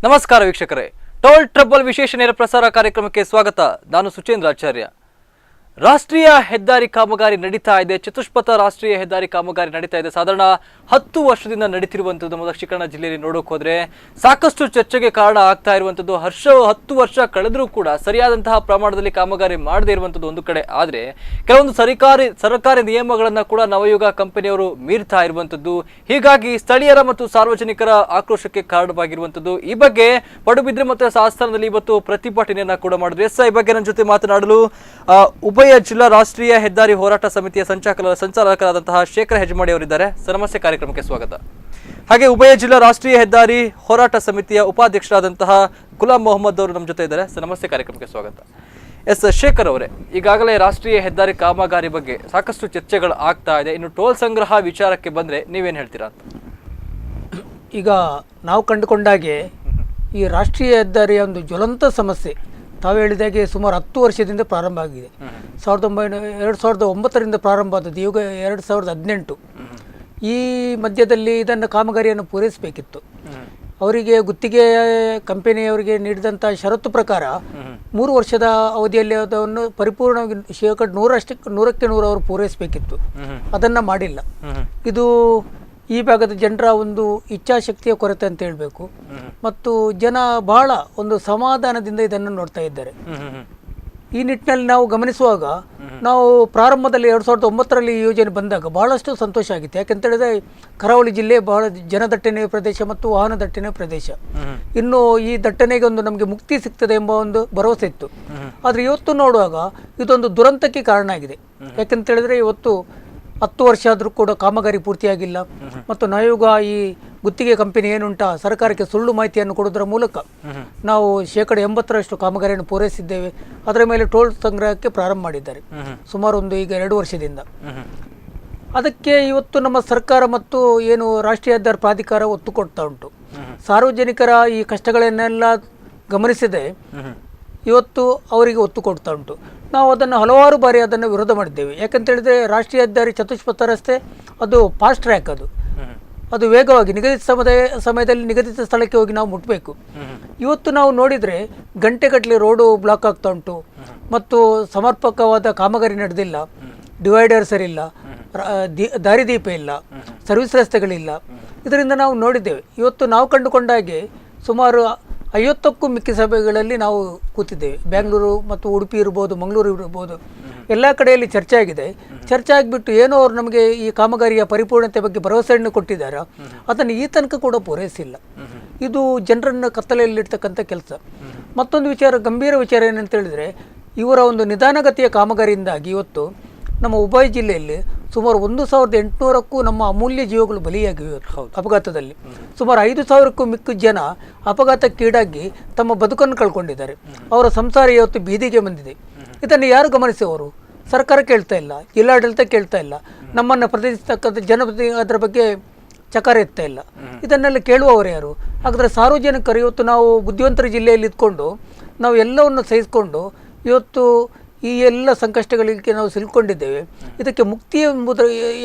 ನಮಸ್ಕಾರ ವೀಕ್ಷಕರೇ, toll trouble ವಿಶೇಷ ನೇರ ಪ್ರಸಾರ ಕಾರ್ಯಕ್ರಮಕ್ಕೆ ಸ್ವಾಗತ. ನಾನು ಸುಚೇಂದ್ರ ಆಚಾರ್ಯ. ರಾಷ್ಟ್ರೀಯ ಹೆದ್ದಾರಿ ಕಾಮಗಾರಿ ನಡೀತಾ ಇದೆ. ಚತುಷ್ಪಥ ರಾಷ್ಟ್ರೀಯ ಹೆದ್ದಾರಿ ಕಾಮಗಾರಿ ನಡೀತಾ ಇದೆ. ಸಾಧಾರಣ 10 ವರ್ಷದಿಂದ ನಡೀತಿರುವಂಥದ್ದು ನಮ್ಮ ದಕ್ಷಿಣ ಕನ್ನಡ ಜಿಲ್ಲೆಯಲ್ಲಿ ನೋಡೋಕೆ ಹೋದ್ರೆ ಸಾಕಷ್ಟು ಚರ್ಚೆಗೆ ಕಾರಣ ಆಗ್ತಾ ಇರುವಂಥದ್ದು. 10 ವರ್ಷ ಕಳೆದರೂ ಕೂಡ ಸರಿಯಾದಂತಹ ಪ್ರಮಾಣದಲ್ಲಿ ಕಾಮಗಾರಿ ಮಾಡದೇ ಇರುವಂಥದ್ದು ಒಂದು ಕಡೆ, ಆದರೆ ಕೆಲವೊಂದು ಸರ್ಕಾರಿ ನಿಯಮಗಳನ್ನು ಕೂಡ ನವಯುಗ ಕಂಪನಿಯವರು ಮೀರ್ತಾ ಇರುವಂಥದ್ದು. ಹೀಗಾಗಿ ಸ್ಥಳೀಯರ ಮತ್ತು ಸಾರ್ವಜನಿಕರ ಆಕ್ರೋಶಕ್ಕೆ ಕಾರಣವಾಗಿರುವಂಥದ್ದು. ಈ ಬಗ್ಗೆ ಪಡುಬಿದ್ರೆ ಮತ್ತು ಆಸ್ಥಾನದಲ್ಲಿ ಇವತ್ತು ಪ್ರತಿಭಟನೆಯನ್ನ ಕೂಡ ಮಾಡಿದ್ರು. ಈ ಬಗ್ಗೆ ನನ್ನ ಜೊತೆ ಮಾತನಾಡಲು ಉಭಯ ಜಿಲ್ಲಾ ರಾಷ್ಟ್ರೀಯ ಹೆದ್ದಾರಿ ಹೋರಾಟ ಸಮಿತಿಯ ಸಂಚಾಲಕರಾದಂತಹ ಶೇಖರ್ ಹೆಜ್ಮಾಡಿ ಅವರಿದ್ದಾರೆ. ಸರ್, ನಮಸ್ತೆ, ಕಾರ್ಯಕ್ರಮಕ್ಕೆ ಸ್ವಾಗತ. ಹಾಗೆ ಉಭಯ ಜಿಲ್ಲಾ ರಾಷ್ಟ್ರೀಯ ಹೆದ್ದಾರಿ ಹೋರಾಟ ಸಮಿತಿಯ ಉಪಾಧ್ಯಕ್ಷರಾದಂತಹ ಗುಲಾಂ ಮೊಹಮ್ಮದ್ ಅವರು ನಮ್ಮ ಜೊತೆ ಇದ್ದಾರೆ. ಸರ್, ನಮಸ್ತೆ, ಕಾರ್ಯಕ್ರಮಕ್ಕೆ ಸ್ವಾಗತ. ಎಸ್ ಶೇಖರ್ ಅವರೇ, ಈಗಾಗಲೇ ರಾಷ್ಟ್ರೀಯ ಹೆದ್ದಾರಿ ಕಾಮಗಾರಿ ಬಗ್ಗೆ ಸಾಕಷ್ಟು ಚರ್ಚೆಗಳು ಆಗ್ತಾ ಇದೆ. ಇನ್ನು ಟೋಲ್ ಸಂಗ್ರಹ ವಿಚಾರಕ್ಕೆ ಬಂದ್ರೆ ನೀವೇನು ಹೇಳ್ತೀರಾ ಅಂತ? ಈಗ ನಾವು ಕಂಡುಕೊಂಡಾಗೆ ಈ ರಾಷ್ಟ್ರೀಯ ಹೆದ್ದಾರಿಯ ಒಂದು ಜ್ವಲಂತ ಸಮಸ್ಯೆ ತಾವು ಹೇಳಿದಾಗೆ ಸುಮಾರು 10 ವರ್ಷದಿಂದ ಪ್ರಾರಂಭ ಆಗಿದೆ. 2009ರಿಂದ ಪ್ರಾರಂಭ ಆದದ್ದು, ಈಗ 2018. ಈ ಮಧ್ಯದಲ್ಲಿ ಇದನ್ನು ಕಾಮಗಾರಿಯನ್ನು ಪೂರೈಸಬೇಕಿತ್ತು. ಅವರಿಗೆ ಗುತ್ತಿಗೆ ಕಂಪನಿಯವರಿಗೆ ನೀಡಿದಂಥ ಷರತ್ತು ಪ್ರಕಾರ 3 ವರ್ಷದ ಅವಧಿಯಲ್ಲಿ ಅದನ್ನು ಪರಿಪೂರ್ಣವಾಗಿ 100% ಅವರು ಪೂರೈಸಬೇಕಿತ್ತು. ಅದನ್ನು ಮಾಡಿಲ್ಲ. ಇದು ಈ ಭಾಗದ ಜನರ ಒಂದು ಇಚ್ಛಾಶಕ್ತಿಯ ಕೊರತೆ ಅಂತ ಹೇಳಬೇಕು. ಮತ್ತು ಜನ ಬಹಳ ಒಂದು ಸಮಾಧಾನದಿಂದ ಇದನ್ನು ನೋಡ್ತಾ ಇದ್ದಾರೆ. ಈ ನಿಟ್ಟಿನಲ್ಲಿ ನಾವು ಗಮನಿಸುವಾಗ, ನಾವು ಪ್ರಾರಂಭದಲ್ಲಿ 2009ರಲ್ಲಿ ಈ ಯೋಜನೆ ಬಂದಾಗ ಬಹಳಷ್ಟು ಸಂತೋಷ ಆಗಿತ್ತು. ಯಾಕೆಂತ ಹೇಳಿದ್ರೆ ಕರಾವಳಿ ಜಿಲ್ಲೆ ಬಹಳ ಜನದಟ್ಟಣೆಯ ಪ್ರದೇಶ ಮತ್ತು ವಾಹನ ದಟ್ಟಣೆಯ ಪ್ರದೇಶ. ಇನ್ನು ಈ ದಟ್ಟಣೆಗೆ ಒಂದು ನಮಗೆ ಮುಕ್ತಿ ಸಿಗ್ತದೆ ಎಂಬ ಒಂದು ಭರವಸೆ ಇತ್ತು. ಆದರೆ ಇವತ್ತು ನೋಡುವಾಗ ಇದೊಂದು ದುರಂತಕ್ಕೆ ಕಾರಣ ಆಗಿದೆ. ಯಾಕೆಂತ ಹೇಳಿದ್ರೆ ಇವತ್ತು 10 ವರ್ಷ ಆದರೂ ಕೂಡ ಕಾಮಗಾರಿ ಪೂರ್ತಿಯಾಗಿಲ್ಲ. ಮತ್ತು ನವಯುಗ ಈ ಗುತ್ತಿಗೆ ಕಂಪನಿ ಏನುಂಟ ಸರ್ಕಾರಕ್ಕೆ ಸುಳ್ಳು ಮಾಹಿತಿಯನ್ನು ಕೊಡುವುದರ ಮೂಲಕ ನಾವು 80% ಕಾಮಗಾರಿಯನ್ನು ಪೂರೈಸಿದ್ದೇವೆ. ಅದರ ಮೇಲೆ ಟೋಲ್ ಸಂಗ್ರಹಕ್ಕೆ ಪ್ರಾರಂಭ ಮಾಡಿದ್ದಾರೆ ಸುಮಾರು ಈಗ 2 ವರ್ಷದಿಂದ. ಅದಕ್ಕೆ ಇವತ್ತು ನಮ್ಮ ಸರ್ಕಾರ ಮತ್ತು ಏನು ರಾಷ್ಟ್ರೀಯ ಹೆದ್ದಾರಿ ಪ್ರಾಧಿಕಾರ ಒತ್ತು ಕೊಡ್ತಾ ಉಂಟು. ಸಾರ್ವಜನಿಕರ ಈ ಕಷ್ಟಗಳನ್ನೆಲ್ಲ ಗಮನಿಸದೆ ಇವತ್ತು ಅವರಿಗೆ ಒತ್ತು ಕೊಡ್ತಾ ಉಂಟು. ನಾವು ಅದನ್ನು ಹಲವಾರು ಬಾರಿ ಅದನ್ನು ವಿರೋಧ ಮಾಡಿದ್ದೇವೆ. ಯಾಕಂತ ಹೇಳಿದ್ರೆ ರಾಷ್ಟ್ರೀಯ ಹೆದ್ದಾರಿ ಚತುಷ್ಪಥ ರಸ್ತೆ ಅದು ಫಾಸ್ಟ್ ಟ್ರ್ಯಾಕ್, ಅದು ವೇಗವಾಗಿ ನಿಗದಿತ ಸಮಯದಲ್ಲಿ ನಿಗದಿತ ಸ್ಥಳಕ್ಕೆ ಹೋಗಿ ನಾವು ಮುಟ್ಟಬೇಕು. ಇವತ್ತು ನಾವು ನೋಡಿದರೆ ಗಂಟೆಗಟ್ಟಲೆ ರೋಡು ಬ್ಲಾಕ್ ಆಗ್ತಾ ಉಂಟು ಮತ್ತು ಸಮರ್ಪಕವಾದ ಕಾಮಗಾರಿ ನಡೆದಿಲ್ಲ. ಡಿವೈಡರ್ ಸರಿಯಿಲ್ಲ, ದಾರಿದೀಪ ಇಲ್ಲ, ಸರ್ವಿಸ್ ರಸ್ತೆಗಳಿಲ್ಲ. ಇದರಿಂದ ನಾವು ನೋಡಿದ್ದೇವೆ. ಇವತ್ತು ನಾವು ಕಂಡುಕೊಂಡಾಗೆ ಸುಮಾರು 50ಕ್ಕೂ ಮಿಕ್ಕಿ ಸಭೆಗಳಲ್ಲಿ ನಾವು ಕೂತಿದ್ದೇವೆ. ಬೆಂಗಳೂರು ಮತ್ತು ಉಡುಪಿ ಇರ್ಬೋದು, ಮಂಗಳೂರು ಇರ್ಬೋದು, ಎಲ್ಲ ಕಡೆಯಲ್ಲಿ ಚರ್ಚೆ ಆಗಿದೆ. ಚರ್ಚೆ ಆಗಿಬಿಟ್ಟು ಏನೋ ಅವರು ನಮಗೆ ಈ ಕಾಮಗಾರಿಯ ಪರಿಪೂರ್ಣತೆ ಬಗ್ಗೆ ಭರವಸೆಯನ್ನು ಕೊಟ್ಟಿದ್ದಾರೆ, ಅದನ್ನು ಈ ತನಕ ಕೂಡ ಪೂರೈಸಿಲ್ಲ. ಇದು ಜನರನ್ನು ಕತ್ತಲೆಯಲ್ಲಿರ್ತಕ್ಕಂಥ ಕೆಲಸ. ಮತ್ತೊಂದು ಗಂಭೀರ ವಿಚಾರ ಏನಂತ ಹೇಳಿದರೆ, ಇವರ ಒಂದು ನಿಧಾನಗತಿಯ ಕಾಮಗಾರಿಯಿಂದಾಗಿ ಇವತ್ತು ನಮ್ಮ ಉಭಯ ಜಿಲ್ಲೆಯಲ್ಲಿ ಸುಮಾರು 1800ಕ್ಕೂ ನಮ್ಮ ಅಮೂಲ್ಯ ಜೀವಗಳು ಬಲಿಯಾಗಿವೆ ಅಪಘಾತದಲ್ಲಿ. ಸುಮಾರು 5000ಕ್ಕೂ ಮಿಕ್ಕ ಜನ ಅಪಘಾತಕ್ಕೀಡಾಗಿ ತಮ್ಮ ಬದುಕನ್ನು ಕಳ್ಕೊಂಡಿದ್ದಾರೆ. ಅವರ ಸಂಸಾರ ಇವತ್ತು ಬೀದಿಗೆ ಬಂದಿದೆ. ಇದನ್ನು ಯಾರು ಗಮನಿಸುವವರು? ಸರ್ಕಾರ ಕೇಳ್ತಾ ಇಲ್ಲ, ಜಿಲ್ಲಾಡಳಿತ ಕೇಳ್ತಾ ಇಲ್ಲ, ನಮ್ಮನ್ನು ಪ್ರತಿನಿಧಿಸ್ತಕ್ಕಂಥ ಜನಪ್ರತಿನಿಧಿ ಅದರ ಬಗ್ಗೆ ಚಕಾರ ಎತ್ತಾ ಇಲ್ಲ. ಇದನ್ನೆಲ್ಲ ಕೇಳುವವರು ಯಾರು? ಹಾಗಾದರೆ ಸಾರ್ವಜನಿಕರು ಇವತ್ತು ನಾವು ಬುದ್ಧಿವಂತರ ಜಿಲ್ಲೆಯಲ್ಲಿ ಇದ್ಕೊಂಡು ನಾವು ಎಲ್ಲವನ್ನು ಸಹಿಸಿಕೊಂಡು ಇವತ್ತು ಈ ಎಲ್ಲ ಸಂಕಷ್ಟಗಳಿಗೆ ನಾವು ಸಿಲ್ಕೊಂಡಿದ್ದೇವೆ. ಇದಕ್ಕೆ ಮುಕ್ತಿ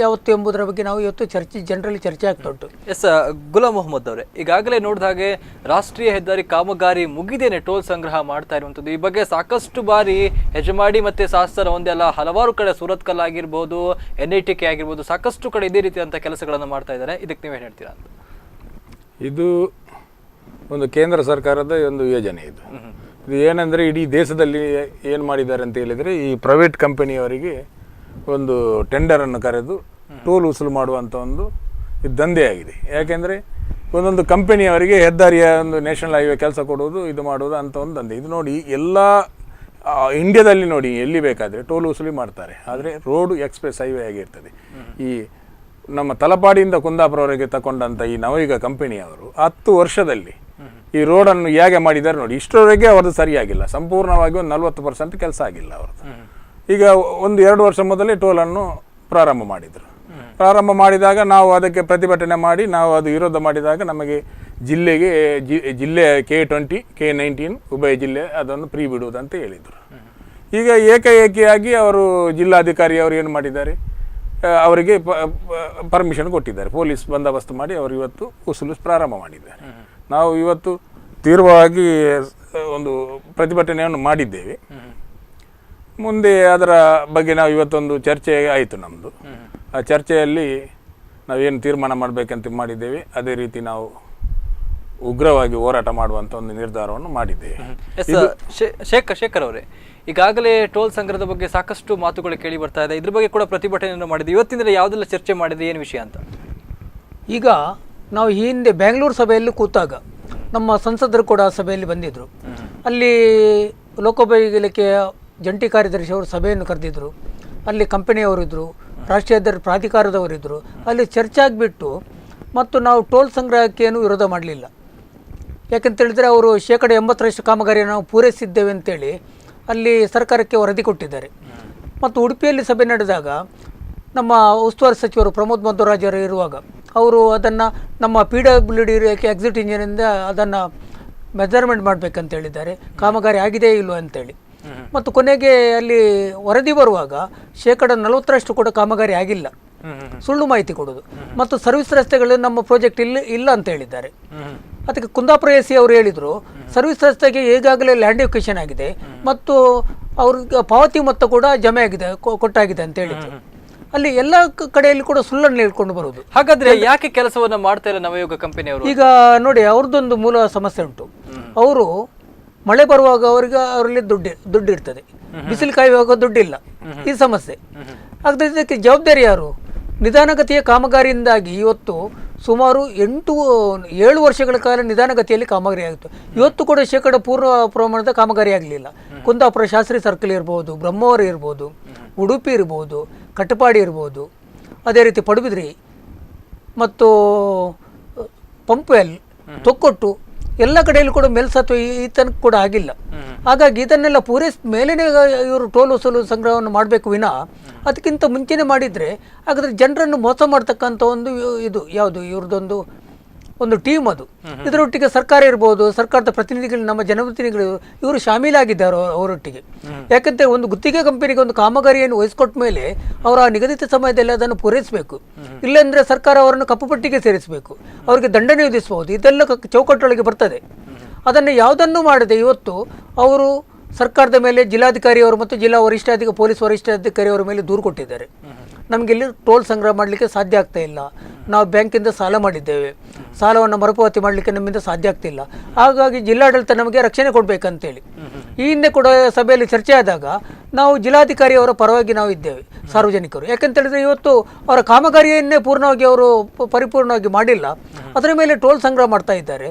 ಯಾವತ್ತು ಎಂಬುದರ ಬಗ್ಗೆ ನಾವು ಇವತ್ತು ಜನರಲ್ಲಿ ಚರ್ಚೆ ಆಗ್ತಾ ಉಂಟು. ಎಸ್ ಗುಲಾಂ ಮೊಹಮ್ಮದ್ ಅವರೇ, ಈಗಾಗಲೇ ನೋಡಿದ ಹಾಗೆ ರಾಷ್ಟ್ರೀಯ ಹೆದ್ದಾರಿ ಕಾಮಗಾರಿ ಮುಗಿದೇನೆ ಟೋಲ್ ಸಂಗ್ರಹ ಮಾಡ್ತಾ ಇರುವಂಥದ್ದು. ಈ ಬಗ್ಗೆ ಸಾಕಷ್ಟು ಬಾರಿ ಹೆಜ್ಮಾಡಿ ಮತ್ತೆ ಶಾಸ್ತ್ರ ಒಂದೇ ಅಲ್ಲ, ಹಲವಾರು ಕಡೆ ಸೂರತ್ಕಲ್ ಆಗಿರ್ಬೋದು, NITK ಆಗಿರ್ಬೋದು, ಸಾಕಷ್ಟು ಕಡೆ ಇದೇ ರೀತಿಯಂಥ ಕೆಲಸಗಳನ್ನು ಮಾಡ್ತಾ ಇದ್ದಾರೆ. ಇದಕ್ಕೆ ನೀವೇನು ಹೇಳ್ತೀರಾ ಅಂತ? ಇದು ಒಂದು ಕೇಂದ್ರ ಸರ್ಕಾರದ ಒಂದು ಯೋಜನೆ. ಇದು ಏನಂದರೆ ಇಡೀ ದೇಶದಲ್ಲಿ ಏನು ಮಾಡಿದ್ದಾರೆ ಅಂತ ಹೇಳಿದರೆ, ಈ ಪ್ರೈವೇಟ್ ಕಂಪನಿಯವರಿಗೆ ಒಂದು ಟೆಂಡರನ್ನು ಕರೆದು ಟೋಲ್ ವಸೂಲು ಮಾಡುವಂಥ ಒಂದು ಇದು ದಂಧೆ ಆಗಿದೆ. ಯಾಕೆಂದರೆ ಒಂದೊಂದು ಕಂಪನಿಯವರಿಗೆ ಹೆದ್ದಾರಿಯ ಒಂದು ನ್ಯಾಷನಲ್ ಹೈವೇ ಕೆಲಸ ಕೊಡುವುದು, ಇದು ಮಾಡುವುದು ಅಂತ ಒಂದು ದಂಧೆ. ಇದು ನೋಡಿ, ಎಲ್ಲ ಇಂಡಿಯಾದಲ್ಲಿ ನೋಡಿ ಎಲ್ಲಿ ಬೇಕಾದರೆ ಟೋಲ್ ವಸೂಲಿ ಮಾಡ್ತಾರೆ. ಆದರೆ ರೋಡು ಎಕ್ಸ್ಪ್ರೆಸ್ ಹೈವೇ ಆಗಿರ್ತದೆ. ಈ ನಮ್ಮ ತಲಪಾಡಿಯಿಂದ ಕುಂದಾಪುರವರೆಗೆ ತಗೊಂಡಂಥ ಈ ನವಯುಗ ಕಂಪನಿಯವರು 10 ವರ್ಷದಲ್ಲಿ ಈ ರೋಡನ್ನು ಹೇಗೆ ಮಾಡಿದ್ದಾರೆ ನೋಡಿ. ಇಷ್ಟರವರೆಗೆ ಅವ್ರದ್ದು ಸರಿಯಾಗಿಲ್ಲ, ಸಂಪೂರ್ಣವಾಗಿ ಒಂದು 40% ಕೆಲಸ ಆಗಿಲ್ಲ ಅವ್ರದ್ದು. ಈಗ 1-2 ವರ್ಷ ಮೊದಲೇ ಟೋಲನ್ನು ಪ್ರಾರಂಭ ಮಾಡಿದರು. ಪ್ರಾರಂಭ ಮಾಡಿದಾಗ ನಾವು ಅದಕ್ಕೆ ಪ್ರತಿಭಟನೆ ಮಾಡಿ ನಾವು ಅದು ವಿರೋಧ ಮಾಡಿದಾಗ ನಮಗೆ ಜಿಲ್ಲೆ K20 K19 ಉಭಯ ಜಿಲ್ಲೆ ಅದನ್ನು ಫ್ರೀ ಬಿಡುವುದಂತ ಹೇಳಿದರು. ಈಗ ಏಕಾಏಕಿಯಾಗಿ ಅವರು ಜಿಲ್ಲಾಧಿಕಾರಿ ಅವರು ಏನು ಮಾಡಿದ್ದಾರೆ, ಅವರಿಗೆ ಪರ್ಮಿಷನ್ ಕೊಟ್ಟಿದ್ದಾರೆ. ಪೊಲೀಸ್ ಬಂದೋಬಸ್ತ್ ಮಾಡಿ ಅವರು ಇವತ್ತು ವಸೂಲು ಪ್ರಾರಂಭ ಮಾಡಿದ್ದಾರೆ. ನಾವು ಇವತ್ತು ತೀವ್ರವಾಗಿ ಒಂದು ಪ್ರತಿಭಟನೆಯನ್ನು ಮಾಡಿದ್ದೇವೆ. ಮುಂದೆ ಅದರ ಬಗ್ಗೆ ನಾವು ಇವತ್ತೊಂದು ಚರ್ಚೆ ಆಯಿತು ನಮ್ಮದು. ಆ ಚರ್ಚೆಯಲ್ಲಿ ನಾವೇನು ತೀರ್ಮಾನ ಮಾಡಬೇಕಂತ ಮಾಡಿದ್ದೇವೆ ಅದೇ ರೀತಿ ನಾವು ಉಗ್ರವಾಗಿ ಹೋರಾಟ ಮಾಡುವಂಥ ಒಂದು ನಿರ್ಧಾರವನ್ನು ಮಾಡಿದ್ದೇವೆ. ಶೇಖರ್ ಅವರೇ, ಈಗಾಗಲೇ ಟೋಲ್ ಸಂಗ್ರಹದ ಬಗ್ಗೆ ಸಾಕಷ್ಟು ಮಾತುಗಳು ಕೇಳಿ ಬರ್ತಾ ಇದೆ. ಇದ್ರ ಬಗ್ಗೆ ಕೂಡ ಪ್ರತಿಭಟನೆಯನ್ನು ಮಾಡಿದ್ವಿ. ಇವತ್ತಿನ ಯಾವುದೆಲ್ಲ ಚರ್ಚೆ ಮಾಡಿದ್ರೆ ಏನು ವಿಷಯ ಅಂತ? ಈಗ ನಾವು ಈ ಹಿಂದೆ ಬೆಂಗಳೂರು ಸಭೆಯಲ್ಲಿ ಕೂತಾಗ ನಮ್ಮ ಸಂಸದರು ಕೂಡ ಸಭೆಯಲ್ಲಿ ಬಂದಿದ್ದರು. ಅಲ್ಲಿ ಲೋಕೋಪಯೋಗಿ ಇಲಾಖೆಯ ಜಂಟಿ ಕಾರ್ಯದರ್ಶಿ ಅವರು ಸಭೆಯನ್ನು ಕರೆದಿದ್ದರು. ಅಲ್ಲಿ ಕಂಪನಿಯವರಿದ್ದರು, ರಾಷ್ಟ್ರೀಯ ಹೆದ್ದಾರಿ ಪ್ರಾಧಿಕಾರದವರಿದ್ದರು. ಅಲ್ಲಿ ಚರ್ಚೆ ಆಗಿಬಿಟ್ಟು ಮತ್ತು ನಾವು ಟೋಲ್ ಸಂಗ್ರಹಕ್ಕೆ ಏನು ವಿರೋಧ ಮಾಡಲಿಲ್ಲ. ಯಾಕೆಂತೇಳಿದರೆ ಅವರು 80% ಕಾಮಗಾರಿಯನ್ನು ನಾವು ಪೂರೈಸಿದ್ದೇವೆ ಅಂತೇಳಿ ಅಲ್ಲಿ ಸರ್ಕಾರಕ್ಕೆ ವರದಿ ಕೊಟ್ಟಿದ್ದಾರೆ. ಮತ್ತು ಉಡುಪಿಯಲ್ಲಿ ಸಭೆ ನಡೆದಾಗ ನಮ್ಮ ಉಸ್ತುವಾರಿ ಸಚಿವರು ಪ್ರಮೋದ್ ಮಧ್ವರಾಜರು ಇರುವಾಗ ಅವರು ಅದನ್ನು ನಮ್ಮ PWD ಎಕ್ಸಿಟ್ ಇಂಜಿನಿಂದ ಅದನ್ನು ಮೆಜರ್ಮೆಂಟ್ ಮಾಡಬೇಕಂತ ಹೇಳಿದ್ದಾರೆ, ಕಾಮಗಾರಿ ಆಗಿದೆ ಇಲ್ಲೋ ಅಂತೇಳಿ. ಮತ್ತು ಕೊನೆಗೆ ಅಲ್ಲಿ ವರದಿ ಬರುವಾಗ 40% ಕೂಡ ಕಾಮಗಾರಿ ಆಗಿಲ್ಲ, ಸುಳ್ಳು ಮಾಹಿತಿ ಕೊಡೋದು. ಮತ್ತು ಸರ್ವಿಸ್ ರಸ್ತೆಗಳು ನಮ್ಮ ಪ್ರಾಜೆಕ್ಟ್ ಇಲ್ಲ ಅಂತ ಹೇಳಿದ್ದಾರೆ. ಅದಕ್ಕೆ ಕುಂದಾಪುರ ಎಸಿ ಅವರು ಹೇಳಿದರು, ಸರ್ವಿಸ್ ರಸ್ತೆಗೆ ಈಗಾಗಲೇ ಲ್ಯಾಂಡ್ ಎಕ್ವಿಷನ್ ಆಗಿದೆ ಮತ್ತು ಅವ್ರಿಗೆ ಪಾವತಿ ಮೊತ್ತ ಕೂಡ ಜಮೆ ಆಗಿದೆ, ಕೊಟ್ಟಾಗಿದೆ ಅಂತ ಹೇಳಿದ್ರು. ಅಲ್ಲಿ ಎಲ್ಲ ಕಡೆಯಲ್ಲಿ ಕೂಡ ಸುಳ್ಳನ್ನು ಹೇಳ್ಕೊಂಡು ಬರುವುದು. ಹಾಗಾದ್ರೆ ಯಾಕೆ ಕೆಲಸವನ್ನ ಮಾಡ್ತಾ ಇಲ್ಲ ನವಯುಗ ಕಂಪನಿಯವರು? ಈಗ ನೋಡಿ, ಅವ್ರದ್ದೊಂದು ಮೂಲ ಸಮಸ್ಯೆ ಉಂಟು. ಅವರು ಮಳೆ ಬರುವಾಗ ಅವರಲ್ಲಿ ದುಡ್ಡು ಇರ್ತದೆ, ಬಿಸಿಲು ಕಾಯುವಾಗ ದುಡ್ಡಿಲ್ಲ, ಈ ಸಮಸ್ಯೆ. ಹಾಗಾದ್ರೆ ಇದಕ್ಕೆ ಜವಾಬ್ದಾರಿ ಯಾರು? ನಿಧಾನಗತಿಯ ಕಾಮಗಾರಿಯಿಂದಾಗಿ ಇವತ್ತು ಸುಮಾರು 7 ವರ್ಷಗಳ ಕಾಲ ನಿಧಾನಗತಿಯಲ್ಲಿ ಕಾಮಗಾರಿ ಆಗಿತ್ತು. ಇವತ್ತು ಕೂಡ ಪೂರ್ವ ಪ್ರಮಾಣದ ಕಾಮಗಾರಿ ಆಗಲಿಲ್ಲ. ಕುಂದಾಪುರ ಶಾಸ್ತ್ರಿ ಸರ್ಕಲ್ ಇರ್ಬೋದು, ಬ್ರಹ್ಮವರ ಇರ್ಬೋದು, ಉಡುಪಿ ಇರ್ಬೋದು, ಕಟಪಾಡಿ ಇರ್ಬೋದು, ಅದೇ ರೀತಿ ಪಡುಬಿದ್ರಿ ಮತ್ತು ಪಂಪ್ವೆಲ್, ತೊಕ್ಕೊಟ್ಟು ಎಲ್ಲ ಕಡೆಯಲ್ಲೂ ಕೂಡ ಮೇಲ್ಸತ್ವ ಈ ತನಕ ಕೂಡ ಆಗಿಲ್ಲ. ಹಾಗಾಗಿ ಇದನ್ನೆಲ್ಲ ಪೂರೈಸಿದ ಮೇಲೇ ಇವರು ಟೋಲ್ ವಸೂಲು ಸಂಗ್ರಹವನ್ನು ಮಾಡಬೇಕು ವಿನಃ ಅದಕ್ಕಿಂತ ಮುಂಚೆನೇ ಮಾಡಿದರೆ ಹಾಗಾದರೆ ಜನರನ್ನು ಮೋಸ ಮಾಡ್ತಕ್ಕಂಥ ಒಂದು ಇದು ಯಾವುದು ಇವ್ರದ್ದೊಂದು ಟೀಮ್ ಅದು. ಇದರೊಟ್ಟಿಗೆ ಸರ್ಕಾರ ಇರ್ಬೋದು, ಸರ್ಕಾರದ ಪ್ರತಿನಿಧಿಗಳು, ನಮ್ಮ ಜನಪ್ರತಿನಿಧಿಗಳು ಇವರು ಶಾಮೀಲಾಗಿದ್ದಾರೆ ಅವರೊಟ್ಟಿಗೆ. ಯಾಕಂದರೆ ಒಂದು ಗುತ್ತಿಗೆ ಕಂಪನಿಗೆ ಒಂದು ಕಾಮಗಾರಿಯನ್ನು ವಹಿಸ್ಕೊಟ್ಟ ಮೇಲೆ ಅವರ ನಿಗದಿತ ಸಮಯದಲ್ಲಿ ಅದನ್ನು ಪೂರೈಸಬೇಕು. ಇಲ್ಲಾಂದರೆ ಸರ್ಕಾರ ಅವರನ್ನು ಕಪ್ಪು ಪಟ್ಟಿಗೆ ಸೇರಿಸಬೇಕು, ಅವರಿಗೆ ದಂಡನೆ ವಿಧಿಸಬಹುದು. ಇದೆಲ್ಲ ಚೌಕಟ್ಟೊಳಗೆ ಬರ್ತದೆ. ಅದನ್ನು ಯಾವುದನ್ನು ಮಾಡದೆ ಇವತ್ತು ಅವರು ಸರ್ಕಾರದ ಮೇಲೆ ಜಿಲ್ಲಾಧಿಕಾರಿಯವರು ಮತ್ತು ಜಿಲ್ಲಾ ಪೊಲೀಸ್ ವರಿಷ್ಠಾಧಿಕಾರಿಯವರ ಮೇಲೆ ದೂರು ಕೊಟ್ಟಿದ್ದಾರೆ. ನಮಗಿಲ್ಲಿ ಟೋಲ್ ಸಂಗ್ರಹ ಮಾಡಲಿಕ್ಕೆ ಸಾಧ್ಯ ಆಗ್ತಾ ಇಲ್ಲ, ನಾವು ಬ್ಯಾಂಕಿಂದ ಸಾಲ ಮಾಡಿದ್ದೇವೆ, ಸಾಲವನ್ನು ಮರುಪಾವತಿ ಮಾಡಲಿಕ್ಕೆ ನಮ್ಮಿಂದ ಸಾಧ್ಯ ಆಗ್ತಿಲ್ಲ, ಹಾಗಾಗಿ ಜಿಲ್ಲಾಡಳಿತ ನಮಗೆ ರಕ್ಷಣೆ ಕೊಡಬೇಕಂತೇಳಿ ಈ ಹಿಂದೆ ಕೂಡ ಸಭೆಯಲ್ಲಿ ಚರ್ಚೆ ಆದಾಗ ನಾವು ಜಿಲ್ಲಾಧಿಕಾರಿಯವರ ಪರವಾಗಿ ನಾವು ಇದ್ದೇವೆ ಸಾರ್ವಜನಿಕರು. ಯಾಕಂತೇಳಿದರೆ ಇವತ್ತು ಅವರ ಕಾಮಗಾರಿಯನ್ನೇ ಪೂರ್ಣವಾಗಿ ಅವರು ಪರಿಪೂರ್ಣವಾಗಿ ಮಾಡಿಲ್ಲ, ಅದರ ಮೇಲೆ ಟೋಲ್ ಸಂಗ್ರಹ ಮಾಡ್ತಾ ಇದ್ದಾರೆ.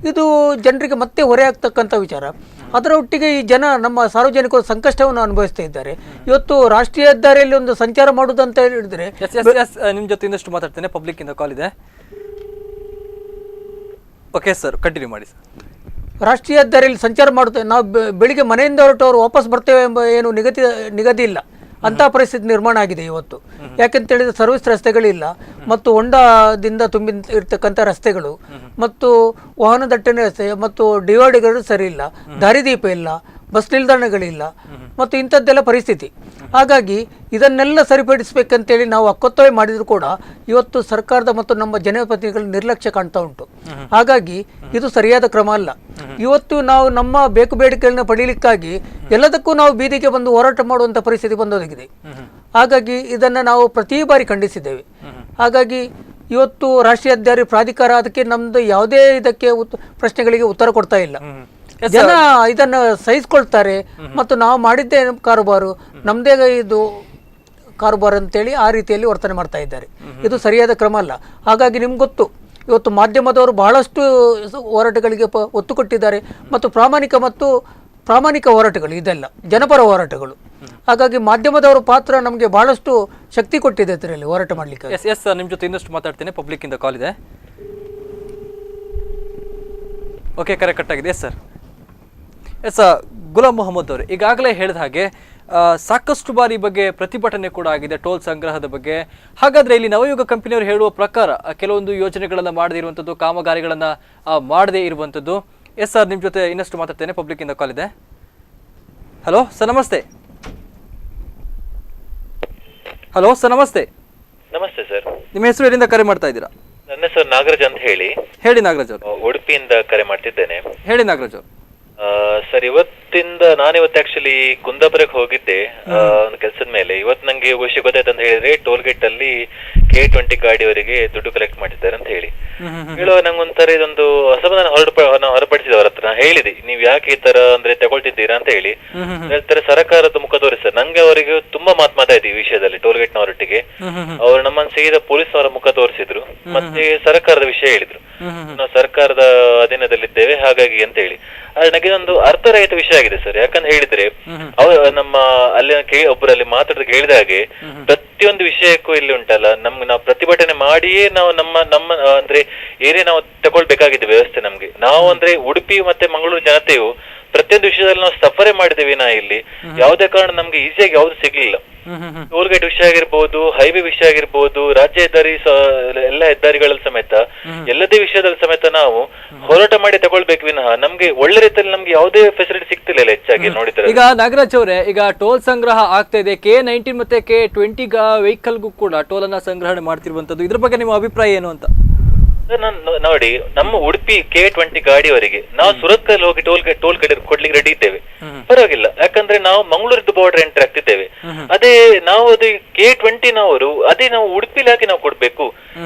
ಇದು ಜನರಿಗೆ ಮತ್ತೆ ಹೊರೆ ಆಗ್ತಕ್ಕಂಥ ವಿಚಾರ. ಅದರ ಒಟ್ಟಿಗೆ ಈ ನಮ್ಮ ಸಾರ್ವಜನಿಕರು ಸಂಕಷ್ಟವನ್ನು ಅನುಭವಿಸ್ತಾ ಇದ್ದಾರೆ. ಇವತ್ತು ರಾಷ್ಟ್ರೀಯ ಹೆದ್ದಾರಿಯಲ್ಲಿ ಒಂದು ಸಂಚಾರ ಮಾಡುವುದಂತ ಹೇಳಿದ್ರೆ ನಿಮ್ಮ ಜೊತೆ ಇನ್ನಷ್ಟು ಮಾತಾಡ್ತೇನೆ, ಪಬ್ಲಿಕ್ ಇಂದ ಕಾಲ್ ಇದೆ. ಓಕೆ ಸರ್, ಕಂಟಿನ್ಯೂ ಮಾಡಿ ಸರ್. ರಾಷ್ಟ್ರೀಯ ಹೆದ್ದಾರಿಯಲ್ಲಿ ಸಂಚಾರ ಮಾಡುತ್ತೇವೆ ನಾವು, ಬೆಳಿಗ್ಗೆ ಮನೆಯಿಂದ ಹೊರಟವರು ವಾಪಸ್ ಬರ್ತೇವೆ ಎಂಬ ಏನು ನಿಗದಿ ಇಲ್ಲ, ಅಂಥ ಪರಿಸ್ಥಿತಿ ನಿರ್ಮಾಣ ಆಗಿದೆ ಇವತ್ತು. ಯಾಕೆಂತೇಳಿದ್ರೆ ಸರ್ವಿಸ್ ರಸ್ತೆಗಳಿಲ್ಲ ಮತ್ತು ಹೊಂಡದಿಂದ ತುಂಬಿ ಇರ್ತಕ್ಕಂಥ ರಸ್ತೆಗಳು ಮತ್ತು ವಾಹನ ದಟ್ಟಣೆ ರಸ್ತೆ ಮತ್ತು ಡಿವೈಡರ್ಗಳು ಸರಿ ಇಲ್ಲ, ದಾರಿದೀಪ ಇಲ್ಲ, ಬಸ್ ನಿಲ್ದಾಣಗಳಿಲ್ಲ ಮತ್ತು ಇಂಥದ್ದೆಲ್ಲ ಪರಿಸ್ಥಿತಿ. ಹಾಗಾಗಿ ಇದನ್ನೆಲ್ಲ ಸರಿಪಡಿಸಬೇಕಂತೇಳಿ ನಾವು ಹಕ್ಕೊತ್ತಾಯ ಮಾಡಿದರೂ ಕೂಡ ಇವತ್ತು ಸರ್ಕಾರದ ಮತ್ತು ನಮ್ಮ ಜನಪ್ರತಿನಿಧಿಗಳ ನಿರ್ಲಕ್ಷ್ಯ ಕಾಣ್ತಾ ಉಂಟು. ಹಾಗಾಗಿ ಇದು ಸರಿಯಾದ ಕ್ರಮ ಅಲ್ಲ. ಇವತ್ತು ನಾವು ನಮ್ಮ ಬೇಡಿಕೆಗಳನ್ನ ಪಡೀಲಿಕ್ಕಾಗಿ ಎಲ್ಲದಕ್ಕೂ ನಾವು ಬೀದಿಗೆ ಬಂದು ಹೋರಾಟ ಮಾಡುವಂಥ ಪರಿಸ್ಥಿತಿ ಬಂದೊದಗಿದೆ. ಹಾಗಾಗಿ ಇದನ್ನು ನಾವು ಪ್ರತಿ ಬಾರಿ ಖಂಡಿಸಿದ್ದೇವೆ. ಹಾಗಾಗಿ ಇವತ್ತು ರಾಷ್ಟ್ರೀಯ ಹೆದ್ದಾರಿ ಪ್ರಾಧಿಕಾರ ಅದಕ್ಕೆ ನಮ್ದು ಯಾವುದೇ ಇದಕ್ಕೆ ಪ್ರಶ್ನೆಗಳಿಗೆ ಉತ್ತರ ಕೊಡ್ತಾ ಇಲ್ಲ. ಜನ ಇದನ್ನು ಸಹಿಸ್ಕೊಳ್ತಾರೆ ಮತ್ತು ನಾವು ಮಾಡಿದ್ದೇ ಕಾರುಬಾರು, ನಮ್ಮದೇ ಇದು ಕಾರುಬಾರು ಅಂತೇಳಿ ಆ ರೀತಿಯಲ್ಲಿ ವರ್ತನೆ ಮಾಡ್ತಾ ಇದ್ದಾರೆ. ಇದು ಸರಿಯಾದ ಕ್ರಮ ಅಲ್ಲ. ಹಾಗಾಗಿ ನಿಮ್ಗೆ ಗೊತ್ತು, ಇವತ್ತು ಮಾಧ್ಯಮದವರು ಬಹಳಷ್ಟು ಹೋರಾಟಗಳಿಗೆ ಒತ್ತು ಕೊಟ್ಟಿದ್ದಾರೆ ಮತ್ತು ಪ್ರಾಮಾಣಿಕ ಹೋರಾಟಗಳು, ಇದೆಲ್ಲ ಜನಪರ ಹೋರಾಟಗಳು. ಹಾಗಾಗಿ ಮಾಧ್ಯಮದವರ ಪಾತ್ರ ನಮಗೆ ಬಹಳಷ್ಟು ಶಕ್ತಿ ಕೊಟ್ಟಿದೆ ಇದರಲ್ಲಿ ಹೋರಾಟ ಮಾಡಲಿಕ್ಕೆ. ಎಸ್ ನಿಮ್ಮ ಜೊತೆ ಇನ್ನಷ್ಟು ಮಾತಾಡ್ತೇನೆ, ಪಬ್ಲಿಕ್ ಇಂದ ಕಾಲ್ ಇದೆ. ಓಕೆ, ಕರೆ ಕಟ್ಟಾಗಿದೆ. ಎಸ್ ಗುಲಾಮ್ ಮೊಹಮ್ಮದ್ ಅವರು ಈಗಾಗಲೇ ಹೇಳಿದ ಹಾಗೆ ಸಾಕಷ್ಟು ಬಾರಿ ಬಗ್ಗೆ ಪ್ರತಿಭಟನೆ ಕೂಡ ಆಗಿದೆ ಟೋಲ್ ಸಂಗ್ರಹದ ಬಗ್ಗೆ. ಹಾಗಾದ್ರೆ ಇಲ್ಲಿ ನವಯುಗ ಕಂಪನಿಯವರು ಹೇಳುವ ಪ್ರಕಾರ ಕೆಲವೊಂದು ಯೋಜನೆಗಳನ್ನು ಮಾಡದೇ ಇರುವಂಥದ್ದು, ಕಾಮಗಾರಿಗಳನ್ನು ಮಾಡದೇ ಇರುವಂಥದ್ದು. ಎಸ್ ಸರ್, ನಿಮ್ಮ ಜೊತೆ ಇನ್ನಷ್ಟು ಮಾತಾಡ್ತೇನೆ, ಪಬ್ಲಿಕ್ ಇಂದ ಕಾಲ್ ಇದೆ. ಹಲೋ ಸರ್, ನಮಸ್ತೆ. ಹಲೋ ಸರ್, ನಮಸ್ತೆ. ನಮಸ್ತೆ ಸರ್. ನಿಮ್ಮ ಹೆಸರು ಎಲ್ಲಿಂದ ಕರೆ ಮಾಡ್ತಾ ಇದ್ದೀರಾ? ನನ್ನ ಸರ್, ನಾಗರಾಜ್ ಅಂತ ಹೇಳಿ ಹೇಳಿ ನಾಗರಾಜ್ ಅವರು. ಉಡುಪಿಯಿಂದ ಕರೆ ಮಾಡ್ತಿದ್ದೇನೆ. ಹೇಳಿ ನಾಗರಾಜ್ ಅವರು. ಸರ್, ನಾನಿವತ್ತು ಆಕ್ಚುಲಿ ಕುಂದಾಪುರಕ್ಕೆ ಹೋಗಿದ್ದೆ ಒಂದು ಕೆಲಸದ ಮೇಲೆ. ಇವತ್ತು ನಂಗೆ ವಿಷಯ ಗೊತ್ತಾಯ್ತು ಅಂತ ಹೇಳಿದ್ರೆ, ಟೋಲ್ ಗೇಟ್ ಅಲ್ಲಿ K20 ಗಾಡಿಯವರಿಗೆ ದುಡ್ಡು ಕಲೆಕ್ಟ್ ಮಾಡಿದ್ದಾರೆ ಅಂತ ಹೇಳಿ ಹೇಳುವ ನಂಗೊಂಥರ ಇದೊಂದು ಅಸಮಾಧಾನ ಹೊರಪಡಿಸಿದ ಅವ್ರ ಹತ್ರ. ಹೇಳಿದೆ, ನೀವ್ ಯಾಕೆ ಈ ತರ ಅಂದ್ರೆ ತಗೊಳ್ತಿದ್ದೀರಾ ಅಂತ ಹೇಳಿ. ಹೇಳ್ತಾರೆ ಸರ್ಕಾರದ ಮುಖ ತೋರಿಸ್ತಾರೆ. ನಂಗೆ ಅವರಿಗೆ ತುಂಬಾ ಮಾತಾಯ್ತು ಈ ವಿಷಯದಲ್ಲಿ. ಟೋಲ್ ಗೇಟ್ ನವರೊಟ್ಟಿಗೆ ಅವ್ರು ನಮ್ಮನ್ನು ಸೀದಾ ಪೊಲೀಸ್ ಅವರ ಮುಖ ತೋರಿಸಿದ್ರು, ಮತ್ತೆ ಸರ್ಕಾರದ ವಿಷಯ ಹೇಳಿದ್ರು. ನಾವು ಸರ್ಕಾರದ ಅಧೀನದಲ್ಲಿದ್ದೇವೆ ಹಾಗಾಗಿ ಅಂತ ಹೇಳಿ. ಆದ್ರೆ ನನಗೆ ಒಂದು ಅರ್ಥರಹಿತ ವಿಷಯ ಆಗಿದೆ ಸರ್. ಯಾಕಂತ ಹೇಳಿದ್ರೆ ನಮ್ಮ ಅಲ್ಲಿ ಒಬ್ಬರಲ್ಲಿ ಮಾತಾಡಿದ ಹೇಳಿದ ಹಾಗೆ ಪ್ರತಿಯೊಂದು ವಿಷಯಕ್ಕೂ ಇಲ್ಲಿ ಉಂಟಲ್ಲ, ನಾವು ಪ್ರತಿಭಟನೆ ಮಾಡಿಯೇ ನಾವು ನಮ್ಮ ಅಂದ್ರೆ ಏನೇ ನಾವು ತಗೊಳ್ಬೇಕಾಗಿದೆ ವ್ಯವಸ್ಥೆ ನಮ್ಗೆ. ನಾವು ಅಂದ್ರೆ ಉಡುಪಿ ಮತ್ತೆ ಮಂಗಳೂರು ಜನತೆಯು ಪ್ರತಿಯೊಂದು ವಿಷಯದಲ್ಲಿ ನಾವು ಸಫರೇ ಮಾಡಿದ್ದೇವೆ. ಇಲ್ಲಿ ಯಾವುದೇ ಕಾರಣ ನಮ್ಗೆ ಈಸಿಯಾಗಿ ಯಾವ್ದು ಸಿಗ್ಲಿಲ್ಲ. ಟೋಲ್ ಗೇಟ್ ವಿಷಯ ಆಗಿರ್ಬೋದು, ಹೈವೇ ವಿಷಯ ಆಗಿರ್ಬೋದು, ರಾಜ್ಯ ಹೆದ್ದಾರಿ ಎಲ್ಲ ಹೆದ್ದಾರಿಗಳಲ್ಲಿ ಸಮೇತ ಎಲ್ಲದೇ ವಿಷಯದಲ್ಲಿ ಸಮೇತ ನಾವು ಹೋರಾಟ ಮಾಡಿ ತಗೊಳ್ಬೇಕು ವಿನಃ ನಮ್ಗೆ ಒಳ್ಳೆ ರೀತಿಯಲ್ಲಿ ನಮ್ಗೆ ಯಾವುದೇ ಫೆಸಿಲಿಟಿ ಸಿಗ್ತಿಲ್ಲ ಹೆಚ್ಚಾಗಿ ನೋಡಿದ್ರೆ. ಈಗ ನಾಗರಾಜ್ ಅವರೇ, ಈಗ ಟೋಲ್ ಸಂಗ್ರಹ ಆಗ್ತಾ ಇದೆ. K19 ಮತ್ತೆ K20 ವೆಹಿಕಲ್ಗೂ ಕೂಡ ಟೋಲ್ ಅನ್ನ ಸಂಗ್ರಹಣೆ ಮಾಡ್ತಿರುವಂತದ್ದು. ಇದ್ರ ಬಗ್ಗೆ ನಿಮ್ಮ ಅಭಿಪ್ರಾಯ ಏನು ಅಂತ? ನೋಡಿ, ನಮ್ಮ ಉಡುಪಿ K20 ಗಾಡಿಯವರಿಗೆ ನಾವು ಸುರತ್ಕಲ್ ಹೋಗಿ ಟೋಲ್ ಕೊಡ್ಲಿಕ್ಕೆ ರೆಡಿ ಇದ್ದೇವೆ, ಪರವಾಗಿಲ್ಲ. ಯಾಕಂದ್ರೆ ನಾವು ಮಂಗಳೂರಿದ್ದು ಬಾರ್ಡರ್ ಎಂಟ್ರಿ ಆಗ್ತಿದ್ದೇವೆ. ಅದೇ ನಾವು ಅದು K20 ನವರು ಅದೇ ನಾವು ಉಡುಪಿಲಿ ಹಾಕಿ ನಾವು ಕೊಡ್ಬೇಕು.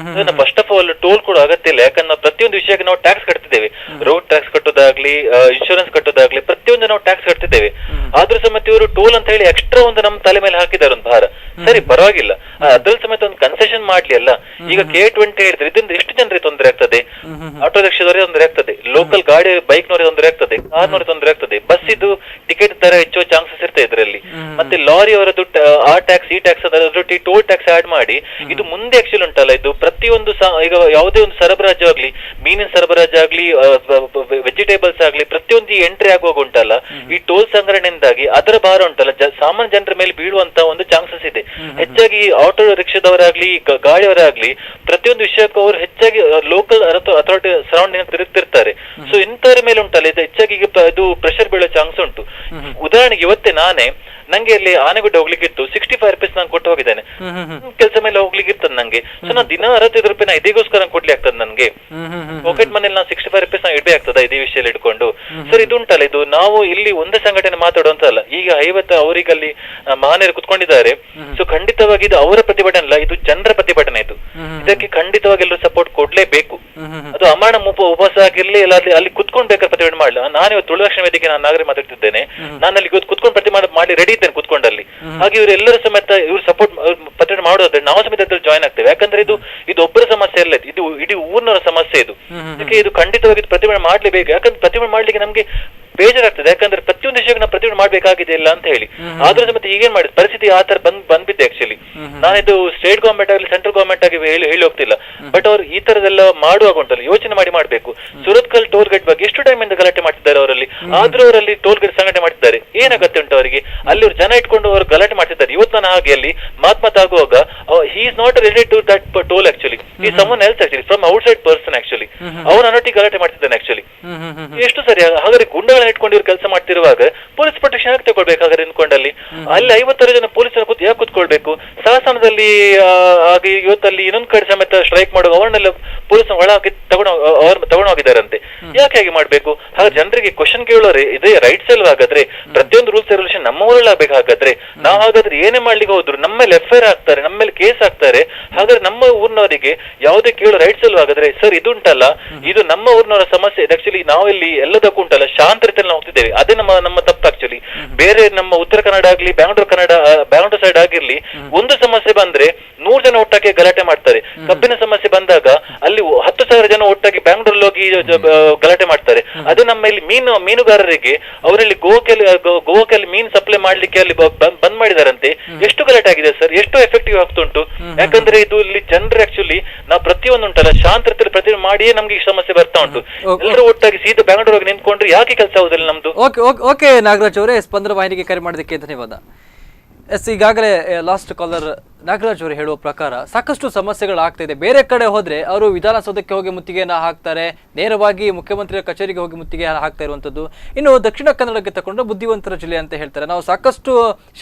ಫಸ್ಟ್ ಆಫ್ ಆಲ್ ಟೋಲ್ ಕೊಡೋ ಅಗತ್ಯ ಇಲ್ಲ. ಯಾಕಂದ್ರೆ ನಾವು ಪ್ರತಿಯೊಂದು ವಿಷಯಕ್ಕೆ ನಾವು ಟ್ಯಾಕ್ಸ್ ಕಟ್ತಿದ್ದೇವೆ. ರೋಡ್ ಟ್ಯಾಕ್ಸ್ ಕಟ್ಟೋದಾಗ್ಲಿ, ಇನ್ಶೂರೆನ್ಸ್ ಕಟ್ಟೋದಾಗ್ಲಿ, ಪ್ರತಿಯೊಂದು ನಾವು ಟ್ಯಾಕ್ಸ್ ಕಟ್ತಿದ್ದೇವೆ. ಆದ್ರೂ ಸಮೇತ ಇವರು ಟೋಲ್ ಅಂತ ಹೇಳಿ ಎಕ್ಸ್ಟ್ರಾ ಒಂದು ನಮ್ಮ ತಲೆ ಮೇಲೆ ಹಾಕಿದ್ದಾರೆ ಒಂದು ಭಾರ. ಸರಿ, ಪರವಾಗಿಲ್ಲ, ಅದ್ರಲ್ಲಿ ಸಮೇತ ಒಂದು ಕನ್ಸೆಷನ್ ಮಾಡ್ಲಿ ಅಲ್ಲ. ಈಗ K20 ಹೇಳಿದ್ರೆ ಇದರಿಂದ ಎಷ್ಟು ಜನರಿಗೆ ತೊಂದರೆ ಆಗ್ತದೆ? ಆಟೋ ರಿಕ್ಷಾದವರಿಗೆ ತೊಂದರೆ ಆಗ್ತದೆ, ಲೋಕಲ್ ಗಾಡಿ ಬೈಕ್ನವರಿಗೆ ತೊಂದರೆ ಆಗ್ತದೆ, ಕಾರ್ನವರಿಗೆ ತೊಂದರೆ ಆಗ್ತದೆ, ಬಸ್ ಇದು ಟಿಕೆಟ್ ದರ ಹೆಚ್ಚುವ ಚಾನ್ಸಸ್ ಇರ್ತದೆ ಇದರಲ್ಲಿ. ಮತ್ತೆ ಲಾರಿ ಅವರದ್ದು ಆ ಟ್ಯಾಕ್ಸ್ ಈ ಟ್ಯಾಕ್ಸ್ ಅದರೊಟ್ಟಿ ಟೋಲ್ ಟ್ಯಾಕ್ಸ್ ಆಡ್ ಮಾಡಿ ಇದು ಮುಂದೆ ಆಕ್ಚುಲಿ ಉಂಟಲ್ಲ, ಇದು ಪ್ರತಿಯೊಂದು ಈಗ ಯಾವುದೇ ಒಂದು ಸರಬರಾಜು ಆಗ್ಲಿ, ಮೀನಿನ ಸರಬರಾಜು ಆಗ್ಲಿ, ವೆಜಿಟೇಬಲ್ಸ್ ಆಗ್ಲಿ, ಪ್ರತಿಯೊಂದು ಎಂಟ್ರಿ ಆಗುವಾಗ ಉಂಟಲ್ಲ, ಈ ಟೋಲ್ ಸಂಗ್ರಹಣೆಯಿಂದಾಗಿ ಅದರ ಭಾರ ಉಂಟಲ್ಲ ಸಾಮಾನ್ಯ ಜನರ ಮೇಲೆ ಬೀಳುವಂತ ಒಂದು ಚಾನ್ಸಸ್ ಇದೆ. ಹೆಚ್ಚಾಗಿ ಆಟೋ ರಿಕ್ಷಾದವರಾಗ್ಲಿ, ಗಾಡಿಯವರಾಗ್ಲಿ, ಪ್ರತಿಯೊಂದು ವಿಷಯಕ್ಕೂ ಅವರು ಹೆಚ್ಚಾಗಿ ಲೋಕಲ್ ಅಥಾರಿಟಿ ಸರೌಂಡಿಂಗ್ ತಿರುಗ್ತಿರ್ತಾರೆ. ಸೊ ಇಂಥವ್ರ ಮೇಲೆ ಉಂಟಲ್ಲ ಇದು ಹೆಚ್ಚಾಗಿ ಇದು ಪ್ರೆಷರ್ ಬೀಳೋ ಚಾನ್ಸ್ ಉಂಟು. ಉದಾಹರಣೆಗೆ ಇವತ್ತೇ ನಂಗೆ ಅಲ್ಲಿ ಆನೆಗುಡ್ಡ ಹೋಗ್ಲಿಕ್ಕಿತ್ತು, 65 ರೂಪೀಸ್ ನಾನು ಕೊಟ್ಟು ಹೋಗಿದ್ದೇನೆ. ಕೆಲಸ ಮೇಲೆ ಹೋಗ್ಲಿಕ್ಕೆ ಇರ್ತದೆ ನಂಗೆ. ಸೊ ನಾನು ದಿನ 65 ರೂಪಾಯಿ ಇದೀಗೋಸ್ಕರ ಕೊಡ್ಲಿ ಆಗ್ತದೆ ನನ್ಗೆ. ಪಾಕೆಟ್ ಮನೇಲಿ ನಾನು 65 ರೂಪೀಸ್ ಇಡ್ಬೇ ಆಗ್ತದ ಇದೇ ವಿಷಯದಲ್ಲಿ ಇಟ್ಕೊಂಡು. ಸರ್, ಇದು ಉಂಟಲ್ಲ, ಇದು ನಾವು ಇಲ್ಲಿ ಒಂದೇ ಸಂಘಟನೆ ಮಾತಾಡುವಂತಲ್ಲ. ಈಗ 50 ಅವರಿಗಲ್ಲಿ ಮಹನೀಯರು ಕುತ್ಕೊಂಡಿದ್ದಾರೆ. ಸೊ ಖಂಡಿತವಾಗಿ ಇದು ಅವರ ಪ್ರತಿಭಟನೆ ಅಲ್ಲ, ಇದು ಜನರ ಪ್ರತಿಭಟನೆ. ಇದು ಇದಕ್ಕೆ ಖಂಡಿತವಾಗಿ ಎಲ್ಲರೂ ಸಪೋರ್ಟ್ ಕೊಡ್ಲೇಬೇಕು. ಅದು ಅಮಾನ ಉಪವಾಸ ಆಗಿರ್ಲಿ, ಇಲ್ಲ ಅಲ್ಲಿ ಕುತ್ಕೊಂಡು ಬೇಕಾದ್ರೆ ಪ್ರತಿಭಟನೆ ಮಾಡಲ್ಲ. ನಾನು ಇವತ್ತು ತುಳುದಕ್ಷಿಣ ವೇದಿಕೆ ನಾನು ನಾಗರಿಕ ಮಾತಾಡ್ತಿದ್ದೇನೆ. ನಾನು ಅಲ್ಲಿ ಇವತ್ತು ಕುತ್ಕೊಂಡು ಪ್ರತಿಭಟನೆ ಮಾಡಿ ರೆಡಿ ಇದ್ದೇನೆ ಕುತ್ಕೊಂಡಲ್ಲಿ. ಹಾಗೆ ಇವರೆಲ್ಲರೂ ಸಮೇತ ಇವ್ರು ಸಪೋರ್ಟ್ ಪ್ರತಿಭಟನೆ ಮಾಡೋದ್ರೆ ನಾವು ಸಮೇತ ಅದ್ರಲ್ಲಿ ಜಾಯ್ನ್ ಆಗ್ತೇವೆ. ಯಾಕಂದ್ರೆ ಇದು ಒಬ್ಬರ ಸಮಸ್ಯೆ ಅಲ್ಲ, ಇದು ಇಡೀ ಊರಿನವರ ಸಮಸ್ಯೆ. ಇದಕ್ಕೆ ಇದು ಖಂಡಿತವಾಗಿ ಪ್ರತಿಭಟನೆ ಮಾಡ್ಲೇಬೇಕು. ಯಾಕಂದ್ರೆ ಪ್ರತಿಭಟನೆ ಮಾಡ್ಲಿಕ್ಕೆ ನಮ್ಗೆ ಬೇಜಾರಾಗ್ತದೆ. ಯಾಕಂದ್ರೆ ಪ್ರತಿಯೊಂದು ವಿಷಯಕ್ಕೆ ನಾವು ಪ್ರತಿಭಟನೆ ಮಾಡ್ಬೇಕಾಗಿದೆ ಇಲ್ಲ ಅಂತ ಹೇಳಿ. ಆದ್ರೂ ಸಮೇತ ಈಗೇನ್ ಮಾಡಿದ್ ಪರಿಸ್ಥಿತಿ ಆ ತರ ಬಂದ್ಬಿದ್ದೆ. ಆಕ್ಚುಲಿ ನಾನಿದು ಸ್ಟೇಟ್ ಗವರ್ಮೆಂಟ್ ಆಗಲಿ ಸೆಂಟ್ರಲ್ ಗವರ್ಮೆಂಟ್ ಆಗಿ ಹೇಳಿ ಹೋಗ್ತಿಲ್ಲ. ಬಟ್ ಅವ್ರು ಈ ತರದೆಲ್ಲ ಮಾಡುವಾಗ ಉಂಟಲ್ಲ, ಯೋಚನೆ ಮಾಡ್ಬೇಕು. ಸುರತ್ಕಲ್ ಟೋಲ್ ಗೇಟ್ ಬಗ್ಗೆ ಎಷ್ಟು ಟೈಮ್ ಇಂದ ಗಲಾಟೆ ಮಾಡ್ತಿದ್ದಾರೆ ಅವರಲ್ಲಿ. ಆದ್ರೂ ಅವರಲ್ಲಿ ಟೋಲ್ ಗೇಟ್ ಸಂಘಟನೆ ಮಾಡ್ತಿದ್ದಾರೆ. ಏನಾಗತ್ತೆ ಉಂಟು ಅವರಿಗೆ? ಅಲ್ಲಿ ಅವ್ರು ಜನ ಇಟ್ಕೊಂಡು ಅವರು ಗಲಾಟೆ ಮಾಡ್ತಿದ್ದಾರೆ. ಇವತ್ತು ನಾನು ಹಾಗೆ ಅಲ್ಲಿ ಮಾತಾಗುವಾಗ he is not related to that toll. Actually ಈ someone else actually from outside person. Actually ಅವನ ಅನ್ನೊಟ್ಟಿಗೆ ಗಲಾಟೆ ಮಾಡ್ತಿದ್ದಾನೆ. ಆಕ್ಚುಲಿ ಎಷ್ಟು ಸರಿ? ಹಾಗಾದ್ರೆ ಗುಂಡಗಳನ್ನ ಇಟ್ಕೊಂಡು ಇವ್ರು ಕೆಲಸ ಮಾಡ್ತಿರುವಾಗ ಪೊಲೀಸ್ ಪ್ರೊಟೆಕ್ಷನ್ ಯಾಕೆ ತಗೊಳ್ಬೇಕಾದ್ರೆ ನಿಂತ್ಕೊಂಡಲ್ಲಿ ಅಲ್ಲಿ 50 ಜನ ಪೊಲೀಸರ ಯಾಕೆ ಕುತ್ಕೊಳ್ಬೇಕು? ಶಾಸನದಲ್ಲಿ ಹಾಗೆ ಇವತ್ತಲ್ಲಿ ಇನ್ನೊಂದ್ ಕಡೆ ಸಮೇತ ಸ್ಟ್ರೈಕ್ ಮಾಡುವ ಅವರನ್ನೆಲ್ಲ ಪೊಲೀಸ್ ಒಳ ಹಾಕಿ ತಗೊಂಡು ಹೋಗಿದ್ದಾರಂತೆ. ಯಾಕೆ ಹಾಗೆ ಮಾಡ್ಬೇಕು? ಹಾಗಾದ್ರೆ ಜನರಿಗೆ ಕ್ವಶನ್ ಕೇಳೋರೆ ಇದೇ ರೈಟ್ಸ್ ಅಲ್ವಾ? ಹಾಗಾದ್ರೆ ಪ್ರತಿಯೊಂದು ರೂಲ್ಸ್ ರೆಗ್ಯುಲೇಷನ್ ನಮ್ಮ ಊರಲ್ಲಿ ಆಗ್ಬೇಕು. ಹಾಗಾದ್ರೆ ನಾವು ಹಾಗಾದ್ರೆ ಏನೇ ಮಾಡ್ಲಿಕ್ಕೆ ಹೋದ್ರು ನಮ್ಮ ಮೇಲೆ FIR ಹಾಕ್ತಾರೆ, ನಮ್ಮ ಮೇಲೆ ಕೇಸ್ ಹಾಕ್ತಾರೆ. ಹಾಗಾದ್ರೆ ನಮ್ಮ ಊರಿನವರಿಗೆ ಯಾವುದೇ ಕೇಳೋ ರೈಟ್ಸ್ ಅಲ್ವಾ? ಹಾಗಾದ್ರೆ ಸರ್, ಇದು ಉಂಟಲ್ಲ, ಇದು ನಮ್ಮ ಊರಿನವರ ಸಮಸ್ಯೆ. ಆಕ್ಚುಲಿ ನಾವು ಇಲ್ಲಿ ಎಲ್ಲದಕ್ಕೂ ಉಂಟಲ್ಲ ಶಾಂತ ರೀತಿಯಲ್ಲಿ ನಾವು ಹೋಗ್ತಿದ್ದೇವೆ. ಅದೇ ನಮ್ಮ ತಪ್ಪು. ಆಕ್ಚುಲಿ ಬೇರೆ ನಮ್ಮ ಉತ್ತರ ಕನ್ನಡ ಆಗ್ಲಿ, ಬ್ಯಾಂಗ್ಳೂರ್ ಸೈಡ್ ಆಗಿರ್ಲಿ, ಒಂದು ಸಮಸ್ಯೆ ಬಂದ್ರೆ 100 ಜನ ಒಟ್ಟಾಗಿ ಗಲಾಟೆ ಮಾಡ್ತಾರೆ. ಕಬ್ಬಿನ ಸಮಸ್ಯೆ ಬಂದಾಗ ಅಲ್ಲಿ 10,000 ಜನ ಒಟ್ಟಾಗಿ ಬ್ಯಾಂಗ್ಳೂರಲ್ಲಿ ಹೋಗಿ ಗಲಾಟೆ ಮಾಡ್ತಾರೆ. ಅದೇ ನಮ್ಮ ಇಲ್ಲಿ ಮೀನುಗಾರರಿಗೆ ಅವರಲ್ಲಿ ಗೋವಾಕ್ಕೆ ಮೀನು ಸಪ್ಲೈ ಮಾಡ್ಲಿಕ್ಕೆ ಅಲ್ಲಿ ಬಂದ್ ಮಾಡಿದಾರಂತೆ. ಎಷ್ಟು ಗಲಾಟೆ ಆಗಿದೆ ಸರ್? ಎಷ್ಟು ಎಫೆಕ್ಟಿವ್ ಆಗ್ತುಂಟು? ಯಾಕಂದ್ರೆ ಇದು ಇಲ್ಲಿ ಜನರು ಆಕ್ಚುಲಿ ನಾವು ಪ್ರತಿಯೊಂದು ಉಂಟಲ್ಲ ಶಾಂತ ರೀತಿಯಲ್ಲಿ ಪ್ರತಿಯೊಂದು ಮಾಡಿಯೇ ನಮ್ಗೆ ಈ ಸಮಸ್ಯೆ ಬರ್ತಾ ಉಂಟು. ಎಲ್ಲರೂ ಒಟ್ಟಾಗಿ ಸೀದಾ ಬ್ಯಾಂಗ್ಳೂರ್ ಹೋಗಿ ನಿಂತ್ಕೊಂಡ್ರೆ ಯಾಕೆ ಕೆಲಸ ಆಗುದಿಲ್ಲ ನಮ್ದು? ಓಕೆ ನಾಗರಾಜ್ ಅವರೇ, ಸ್ಪಂದನ ವಾಹಿನಿಗೆ ಕರೆ ಮಾಡೋದಕ್ಕೆ ಧನ್ಯವಾದ. ಎಸ್, ಈಗಾಗಲೇ ಲಾಸ್ಟ್ ಕಾಲರ್ ನಾಗರಾಜ್ ಅವರು ಹೇಳುವ ಪ್ರಕಾರ ಸಾಕಷ್ಟು ಸಮಸ್ಯೆಗಳಾಗ್ತಾ ಇದೆ. ಬೇರೆ ಕಡೆ ಹೋದ್ರೆ ಅವರು ವಿಧಾನಸೌಧಕ್ಕೆ ಹೋಗಿ ಮುತ್ತಿಗೆಯನ್ನ ಹಾಕ್ತಾರೆ, ನೇರವಾಗಿ ಮುಖ್ಯಮಂತ್ರಿಯ ಕಚೇರಿಗೆ ಹೋಗಿ ಮುತ್ತಿಗೆ ಹಾಕ್ತಾ ಇರುವಂತದ್ದು. ಇನ್ನು ದಕ್ಷಿಣ ಕನ್ನಡಕ್ಕೆ ತಗೊಂಡ್ರೆ ಬುದ್ಧಿವಂತರ ಜಿಲ್ಲೆ ಅಂತ ಹೇಳ್ತಾರೆ. ನಾವು ಸಾಕಷ್ಟು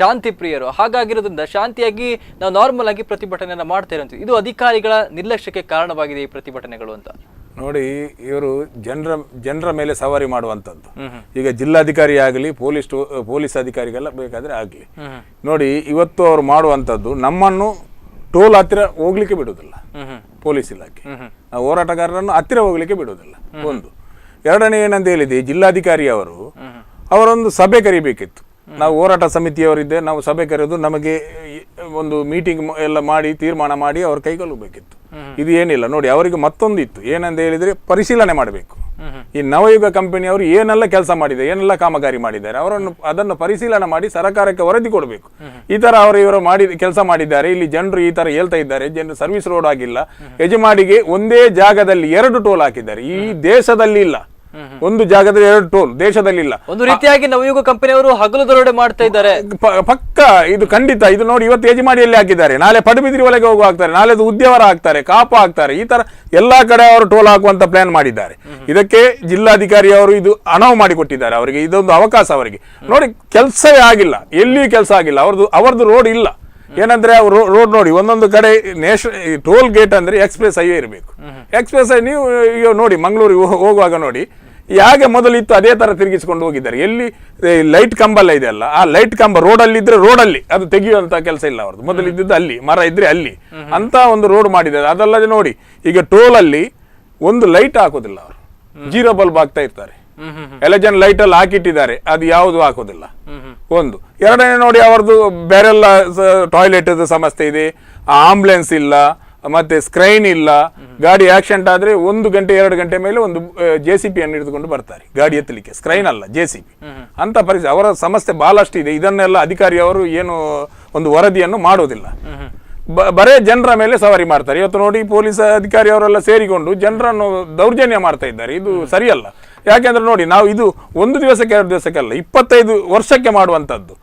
ಶಾಂತಿ ಪ್ರಿಯರು, ಹಾಗಾಗಿರೋದ್ರಿಂದ ಶಾಂತಿಯಾಗಿ ನಾವು ನಾರ್ಮಲ್ ಆಗಿ ಪ್ರತಿಭಟನೆಯನ್ನ ಮಾಡ್ತಾ ಇರುವಂಥದ್ದು. ಇದು ಅಧಿಕಾರಿಗಳ ನಿರ್ಲಕ್ಷ್ಯಕ್ಕೆ ಕಾರಣವಾಗಿದೆ ಈ ಪ್ರತಿಭಟನೆಗಳು ಅಂತ. ನೋಡಿ, ಇವರು ಜನರ ಮೇಲೆ ಸವಾರಿ ಮಾಡುವಂಥದ್ದು. ಈಗ ಜಿಲ್ಲಾಧಿಕಾರಿ ಆಗಲಿ, ಪೊಲೀಸ್ ಅಧಿಕಾರಿಗೆಲ್ಲ ಬೇಕಾದ್ರೆ ಆಗಲಿ, ನೋಡಿ ಇವತ್ತು ಅವರು ಮಾಡುವಂಥದ್ದು ನಮ್ಮನ್ನು ಟೋಲ್ ಹತ್ತಿರ ಹೋಗ್ಲಿಕ್ಕೆ ಬಿಡುವುದಿಲ್ಲ ಪೊಲೀಸ್ ಇಲಾಖೆ. ನಾವು ಹೋರಾಟಗಾರರನ್ನು ಹತ್ತಿರ ಹೋಗ್ಲಿಕ್ಕೆ ಬಿಡುವುದಿಲ್ಲ. ಒಂದು. ಎರಡನೇ ಏನಂತ ಹೇಳಿದೆ, ಜಿಲ್ಲಾಧಿಕಾರಿ ಅವರೊಂದು ಸಭೆ ಕರಿಬೇಕಿತ್ತು. ನಾವು ಹೋರಾಟ ಸಮಿತಿಯವರಿದ್ದೆ, ನಾವು ಸಭೆ ಕರೆದು ನಮಗೆ ಒಂದು ಮೀಟಿಂಗ್ ಎಲ್ಲ ಮಾಡಿ ತೀರ್ಮಾನ ಮಾಡಿ ಅವ್ರ ಕೈಗೊಳ್ಳಬೇಕಿತ್ತು. ಇದು ಏನಿಲ್ಲ. ನೋಡಿ, ಅವರಿಗೆ ಮತ್ತೊಂದು ಇತ್ತು, ಏನಂತ ಹೇಳಿದ್ರೆ ಪರಿಶೀಲನೆ ಮಾಡಬೇಕು. ಈ ನವಯುಗ ಕಂಪನಿಯವರು ಏನೆಲ್ಲ ಕೆಲಸ ಮಾಡಿದ್ದಾರೆ, ಏನೆಲ್ಲ ಕಾಮಗಾರಿ ಮಾಡಿದ್ದಾರೆ, ಅದನ್ನು ಪರಿಶೀಲನೆ ಮಾಡಿ ಸರ್ಕಾರಕ್ಕೆ ವರದಿ ಕೊಡಬೇಕು. ಈ ತರ ಇವರು ಕೆಲಸ ಮಾಡಿದ್ದಾರೆ, ಇಲ್ಲಿ ಜನರು ಈ ತರ ಹೇಳ್ತಾ ಇದ್ದಾರೆ, ಜನರು ಸರ್ವಿಸ್ ರೋಡ್ ಆಗಿಲ್ಲ, ಯಜಮಾಡಿಗೆ ಒಂದೇ ಜಾಗದಲ್ಲಿ 2 ಟೋಲ್ ಹಾಕಿದ್ದಾರೆ. ಈ ದೇಶದಲ್ಲಿ ಇಲ್ಲ, ಒಂದು ಜಾಗದಲ್ಲಿ 2 ಟೋಲ್ ದೇಶದಲ್ಲಿ ಇಲ್ಲ. ಒಂದು ರೀತಿಯಾಗಿ ನವಯುಗ ಕಂಪನಿಯವರು ಹಗಲು ದರೋಡೆ ಮಾಡ್ತಾ ಇದ್ದಾರೆ. ಪಕ್ಕ ಇದು ಖಂಡಿತ. ಇದು ನೋಡಿ, ಇವತ್ತು ಯಜಮಾಡಿಯಲ್ಲಿ ಹಾಕಿದ್ದಾರೆ, ನಾಳೆ ಪಡುಬಿದ್ರಿ ಒಳಗೆ ಹೋಗಿ ಹಾಕ್ತಾರೆ, ನಾಳೆ ಉದ್ಯಾವರ ಹಾಕ್ತಾರೆ, ಕಾಪ ಹಾಕ್ತಾರೆ. ಈ ತರ ಎಲ್ಲಾ ಕಡೆ ಅವರು ಟೋಲ್ ಹಾಕುವಂತ ಪ್ಲಾನ್ ಮಾಡಿದ್ದಾರೆ. ಇದಕ್ಕೆ ಜಿಲ್ಲಾಧಿಕಾರಿ ಅವರು ಇದು ಅನುವು ಮಾಡಿಕೊಟ್ಟಿದ್ದಾರೆ ಅವರಿಗೆ, ಇದೊಂದು ಅವಕಾಶ ಅವರಿಗೆ. ನೋಡಿ, ಕೆಲಸವೇ ಆಗಿಲ್ಲ, ಎಲ್ಲಿಯೂ ಕೆಲಸ ಆಗಿಲ್ಲ, ಅವರದ್ದು ರೋಡ್ ಇಲ್ಲ. ಏನಂದ್ರೆ ಅವರು ರೋಡ್ ನೋಡಿ, ಒಂದೊಂದು ಕಡೆ ಟೋಲ್ ಗೇಟ್ ಅಂದ್ರೆ ಎಕ್ಸ್ಪ್ರೆಸ್ ಹೈವೇ ಇರಬೇಕು. ಎಕ್ಸ್ಪ್ರೆಸ್ ಹೈ ನೀವು ನೋಡಿ, ಮಂಗಳೂರಿಗೆ ಹೋಗುವಾಗ ನೋಡಿ, ಯಾಕೆ ಮೊದಲಿತ್ತು ಅದೇ ತರ ತಿರುಗಿಸಿಕೊಂಡು ಹೋಗಿದ್ದಾರೆ. ಎಲ್ಲಿ ಲೈಟ್ ಕಂಬ ಎಲ್ಲ ಇದೆಯಲ್ಲ, ಆ ಲೈಟ್ ಕಂಬ ರೋಡಲ್ಲಿ ಇದ್ರೆ ರೋಡಲ್ಲಿ ಅದು ತೆಗೆಯುವಂತ ಕೆಲಸ ಇಲ್ಲ ಅವ್ರದ್ದು. ಮೊದಲಿದ್ದು ಅಲ್ಲಿ ಮರ ಇದ್ರೆ ಅಲ್ಲಿ ಅಂತ ಒಂದು ರೋಡ್ ಮಾಡಿದ್ದಾರೆ. ಅದಲ್ಲದೆ ನೋಡಿ, ಈಗ ಟೋಲ್ ಅಲ್ಲಿ ಒಂದು ಲೈಟ್ ಹಾಕೋದಿಲ್ಲ ಅವರು, 0 ಬಲ್ಬ್ ಹಾಕ್ತಾ ಇರ್ತಾರೆ. ಎಲೆಜನ್ ಲೈಟ್ ಅಲ್ಲಿ ಹಾಕಿಟ್ಟಿದ್ದಾರೆ, ಅದು ಯಾವುದು ಹಾಕೋದಿಲ್ಲ. ಒಂದು. ಎರಡನೇ ನೋಡಿ, ಅವರದ್ದು ಬೇರೆಲ್ಲ ಟಾಯ್ಲೆಟ್ ಸಮಸ್ಯೆ ಇದೆ, ಆಂಬುಲೆನ್ಸ್ ಇಲ್ಲ, ಮತ್ತೆ ಸ್ಕ್ರೈನ್ ಇಲ್ಲ. ಗಾಡಿ ಆಕ್ಸಿಡೆಂಟ್ ಆದ್ರೆ 1 ಗಂಟೆ 2 ಗಂಟೆ ಮೇಲೆ ಒಂದು JCP ಅನ್ನು ಹಿಡಿದುಕೊಂಡು ಬರ್ತಾರೆ ಗಾಡಿ ಎತ್ತಲಿಕ್ಕೆ. ಸ್ಕ್ರೈನ್ ಅಲ್ಲ, JCP ಅಂತ ಪರಿಸ್ಥಿತಿ. ಅವರ ಸಮಸ್ಯೆ ಬಹಳಷ್ಟು ಇದೆ. ಇದನ್ನೆಲ್ಲ ಅಧಿಕಾರಿಯವರು ಏನು ಒಂದು ವರದಿಯನ್ನು ಮಾಡೋದಿಲ್ಲ, ಬರೇ ಜನರ ಮೇಲೆ ಸವಾರಿ ಮಾಡ್ತಾರೆ. ಇವತ್ತು ನೋಡಿ, ಪೊಲೀಸ್ ಅಧಿಕಾರಿ ಅವರೆಲ್ಲ ಸೇರಿಕೊಂಡು ಜನರನ್ನು ದೌರ್ಜನ್ಯ ಮಾಡ್ತಾ ಇದ್ದಾರೆ. ಇದು ಸರಿಯಲ್ಲ. ಯಾಕೆಂದ್ರೆ ನೋಡಿ, ನಾವು ಇದು 1 ದಿವಸಕ್ಕೆ 2 ದಿವಸಕ್ಕೆಲ್ಲ 25 ವರ್ಷಕ್ಕೆ ಮಾಡುವಂತದ್ದು.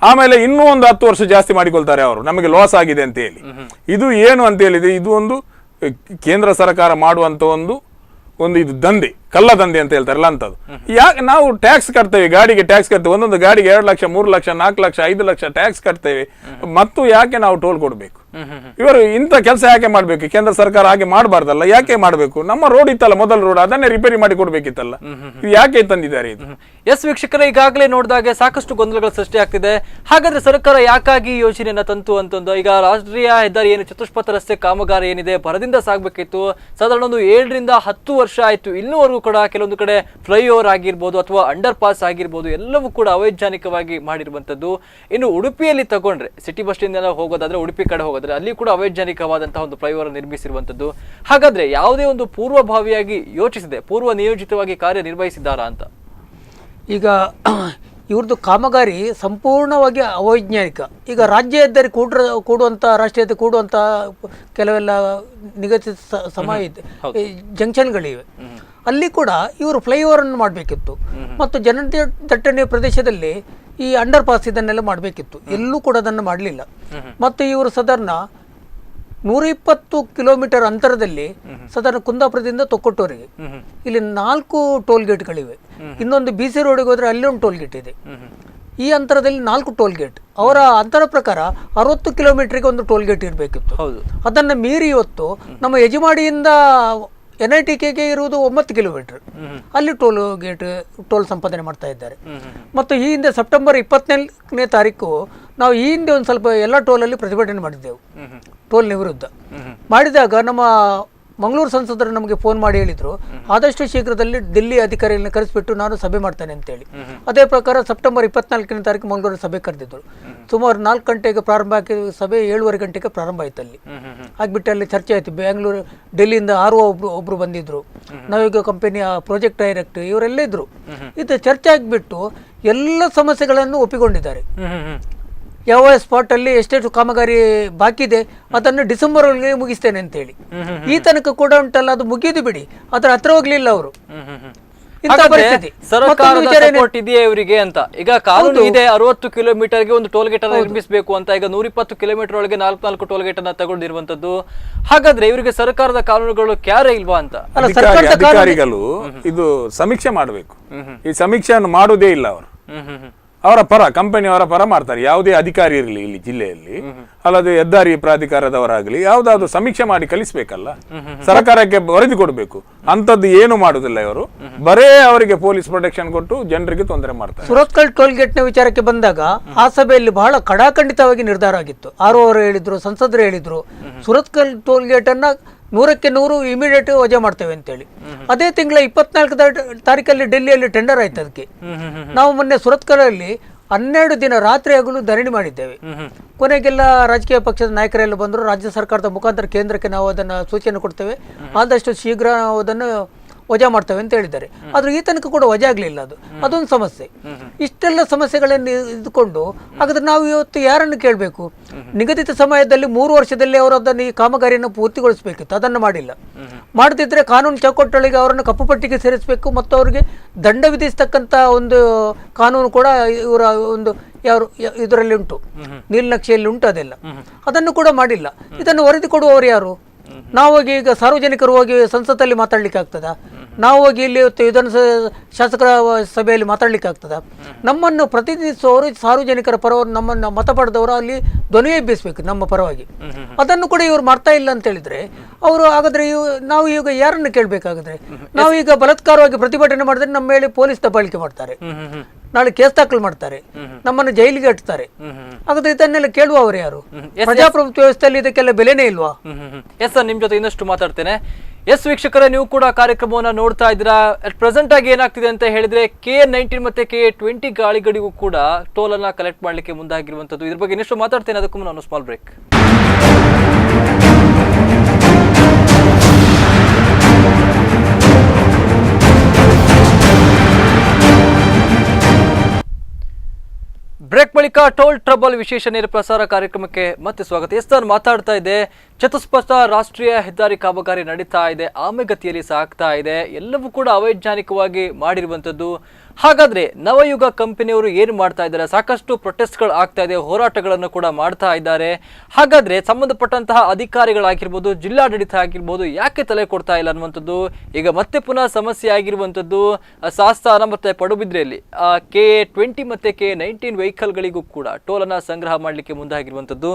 ಆಮೇಲೆ ಇನ್ನೂ ಒಂದು 10 ವರ್ಷ ಜಾಸ್ತಿ ಮಾಡಿಕೊಳ್ತಾರೆ ಅವರು, ನಮಗೆ ಲಾಸ್ ಆಗಿದೆ ಅಂತ ಹೇಳಿ. ಇದು ಏನು ಅಂತ ಹೇಳಿದ್ರೆ, ಇದು ಒಂದು ಕೇಂದ್ರ ಸರ್ಕಾರ ಮಾಡುವಂತ ಒಂದು ಇದು ದಂಧೆ, ಕಳ್ಳ ದಂಧೆ ಅಂತ ಹೇಳ್ತಾರಲ್ಲ ಅಂತದ್ದು. ಯಾಕೆ ನಾವು ಟ್ಯಾಕ್ಸ್ ಕಟ್ತೇವೆ, ಗಾಡಿಗೆ ಟ್ಯಾಕ್ಸ್ ಕಟ್ತೇವೆ, ಒಂದೊಂದು ಗಾಡಿಗೆ 2 ಲಕ್ಷ 3 ಲಕ್ಷ 4 ಲಕ್ಷ 5 ಲಕ್ಷ ಟ್ಯಾಕ್ಸ್ ಕಟ್ತೇವೆ, ಮತ್ತು ಯಾಕೆ ನಾವು ಟೋಲ್ ಕೊಡ್ಬೇಕು? ಇವರು ಇಂಥ ಕೆಲಸ ಯಾಕೆ ಮಾಡ್ಬೇಕು? ಕೇಂದ್ರ ಸರ್ಕಾರ ಹಾಗೆ ಮಾಡಬಾರ್ದಲ್ಲ, ಯಾಕೆ ಮಾಡಬೇಕು? ನಮ್ಮ ರೋಡ್ ಇತ್ತಲ್ಲ, ಮೊದಲ ರೋಡ್, ಅದನ್ನೇ ರಿಪೇರಿ ಮಾಡಿ ಕೊಡ್ಬೇಕಿತ್ತಲ್ಲ. ಇದು ಯಾಕೆ ತಂದಿದ್ದಾರೆ ಇದು? ಎಸ್ ವೀಕ್ಷಕರೇ, ಈಗಾಗಲೇ ನೋಡಿದಾಗ ಸಾಕಷ್ಟು ಗೊಂದಲಗಳು ಸೃಷ್ಟಿ ಆಗ್ತಿದೆ. ಹಾಗಾದ್ರೆ ಸರ್ಕಾರ ಯಾಕಾಗಿ ಯೋಜನೆಯನ್ನ ತಂತು ಅಂತಂದು, ಈಗ ರಾಷ್ಟ್ರೀಯ ಹೆದ್ದಾರಿ ಏನು ಚತುಷ್ಪಥ ರಸ್ತೆ ಕಾಮಗಾರಿ ಏನಿದೆ ಭರದಿಂದ ಸಾಗಬೇಕಿತ್ತು, ಸಾಧಾರಣ ಒಂದು 7 ರಿಂದ 10 ವರ್ಷ ಆಯ್ತು. ಇನ್ನೂವರೆಗೂ ಕೂಡ ಕೆಲವೊಂದು ಕಡೆ ಫ್ಲೈಓವರ್ ಆಗಿರ್ಬೋದು ಅಥವಾ ಅಂಡರ್ ಪಾಸ್ ಆಗಿರ್ಬೋದು, ಎಲ್ಲವೂ ಕೂಡ ಅವೈಜ್ಞಾನಿಕವಾಗಿ ಮಾಡಿರುವಂತದ್ದು. ಇನ್ನು ಉಡುಪಿಯಲ್ಲಿ ತಗೊಂಡ್ರೆ, ಸಿಟಿ ಬಸ್ ಸ್ಟ್ಯಾಂಡ್ ಹೋಗೋದಾದ್ರೆ, ಉಡುಪಿ ಕಡೆ ಹೋಗೋದಾದ್ರೆ, ಅಲ್ಲಿ ಕೂಡ ಅವೈಜ್ಞಾನಿಕವಾದಂತಹ ಒಂದು ಫ್ಲೈಓವರ್ ನಿರ್ಮಿಸಿರುವಂತದ್ದು. ಹಾಗಾದ್ರೆ ಯಾವುದೇ ಒಂದು ಪೂರ್ವಭಾವಿಯಾಗಿ ಯೋಚಿಸಿದೆ, ಪೂರ್ವ ನಿಯೋಜಿತವಾಗಿ ಕಾರ್ಯನಿರ್ವಹಿಸಿದ್ದಾರಾ ಅಂತ? ಈಗ ಇವ್ರದ್ದು ಕಾಮಗಾರಿ ಸಂಪೂರ್ಣವಾಗಿ ಅವೈಜ್ಞಾನಿಕ. ಈಗ ರಾಜ್ಯ ಹೆದ್ದಾರಿ ಕೂಡುವಂಥ, ರಾಷ್ಟ್ರೀಯ ಹೆದ್ದಾರಿ ಕೂಡುವಂಥ ಕೆಲವೆಲ್ಲ ನಿಗದಿತ ಸಮಯ ಇದೆ, ಜಂಕ್ಷನ್ಗಳಿವೆ. ಅಲ್ಲಿ ಕೂಡ ಇವರು ಫ್ಲೈಓವರನ್ನು ಮಾಡಬೇಕಿತ್ತು, ಮತ್ತು ಜನದಟ್ಟಣೆಯ ಪ್ರದೇಶದಲ್ಲಿ ಈ ಅಂಡರ್ ಪಾಸ್ ಇದನ್ನೆಲ್ಲ ಮಾಡಬೇಕಿತ್ತು. ಎಲ್ಲೂ ಕೂಡ ಅದನ್ನು ಮಾಡಲಿಲ್ಲ. ಮತ್ತು ಇವರು ಸಾಧಾರಣ 120 ಕಿಲೋಮೀಟರ್ ಅಂತರದಲ್ಲಿ ಸಾಧಾರಣ ಕುಂದಾಪುರದಿಂದ ತೊಕ್ಕೊಟ್ಟವರೆಗೆ ಇಲ್ಲಿ 4 ಟೋಲ್ ಗೇಟ್ಗಳಿವೆ. ಇನ್ನೊಂದು BC ರೋಡಿಗೆ ಹೋದ್ರೆ ಅಲ್ಲಿ ಒಂದು ಟೋಲ್ ಗೇಟ್ ಇದೆ. ಈ ಅಂತರದಲ್ಲಿ 4 ಟೋಲ್ ಗೇಟ್. ಅವರ ಅಂತರ ಪ್ರಕಾರ 60 ಕಿಲೋಮೀಟರ್ಗೆ ಒಂದು ಟೋಲ್ ಗೇಟ್ ಇರಬೇಕಿತ್ತು. ಅದನ್ನು ಮೀರಿ ಇವತ್ತು ನಮ್ಮ ಯಜಮಾಡಿಯಿಂದ NITKಗೆ ಇರುವುದು 9 ಕಿಲೋಮೀಟರ್, ಅಲ್ಲಿ ಟೋಲ್ ಸಂಪಾದನೆ ಮಾಡ್ತಾ ಇದ್ದಾರೆ. ಮತ್ತು ಈ ಹಿಂದೆ ಸೆಪ್ಟೆಂಬರ್ 24ನೇ ತಾರೀಕು ನಾವು ಈ ಹಿಂದೆ ಒಂದು ಸ್ವಲ್ಪ ಎಲ್ಲ ಟೋಲಲ್ಲಿ ಪ್ರತಿಭಟನೆ ಮಾಡಿದ್ದೆವು, ಟೋಲ್ನ ವಿರುದ್ಧ. ಮಾಡಿದಾಗ ನಮ್ಮ ಮಂಗಳೂರು ಸಂಸದರು ನಮಗೆ ಫೋನ್ ಮಾಡಿ ಹೇಳಿದ್ರು, ಆದಷ್ಟು ಶೀಘ್ರದಲ್ಲಿ ದಿಲ್ಲಿ ಅಧಿಕಾರಿಗಳನ್ನ ಕರೆಸಿಬಿಟ್ಟು ನಾನು ಸಭೆ ಮಾಡ್ತೇನೆ ಅಂತೇಳಿ. ಅದೇ ಪ್ರಕಾರ ಸೆಪ್ಟೆಂಬರ್ 24ನೇ ತಾರೀಕು ಮಂಗಳೂರು ಸಭೆ ಕರೆದಿದ್ರು. ಸುಮಾರು 4 ಗಂಟೆಗೆ ಪ್ರಾರಂಭ ಆಗಿ ಸಭೆ 7:30 ಗಂಟೆಗೆ ಪ್ರಾರಂಭ ಆಯ್ತು. ಅಲ್ಲಿ ಆಗ್ಬಿಟ್ಟು ಅಲ್ಲಿ ಚರ್ಚೆ ಆಯ್ತು. ಬೆಂಗಳೂರು, ಡೆಲ್ಲಿಯಿಂದ ಒಬ್ರು ಬಂದಿದ್ರು, ನವಯುಗ ಕಂಪನಿಯ ಪ್ರಾಜೆಕ್ಟ್ ಡೈರೆಕ್ಟರ್, ಇವರೆಲ್ಲ ಇದ್ರು. ಇದು ಚರ್ಚೆ ಆಗಿಬಿಟ್ಟು ಎಲ್ಲ ಸಮಸ್ಯೆಗಳನ್ನು ಒಪ್ಪಿಕೊಂಡಿದ್ದಾರೆ. ಯಾವ ಸ್ಪಾಟ್ ಅಲ್ಲಿ ಎಷ್ಟೆಷ್ಟು ಕಾಮಗಾರಿ ಬಾಕಿ ಇದೆ ಅದನ್ನು ಡಿಸೆಂಬರ್ ಒಳಗೆ ಮುಗಿಸ್ತೇನೆ ಅಂತೇಳಿ. ಈ ತನಕ ಕೂಡ ಉಂಟಲ್ಲ, ಅದು ಮುಗಿದು ಬಿಡಿ, ಅದರ ಹತ್ರ ಹೋಗ್ಲಿಲ್ಲ ಅವರು. ಇಂಥ ಪರಿಸ್ಥಿತಿ. ಮತ್ತೊಂದು ಸರ್ಕಾರದ ವಿಚಾರ ಏನು? ಸಪೋರ್ಟ್ ಇದೆಯಾ ಇವರಿಗೆ ಅಂತ? ಈಗ ಕಾನೂನು ಇದೆ 60 ಕಿಲೋಮೀಟರ್ಗೆ ಒಂದು ಟೋಲ್ ಗೇಟ್ ಅನ್ನು ನಿರ್ಮಿಸಬೇಕು ಅಂತ. ಈಗ 120 ಕಿಲೋಮೀಟರ್ ಒಳಗೆ 4 ಟೋಲ್ ಗೇಟ್ ಅನ್ನ ತಗೊಂಡಿರುವಂತದ್ದು. ಹಾಗಾದ್ರೆ ಇವರಿಗೆ ಸರ್ಕಾರದ ಕಾನೂನುಗಳು ಕ್ಯಾರೆ ಇಲ್ವಾ ಅಂತ? ಅಲ್ಲ, ಸರ್ಕಾರದ ಕಾನೂನು ಅಧಿಕಾರಿಗಳು ಇದು ಸಮೀಕ್ಷೆ ಮಾಡಬೇಕು. ಈ ಸಮೀಕ್ಷೆಯನ್ನು ಮಾಡುವುದೇ ಇಲ್ಲ ಅವರು. ಅವರ ಪರ, ಕಂಪನಿಯವರ ಪರ ಮಾಡ್ತಾರೆ. ಯಾವುದೇ ಅಧಿಕಾರಿ ಇರಲಿ ಇಲ್ಲಿ ಜಿಲ್ಲೆಯಲ್ಲಿ, ಅಲ್ಲದೆ ಹೆದ್ದಾರಿ ಪ್ರಾಧಿಕಾರದವರಾಗಲಿ, ಯಾವ್ದಾದ್ರು ಸಮೀಕ್ಷೆ ಮಾಡಿ ಕಲಿಸ್ಬೇಕಲ್ಲ, ಸರ್ಕಾರಕ್ಕೆ ವರದಿ ಕೊಡಬೇಕು. ಅಂತದ್ದು ಏನು ಮಾಡುದಿಲ್ಲ ಇವರು. ಬರೇ ಅವರಿಗೆ ಪೊಲೀಸ್ ಪ್ರೊಟೆಕ್ಷನ್ ಕೊಟ್ಟು ಜನರಿಗೆ ತೊಂದರೆ ಮಾಡ್ತಾರೆ. ಸುರತ್ಕಲ್ ಟೋಲ್ ಗೇಟ್ ನ ವಿಚಾರಕ್ಕೆ ಬಂದಾಗ ಆ ಸಭೆಯಲ್ಲಿ ಬಹಳ ಕಡಾಖಂಡಿತವಾಗಿ ನಿರ್ಧಾರ ಆಗಿತ್ತು. ಅವರು ಹೇಳಿದ್ರು, ಸಂಸದರು ಹೇಳಿದ್ರು, ಸುರತ್ಕಲ್ ಟೋಲ್ ಗೇಟ್ ಅನ್ನ 100ಕ್ಕೆ 100 ಇಮಿಡಿಯೇಟ್ ವಜಾ ಮಾಡ್ತೇವೆ ಅಂತೇಳಿ. ಅದೇ ತಿಂಗಳ 24 ತಾರೀಕಲ್ಲಿ ಡೆಲ್ಲಿಯಲ್ಲಿ ಟೆಂಡರ್ ಆಯ್ತು ಅದಕ್ಕೆ. ನಾವು ಮೊನ್ನೆ ಸುರತ್ಕಲಲ್ಲಿ 12 ದಿನ ರಾತ್ರಿ ಹಗಲು ಧರಣಿ ಮಾಡಿದ್ದೇವೆ. ಕೊನೆಗೆಲ್ಲ ರಾಜಕೀಯ ಪಕ್ಷದ ನಾಯಕರೆಲ್ಲ ಬಂದರು. ರಾಜ್ಯ ಸರ್ಕಾರದ ಮುಖಾಂತರ ಕೇಂದ್ರಕ್ಕೆ ನಾವು ಅದನ್ನು ಸೂಚನೆ ಕೊಡ್ತೇವೆ, ಆದಷ್ಟು ಶೀಘ್ರ ನಾವು ಅದನ್ನು ವಜಾ ಮಾಡ್ತೇವೆ ಅಂತ ಹೇಳಿದ್ದಾರೆ. ಆದ್ರೆ ಈ ತನಕ ಕೂಡ ವಜಾ ಆಗಲಿಲ್ಲ. ಅದೊಂದು ಸಮಸ್ಯೆ. ಇಷ್ಟೆಲ್ಲ ಸಮಸ್ಯೆಗಳನ್ನು ಇದ್ಕೊಂಡು ಹಾಗಾದ್ರೆ ನಾವು ಇವತ್ತು ಯಾರನ್ನು ಕೇಳಬೇಕು? ನಿಗದಿತ ಸಮಯದಲ್ಲಿ 3 ವರ್ಷದಲ್ಲಿ ಅವರು ಅದನ್ನು ಈ ಕಾಮಗಾರಿಯನ್ನು ಪೂರ್ತಿಗೊಳಿಸಬೇಕಿತ್ತು, ಅದನ್ನು ಮಾಡಿಲ್ಲ. ಮಾಡದಿದ್ರೆ ಕಾನೂನು ಚೌಕಟ್ಟೊಳಗೆ ಅವರನ್ನು ಕಪ್ಪು ಪಟ್ಟಿಗೆ ಸೇರಿಸಬೇಕು ಮತ್ತು ಅವರಿಗೆ ದಂಡ ವಿಧಿಸ್ತಕ್ಕಂಥ ಒಂದು ಕಾನೂನು ಕೂಡ ಇವರ ಒಂದು ಇದರಲ್ಲಿ ಉಂಟು, ನೀಲನಕ್ಷೆಯಲ್ಲಿ ಉಂಟು. ಅದನ್ನು ಕೂಡ ಮಾಡಿಲ್ಲ. ಇದನ್ನು ವರದಿ ಕೊಡುವವರು ಯಾರು? ನಾವು ಹೋಗಿ ಈಗ ಸಾರ್ವಜನಿಕರು ಹೋಗಿ ಸಂಸತ್ತಲ್ಲಿ ಮಾತಾಡ್ಲಿಕ್ಕೆ ಆಗ್ತದ? ನಾವು ಹೋಗಿ ಇಲ್ಲಿ ವಿಧಾನ ಶಾಸಕರ ಸಭೆಯಲ್ಲಿ ಮಾತಾಡ್ಲಿಕ್ಕೆ ಆಗ್ತದ? ನಮ್ಮನ್ನು ಪ್ರತಿನಿಧಿಸುವವರು ಸಾರ್ವಜನಿಕರ ಪರವಾಗಿ ನಮ್ಮನ್ನು ಮತ ಪಡೆದವರು ಅಲ್ಲಿ ಧ್ವನಿ ಎಬ್ಬಿಸಬೇಕು ನಮ್ಮ ಪರವಾಗಿ. ಅದನ್ನು ಕೂಡ ಇವರು ಮಾಡ್ತಾ ಇಲ್ಲ ಅಂತ ಹೇಳಿದ್ರೆ ಅವರು ಹಾಗಾದ್ರೆ ನಾವು ಈಗ ಯಾರನ್ನು ಕೇಳಬೇಕಾಗಿದ್ರೆ? ನಾವು ಈಗ ಬಲಾತ್ಕಾರವಾಗಿ ಪ್ರತಿಭಟನೆ ಮಾಡಿದ್ರೆ ನಮ್ಮ ಮೇಲೆ ಪೊಲೀಸ್ ದಬ್ಬಾಳಿಕೆ ಮಾಡ್ತಾರೆ, ನಾಳೆ ಕೇಸ್ ದಾಖಲು ಮಾಡ್ತಾರೆ, ನಮ್ಮನ್ನು ಜೈಲಿಗೆ ಅಟ್ತಾರೆ. ಹಾಗಾದ್ರೆ ಇದನ್ನೆಲ್ಲ ಕೇಳುವವರು ಯಾರು? ಪ್ರಜಾಪ್ರಭುತ್ವ ವ್ಯವಸ್ಥೆಯಲ್ಲಿ ಇದಕ್ಕೆಲ್ಲ ಬೆಲೆನೇ ಇಲ್ವಾ? ಎಸ್ ಸರ್, ನಿಮ್ ಜೊತೆ ಇನ್ನಷ್ಟು ಮಾತಾಡ್ತೇನೆ. ಎಸ್ ವೀಕ್ಷಕರೇ, ನೀವು ಕೂಡ ಕಾರ್ಯಕ್ರಮವನ್ನ ನೋಡ್ತಾ ಇದ್ದೀರಾ. ಪ್ರೆಸೆಂಟ್ ಆಗಿ ಏನಾಗ್ತಿದೆ ಅಂತ ಹೇಳಿದ್ರೆ KN-19 ಮತ್ತೆ KA-20 ಗಾಡಿಗಳಿಗೂ ಕೂಡ ಟೋಲ್ ಅನ್ನ ಕಲೆಕ್ಟ್ ಮಾಡ್ಲಿಕ್ಕೆ ಮುಂದಾಗಿರುವಂತದ್ದು. ಇದ್ರ ಬಗ್ಗೆ ಇನ್ನಷ್ಟು ಮಾತಾಡ್ತೇನೆ. ಅದಕ್ಕೂ ನಾನು ಸ್ಮಾಲ್ ಬ್ರೇಕ್. ಬ್ರೇಕ್ ಬಳಿಕ ಟೋಲ್ ಟ್ರಬಲ್ ವಿಶೇಷ ನೇರ ಪ್ರಸಾರ ಕಾರ್ಯಕ್ರಮಕ್ಕೆ ಮತ್ತೆ ಸ್ವಾಗತ. ಎಸ್ ಸರ್, ಮಾತಾಡ್ತಾ ಇದೆ, ಚತುಷ್ಪಥ ರಾಷ್ಟ್ರೀಯ ಹೆದ್ದಾರಿ ಕಾಮಗಾರಿ ನಡೀತಾ ಇದೆ, ಆಮೆಗತಿಯಲ್ಲಿ ಸಾಗ್ತಾ ಇದೆ, ಎಲ್ಲವೂ ಕೂಡ ಅವೈಜ್ಞಾನಿಕವಾಗಿ ಮಾಡಿರುವಂಥದ್ದು. ಹಾಗಾದ್ರೆ ನವಯುಗ ಕಂಪನಿಯವರು ಏನು ಮಾಡ್ತಾ ಇದ್ದಾರೆ? ಸಾಕಷ್ಟು ಪ್ರೊಟೆಸ್ಟ್ಗಳು ಆಗ್ತಾ ಇದೆ, ಹೋರಾಟಗಳನ್ನು ಕೂಡ ಮಾಡ್ತಾ ಇದ್ದಾರೆ. ಹಾಗಾದ್ರೆ ಸಂಬಂಧಪಟ್ಟಂತಹ ಅಧಿಕಾರಿಗಳಾಗಿರ್ಬೋದು, ಜಿಲ್ಲಾಡಳಿತ ಆಗಿರ್ಬೋದು, ಯಾಕೆ ತಲೆ ಕೊಡ್ತಾ ಇಲ್ಲ ಅನ್ನುವಂಥದ್ದು ಈಗ ಮತ್ತೆ ಪುನಃ ಸಮಸ್ಯೆ ಆಗಿರುವಂಥದ್ದು. ಸಾಸ್ತಾನ ಮತ್ತೆ ಪಡುಬಿದ್ರೆಯಲ್ಲಿ KA-20 ಮತ್ತೆ KA-19 ವೆಹಿಕಲ್ಗಳಿಗೂ ಕೂಡ ಟೋಲನ್ನು ಸಂಗ್ರಹ ಮಾಡಲಿಕ್ಕೆ ಮುಂದಾಗಿರುವಂಥದ್ದು.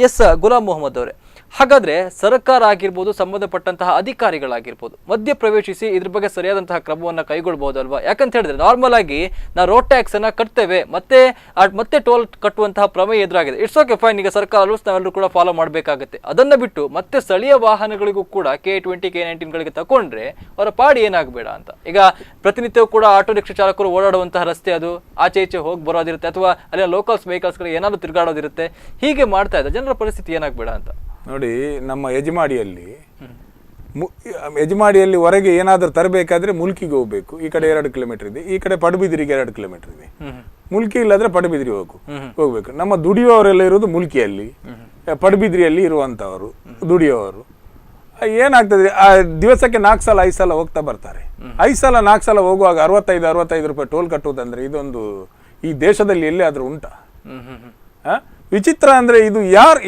ಎಸ್ ಗುಲಾಂ ಮೊಹಮ್ಮದ್ ಅವರೇ, ಹಾಗಾದ್ರೆ ಸರ್ಕಾರ ಆಗಿರ್ಬೋದು, ಸಂಬಂಧಪಟ್ಟಂತಹ ಅಧಿಕಾರಿಗಳಾಗಿರ್ಬೋದು ಮಧ್ಯ ಪ್ರವೇಶಿಸಿ ಇದ್ರ ಬಗ್ಗೆ ಸರಿಯಾದಂತಹ ಕ್ರಮವನ್ನು ಕೈಗೊಳ್ಳಬಹುದಲ್ವಾ? ಯಾಕಂತ ಹೇಳಿದ್ರೆ ನಾರ್ಮಲ್ ಆಗಿ ನಾವು ರೋಡ್ ಟ್ಯಾಕ್ಸ್ ಅನ್ನ ಕಟ್ತೇವೆ, ಮತ್ತೆ ಟೋಲ್ ಕಟ್ಟುವಂತಹ ಪ್ರಮೇಯ ಎದುರಾಗಿದೆ. It's okay, fine. ಈಗ ಸರ್ಕಾರ ರೂಲ್ಸ್ ನಾವೆಲ್ಲರೂ ಕೂಡ ಫಾಲೋ ಮಾಡಬೇಕಾಗುತ್ತೆ. ಅದನ್ನ ಬಿಟ್ಟು ಮತ್ತೆ ಸ್ಥಳೀಯ ವಾಹನಗಳಿಗೂ ಕೂಡ KA-20 KA-19 ಗಳಿಗೆ ತಗೊಂಡ್ರೆ ಅವರ ಪಾಡಿ ಏನಾಗಬೇಡ ಅಂತ. ಈಗ ಪ್ರತಿನಿತ್ಯವೂ ಕೂಡ ಆಟೋ ರಿಕ್ಷಾ ಚಾಲಕರು ಓಡಾಡುವಂತಹ ರಸ್ತೆ ಅದು ಆಚೆ ಈಚೆ ಹೋಗಿ ಬರೋದಿರುತ್ತೆ, ಅಥವಾ ಅಲ್ಲಿ ಲೋಕಲ್ಸ್ ವೆಹಿಕಲ್ಸ್ಗಳು ಏನಾದ್ರು ತಿರುಗಾಡೋದಿರುತ್ತೆ. ಹೀಗೆ ಮಾಡ್ತಾ ಇದ್ದಾರೆ, ಜನರ ಪರಿಸ್ಥಿತಿ ಏನಾಗಬೇಡ ಅಂತ. ನೋಡಿ, ನಮ್ಮ ಯಜಮಾಡಿಯಲ್ಲಿ ಹೊರಗೆ ಏನಾದರೂ ತರಬೇಕಾದ್ರೆ ಮುಲ್ಕಿಗೆ ಹೋಗ್ಬೇಕು. ಈ ಕಡೆ 2 ಕಿಲೋಮೀಟರ್ ಇದೆ, ಈ ಕಡೆ ಪಡುಬಿದ್ರಿಗೆ 2 ಕಿಲೋಮೀಟರ್ ಇದೆ. ಮುಲ್ಕಿ ಇಲ್ಲಾದ್ರೆ ಪಡುಬಿದ್ರಿ ಹೋಗ್ಬೇಕು. ನಮ್ಮ ದುಡಿಯುವವರೆಲ್ಲ ಇರೋದು ಮುಲ್ಕಿಯಲ್ಲಿ, ಪಡುಬಿದ್ರಿಯಲ್ಲಿ ಇರುವಂತವರು ದುಡಿಯುವವರು. ಏನಾಗ್ತದೆ, ಆ ದಿವಸಕ್ಕೆ 4 ಸಲ 5 ಸಲ ಹೋಗ್ತಾ ಬರ್ತಾರೆ. 5 ಸಲ 4 ಸಲ ಹೋಗುವಾಗ 65 ರೂಪಾಯಿ ಟೋಲ್ ಕಟ್ಟುವುದಂದ್ರೆ ಇದೊಂದು ಈ ದೇಶದಲ್ಲಿ ಎಲ್ಲಿ ಆದ್ರೂ ಉಂಟಾ? ವಿಚಿತ್ರ ಅಂದ್ರೆ ಇದು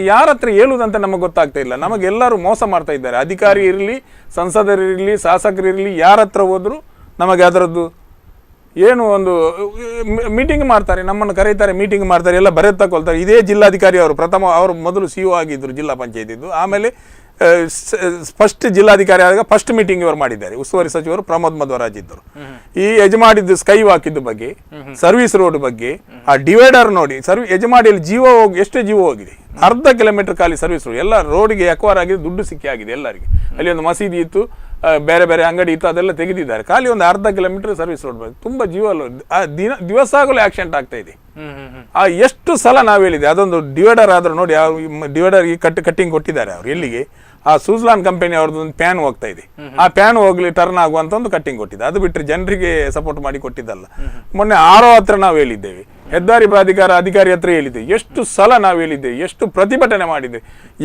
ಯಾರ ಹತ್ರ ಹೇಳುವುದಂತ ನಮಗೆ ಗೊತ್ತಾಗ್ತಾ ಇಲ್ಲ. ನಮಗೆಲ್ಲರೂ ಮೋಸ ಮಾಡ್ತಾ ಇದ್ದಾರೆ. ಅಧಿಕಾರಿ ಇರಲಿ, ಸಂಸದರಿರಲಿ, ಶಾಸಕರಿರಲಿ, ಯಾರ ಹತ್ರ ಹೋದ್ರು ನಮಗೆ ಅದರದ್ದು ಏನು ಒಂದು ಮೀಟಿಂಗ್ ಮಾಡ್ತಾರೆ, ನಮ್ಮನ್ನು ಕರೀತಾರೆ, ಮೀಟಿಂಗ್ ಮಾಡ್ತಾರೆ, ಎಲ್ಲ ಬರೆದು ತಗೊಳ್ತಾರೆ. ಇದೇ ಜಿಲ್ಲಾಧಿಕಾರಿ ಅವರು ಮೊದಲು CO ಆಗಿದ್ರು ಜಿಲ್ಲಾ ಪಂಚಾಯತಿದ್ದು, ಆಮೇಲೆ ಫಸ್ಟ್ ಜಿಲ್ಲಾಧಿಕಾರಿ ಆದಾಗ ಫಸ್ಟ್ ಮೀಟಿಂಗ್ ಇವರು ಮಾಡಿದ್ದಾರೆ. ಉಸ್ತುವಾರಿ ಸಚಿವರು ಪ್ರಮೋದ್ ಮಧ್ವರಾಜ್ ಇದ್ದರು. ಈ ಯಜಮಾಡಿದ್ದು ಸ್ಕೈ ವಾಕಿದ್ದು ಬಗ್ಗೆ, ಸರ್ವಿಸ್ ರೋಡ್ ಬಗ್ಗೆ, ಆ ಡಿವೈಡರ್ ನೋಡಿ, ಯಜಮಾಡಿಯಲ್ಲಿ ಎಷ್ಟು ಜೀವ ಹೋಗಿದೆ. 1/2 ಕಿಲೋಮೀಟರ್ ಖಾಲಿ ಸರ್ವಿಸ್ ರೋಡ್, ಎಲ್ಲ ರೋಡ್ಗೆ ಎಕ್ವೈರ್ ಆಗಿದೆ, ದುಡ್ಡು ಸಿಕ್ಕಿ ಆಗಿದೆ ಎಲ್ಲರಿಗೆ. ಅಲ್ಲಿ ಒಂದು ಮಸೀದಿ ಇತ್ತು, ಬೇರೆ ಬೇರೆ ಅಂಗಡಿ ಇತ್ತು, ಅದೆಲ್ಲ ತೆಗೆದಿದ್ದಾರೆ. ಖಾಲಿ ಒಂದು 1/2 ಕಿಲೋಮೀಟರ್ ಸರ್ವಿಸ್ ರೋಡ್ ಬಗ್ಗೆ ತುಂಬಾ ದಿವಸಾಗಲೂ ಆಕ್ಸಿಡೆಂಟ್ ಆಗ್ತಾ ಇದೆ. ಎಷ್ಟು ಸಲ ನಾವು ಹೇಳಿದೆ, ಅದೊಂದು ಡಿವೈಡರ್ ಆದ್ರೂ ನೋಡಿ, ಡಿವೈಡರ್ ಕಟ್ಟಿಂಗ್ ಕೊಟ್ಟಿದ್ದಾರೆ ಅವ್ರು. ಎಲ್ಲಿಗೆ? ಆ ಸೂಜ್ಲಾನ್ ಕಂಪನಿ ಅವ್ರದ್ದು ಒಂದು ಪ್ಯಾನ್ ಹೋಗ್ತಾ ಇದೆ, ಆ ಪ್ಯಾನ್ ಹೋಗ್ಲಿ ಟರ್ನ್ ಆಗುವಂತ ಒಂದು ಕಟ್ಟಿಂಗ್ ಕೊಟ್ಟಿದೆ. ಅದು ಬಿಟ್ಟರೆ ಜನರಿಗೆ ಸಪೋರ್ಟ್ ಮಾಡಿ ಕೊಟ್ಟಿದ್ದಲ್ಲ. ಮೊನ್ನೆ RO ಹತ್ರ ನಾವು ಹೇಳಿದ್ದೇವೆ, ಹೆದ್ದಾರಿ ಪ್ರಾಧಿಕಾರ ಅಧಿಕಾರಿ ಹತ್ರ ಹೇಳಿದೆ, ಎಷ್ಟು ಸಲ ನಾವು ಹೇಳಿದ್ದೆ, ಎಷ್ಟು ಪ್ರತಿಭಟನೆ ಮಾಡಿದೆ.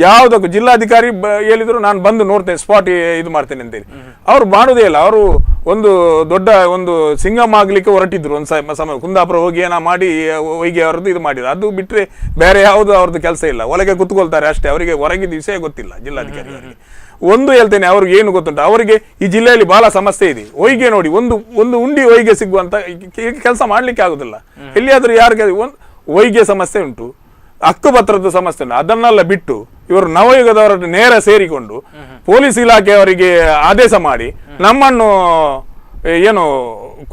ಯಾವುದಕ್ಕೂ ಜಿಲ್ಲಾಧಿಕಾರಿ ಹೇಳಿದ್ರು ನಾನು ಬಂದು ನೋಡ್ತೇನೆ, ಸ್ಪಾಟ್ ಇದು ಮಾಡ್ತೇನೆ ಅಂತೇಳಿ. ಅವ್ರು ಮಾಡುವುದೇ ಇಲ್ಲ. ಅವರು ಒಂದು ದೊಡ್ಡ ಒಂದು ಸಿಂಗಮ್ ಆಗ್ಲಿಕ್ಕೆ ಹೊರಟಿದ್ರು ಒಂದು ಸಮಯ. ಕುಂದಾಪುರ ಹೋಗಿ ಏನೋ ಮಾಡಿ ಹೊಯ್ಗೆ ಅವ್ರದ್ದು ಇದು ಮಾಡಿದ್ರು. ಅದು ಬಿಟ್ಟರೆ ಬೇರೆ ಯಾವುದು ಅವ್ರದ್ದು ಕೆಲಸ ಇಲ್ಲ. ಒಳಗೆ ಕುತ್ಕೊಳ್ತಾರೆ ಅಷ್ಟೇ. ಅವರಿಗೆ ಹೊರಗಿದ ವಿಷಯ ಗೊತ್ತಿಲ್ಲ ಜಿಲ್ಲಾಧಿಕಾರಿ ಅವರಿಗೆ. ಒಂದು ಹೇಳ್ತೇನೆ, ಅವ್ರಿಗೆ ಏನು ಗೊತ್ತುಂಟು, ಅವರಿಗೆ ಈ ಜಿಲ್ಲೆಯಲ್ಲಿ ಬಹಳ ಸಮಸ್ಯೆ ಇದೆ. ಹೊಯ್ಗೆ ನೋಡಿ, ಒಂದು ಉಂಡಿ ಹೊಯ್ಗೆ ಸಿಗುವಂತ ಕೆಲಸ ಮಾಡ್ಲಿಕ್ಕೆ ಆಗುದಿಲ್ಲ. ಎಲ್ಲಿಯಾದ್ರೂ ಯಾರಿಗೆ ಒಂದು ಹೊಯ್ಗೆ ಸಮಸ್ಯೆ ಉಂಟು, ಹಕ್ಕುಪತ್ರದ ಸಮಸ್ಯೆ ಉಂಟು, ಅದನ್ನೆಲ್ಲ ಬಿಟ್ಟು ಇವರು ನವಯುಗದವರ ನೇರ ಸೇರಿಕೊಂಡು ಪೊಲೀಸ್ ಇಲಾಖೆಯವರಿಗೆ ಆದೇಶ ಮಾಡಿ ನಮ್ಮನ್ನು ಏನು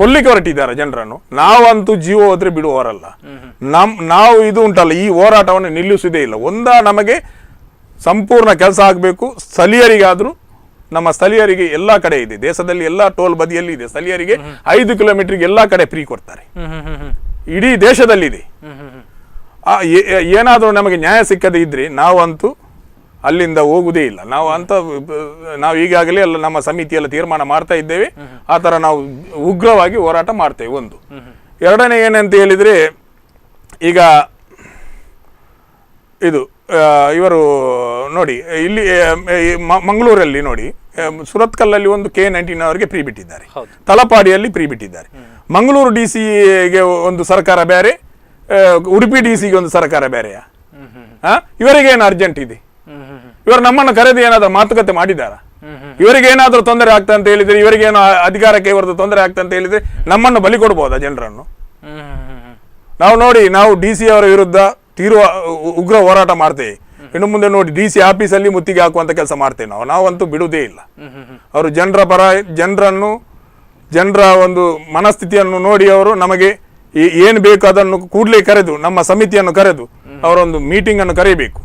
ಕೊಲ್ಲಿಕ್ಕೆ ಹೊರಟಿದ್ದಾರೆ ಜನರನ್ನು. ನಾವಂತೂ ಜೀವ ಹೋದ್ರೆ ಬಿಡುವವರಲ್ಲ. ನಾವು ಇದು ಉಂಟಲ್ಲ, ಈ ಹೋರಾಟವನ್ನು ನಿಲ್ಲಿಸುವುದೇ ಇಲ್ಲ. ನಮಗೆ ಸಂಪೂರ್ಣ ಕೆಲಸ ಆಗಬೇಕು. ಸ್ಥಳೀಯರಿಗಾದ್ರೂ, ನಮ್ಮ ಸ್ಥಳೀಯರಿಗೆ ಎಲ್ಲಾ ಕಡೆ ಇದೆ, ದೇಶದಲ್ಲಿ ಎಲ್ಲಾ ಟೋಲ್ ಬದಿಯಲ್ಲಿ ಇದೆ. ಸ್ಥಳೀಯರಿಗೆ 5 ಕಿಲೋಮೀಟರ್ಗೆ ಎಲ್ಲಾ ಕಡೆ ಫ್ರೀ ಕೊಡ್ತಾರೆ, ಇಡೀ ದೇಶದಲ್ಲಿದೆ. ಏನಾದರೂ ನಮಗೆ ನ್ಯಾಯ ಸಿಕ್ಕದೇ ಇದ್ರೆ ನಾವಂತೂ ಅಲ್ಲಿಂದ ಹೋಗುವುದೇ ಇಲ್ಲ. ನಾವು ಈಗಾಗಲೇ ಎಲ್ಲ ನಮ್ಮ ಸಮಿತಿಯೆಲ್ಲ ತೀರ್ಮಾನ ಮಾಡ್ತಾ ಇದ್ದೇವೆ. ಆ ಥರ ನಾವು ಉಗ್ರವಾಗಿ ಹೋರಾಟ ಮಾಡ್ತೇವೆ. ಒಂದು. ಎರಡನೇ ಏನಂತ ಹೇಳಿದ್ರೆ, ಈಗ ಇದು ಇವರು ನೋಡಿ, ಇಲ್ಲಿ ಮಂಗಳೂರಲ್ಲಿ ನೋಡಿ, ಸುರತ್ಕಲ್ಲಲ್ಲಿ ಒಂದು K19 ಅವರಿಗೆ ಫ್ರೀ ಬಿಟ್ಟಿದ್ದಾರೆ, ತಲಪಾಡಿಯಲ್ಲಿ ಫ್ರೀ ಬಿಟ್ಟಿದ್ದಾರೆ. ಮಂಗಳೂರು DC-ಗೆ ಒಂದು ಸರ್ಕಾರ ಬೇರೆ, ಉಡುಪಿ DC-ಗೆ ಒಂದು ಸರ್ಕಾರ ಬೇರೆಯಾ? ಇವರಿಗೇನು ಅರ್ಜೆಂಟ್ ಇದೆ? ಇವರು ನಮ್ಮನ್ನು ಕರೆದು ಏನಾದ್ರು ಮಾತುಕತೆ ಮಾಡಿದಾರ? ಇವರಿಗೆ ಏನಾದ್ರೂ ತೊಂದರೆ ಆಗ್ತಾ ಅಂತ ಹೇಳಿದ್ರೆ, ಇವರಿಗೇನು ಅಧಿಕಾರಕ್ಕೆ ಇವರದ್ದು ತೊಂದರೆ ಆಗ್ತಾ ಅಂತ ಹೇಳಿದ್ರೆ ನಮ್ಮನ್ನು ಬಲಿ ಕೊಡ್ಬೋದಾ ಜನರನ್ನು? ನಾವು ನೋಡಿ, ನಾವು DC ಅವರ ವಿರುದ್ಧ ಉಗ್ರ ಹೋರಾಟ ಮಾಡ್ತೇವೆ. ಇನ್ನು ಮುಂದೆ ನೋಡಿ, DC ಆಫೀಸಲ್ಲಿ ಮುತ್ತಿಗೆ ಹಾಕುವಂತ ಕೆಲಸ ಮಾಡ್ತೇವೆ. ನಾವಂತೂ ಬಿಡುವುದೇ ಇಲ್ಲ. ಅವರು ಜನರ ಪರ, ಜನರ ಒಂದು ಮನಸ್ಥಿತಿಯನ್ನು ನೋಡಿ ಅವರು ನಮಗೆ ಏನು ಬೇಕು ಅದನ್ನು ಕೂಡಲೇ ಕರೆದು, ನಮ್ಮ ಸಮಿತಿಯನ್ನು ಕರೆದು ಅವರೊಂದು ಮೀಟಿಂಗ್ ಅನ್ನು ಕರೆಯಬೇಕು.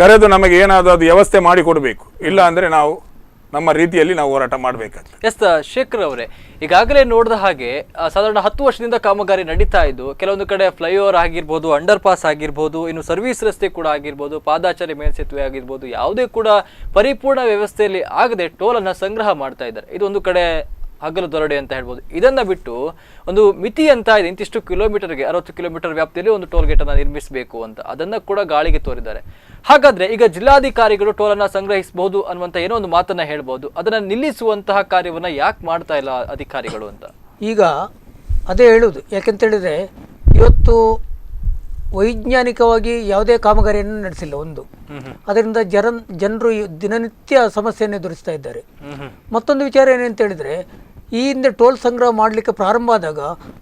ಕರೆದು ನಮಗೆ ಏನಾದರೂ ಅದು ವ್ಯವಸ್ಥೆ ಮಾಡಿ ಕೊಡಬೇಕು. ಇಲ್ಲ ಅಂದ್ರೆ ನಾವು ನಮ್ಮ ರೀತಿಯಲ್ಲಿ ನಾವು ಹೋರಾಟ ಮಾಡಬೇಕಾಗ್ತದೆ. ಎಸ್ ಶೇಖರ್ ಅವರೇ, ಈಗಾಗಲೇ ನೋಡಿದ ಹಾಗೆ ಸಾಧಾರಣ 10 ವರ್ಷದಿಂದ ಕಾಮಗಾರಿ ನಡೀತಾ ಇದ್ದು, ಕೆಲವೊಂದು ಕಡೆ ಫ್ಲೈಓವರ್ ಆಗಿರ್ಬೋದು, ಅಂಡರ್ ಪಾಸ್ ಆಗಿರ್ಬೋದು, ಇನ್ನು ಸರ್ವಿಸ್ ರಸ್ತೆ ಕೂಡ ಆಗಿರ್ಬೋದು, ಪಾದಾಚಾರಿ ಮೇಲ್ಸೇತುವೆ ಆಗಿರ್ಬೋದು, ಯಾವುದೇ ಕೂಡ ಪರಿಪೂರ್ಣ ವ್ಯವಸ್ಥೆಯಲ್ಲಿ ಆಗದೆ ಟೋಲ್ ಅನ್ನ ಸಂಗ್ರಹ ಮಾಡ್ತಾ ಇದ್ದಾರೆ. ಇದೊಂದು ಕಡೆ ಹಗಲು ದೊರಡೆ ಅಂತ ಹೇಳ್ಬೋದು. ಇದನ್ನ ಬಿಟ್ಟು ಒಂದು ಮಿತಿ ಅಂತ ಇದೆ, ಇಂತಿಷ್ಟು ಕಿಲೋಮೀಟರ್ಗೆ 60 ಕಿಲೋಮೀಟರ್ ವ್ಯಾಪ್ತಿಯಲ್ಲಿ ಒಂದು ಟೋಲ್ ಗೇಟ್ ಅನ್ನ ನಿರ್ಮಿಸಬೇಕು ಅಂತ, ಅದನ್ನ ಕೂಡ ಗಾಳಿಗೆ ತೋರಿದ್ದಾರೆ. ಹಾಗಾದ್ರೆ ಈಗ ಜಿಲ್ಲಾಧಿಕಾರಿಗಳು ಟೋಲ್ ಅನ್ನ ಸಂಗ್ರಹಿಸಬಹುದು ಅನ್ನುವಂತ ಏನೋ ಒಂದು ಮಾತನ್ನ ಹೇಳ್ಬೋದು, ಅದನ್ನ ನಿಲ್ಲಿಸುವಂತಹ ಕಾರ್ಯವನ್ನ ಯಾಕೆ ಮಾಡ್ತಾ ಇಲ್ಲ ಅಧಿಕಾರಿಗಳು ಅಂತ ಈಗ ಅದೇ ಹೇಳುವುದು. ಯಾಕೆಂತ ಹೇಳಿದ್ರೆ, ಇವತ್ತು ವೈಜ್ಞಾನಿಕವಾಗಿ ಯಾವುದೇ ಕಾಮಗಾರಿಯನ್ನು ನಡೆಸಿಲ್ಲ. ಒಂದು, ಅದರಿಂದ ಜನರು ದಿನನಿತ್ಯ ಸಮಸ್ಯೆಯನ್ನು ಎದುರಿಸ್ತಾ ಇದ್ದಾರೆ. ಮತ್ತೊಂದು ವಿಚಾರ ಏನಂತ ಹೇಳಿದ್ರೆ, ಈ ಹಿಂದೆ ಟೋಲ್ ಸಂಗ್ರಹ ಮಾಡಲಿಕ್ಕೆ ಪ್ರಾರಂಭ ಆದಾಗ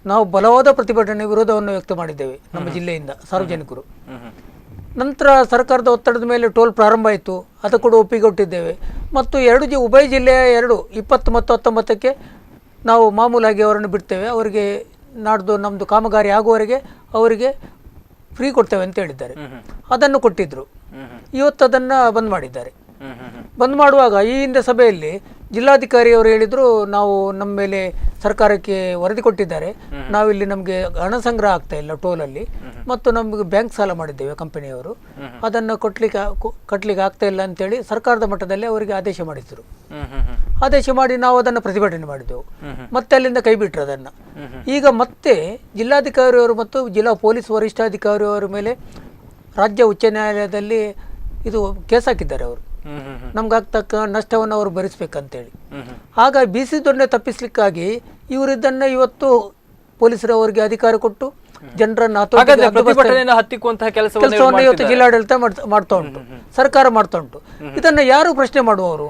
ನಾವು ಬಲವಾದ ಪ್ರತಿಭಟನೆ ವಿರೋಧವನ್ನು ವ್ಯಕ್ತ ಮಾಡಿದ್ದೇವೆ ನಮ್ಮ ಜಿಲ್ಲೆಯಿಂದ ಸಾರ್ವಜನಿಕರು. ನಂತರ ಸರ್ಕಾರದ ಒತ್ತಡದ ಮೇಲೆ ಟೋಲ್ ಪ್ರಾರಂಭ ಆಯಿತು, ಅದು ಕೂಡ ಒಪ್ಪಿಕೊಟ್ಟಿದ್ದೇವೆ. ಮತ್ತು ಉಭಯ ಜಿಲ್ಲೆಯ 20 ಮತ್ತು 19ಕ್ಕೆ ನಾವು ಮಾಮೂಲಾಗಿ ಅವರನ್ನು ಬಿಡ್ತೇವೆ, ಅವರಿಗೆ ನಾಡ್ದು ನಮ್ಮದು ಕಾಮಗಾರಿ ಆಗುವವರೆಗೆ ಅವರಿಗೆ ಫ್ರೀ ಕೊಡ್ತೇವೆ ಅಂತ ಹೇಳಿದ್ದಾರೆ. ಅದನ್ನು ಕೊಟ್ಟಿದ್ರು. ಇವತ್ತು ಅದನ್ನು ಬಂದ್ ಮಾಡಿದ್ದಾರೆ. ಬಂದ್ ಮಾಡುವಾಗ ಈ ಹಿಂದೆ ಸಭೆಯಲ್ಲಿ ಜಿಲ್ಲಾಧಿಕಾರಿ ಅವರು ಹೇಳಿದ್ರು, ನಾವು ನಮ್ಮ ಮೇಲೆ ಸರ್ಕಾರಕ್ಕೆ ವರದಿ ಕೊಟ್ಟಿದ್ದಾರೆ, ನಾವಿಲ್ಲಿ ನಮಗೆ ಹಣ ಸಂಗ್ರಹ ಆಗ್ತಾ ಇಲ್ಲ ಟೋಲಲ್ಲಿ, ಮತ್ತು ನಮಗೆ ಬ್ಯಾಂಕ್ ಸಾಲ ಮಾಡಿದ್ದೇವೆ ಕಂಪನಿಯವರು, ಅದನ್ನು ಕಟ್ಟಲಿಕ್ಕೆ ಆಗ್ತಾ ಇಲ್ಲ ಅಂತೇಳಿ ಸರ್ಕಾರದ ಮಟ್ಟದಲ್ಲಿ ಅವರಿಗೆ ಆದೇಶ ಮಾಡಿದ್ರು. ಆದೇಶ ಮಾಡಿ ನಾವು ಅದನ್ನು ಪ್ರತಿಭಟನೆ ಮಾಡಿದ್ದೆವು. ಮತ್ತೆ ಅಲ್ಲಿಂದ ಕೈ ಬಿಟ್ಟರು ಅದನ್ನು. ಈಗ ಮತ್ತೆ ಜಿಲ್ಲಾಧಿಕಾರಿಯವರು ಮತ್ತು ಜಿಲ್ಲಾ ಪೊಲೀಸ್ ವರಿಷ್ಠಾಧಿಕಾರಿಯವರ ಮೇಲೆ ರಾಜ್ಯ ಉಚ್ಚ ನ್ಯಾಯಾಲಯದಲ್ಲಿ ಇದು ಕೇಸ್ ಹಾಕಿದ್ದಾರೆ. ಅವರು ನಮ್ಗಾಗ್ತಕ್ಕ ನಷ್ಟವನ್ನು ಅವರು ಭರಿಸ್ಬೇಕಂತೇಳಿ. ಆಗ ಬಿಸಿ ದೊಣ್ಣೆ ತಪ್ಪಿಸ್ಲಿಕ್ಕಾಗಿ ಇವರಿದ್ದನ್ನ ಇವತ್ತು ಪೊಲೀಸರವರಿಗೆ ಅಧಿಕಾರ ಕೊಟ್ಟು ಜನರನ್ನು ಹತ್ತಿಕ್ಕುವಂತಹ ಕೆಲಸವನ್ನು ಇವತ್ತು ಜಿಲ್ಲಾಡಳಿತ ಮಾಡ್ತಾ ಉಂಟು, ಸರ್ಕಾರ ಮಾಡ್ತಾ ಉಂಟು. ಇದನ್ನ ಯಾರು ಪ್ರಶ್ನೆ ಮಾಡುವವರು?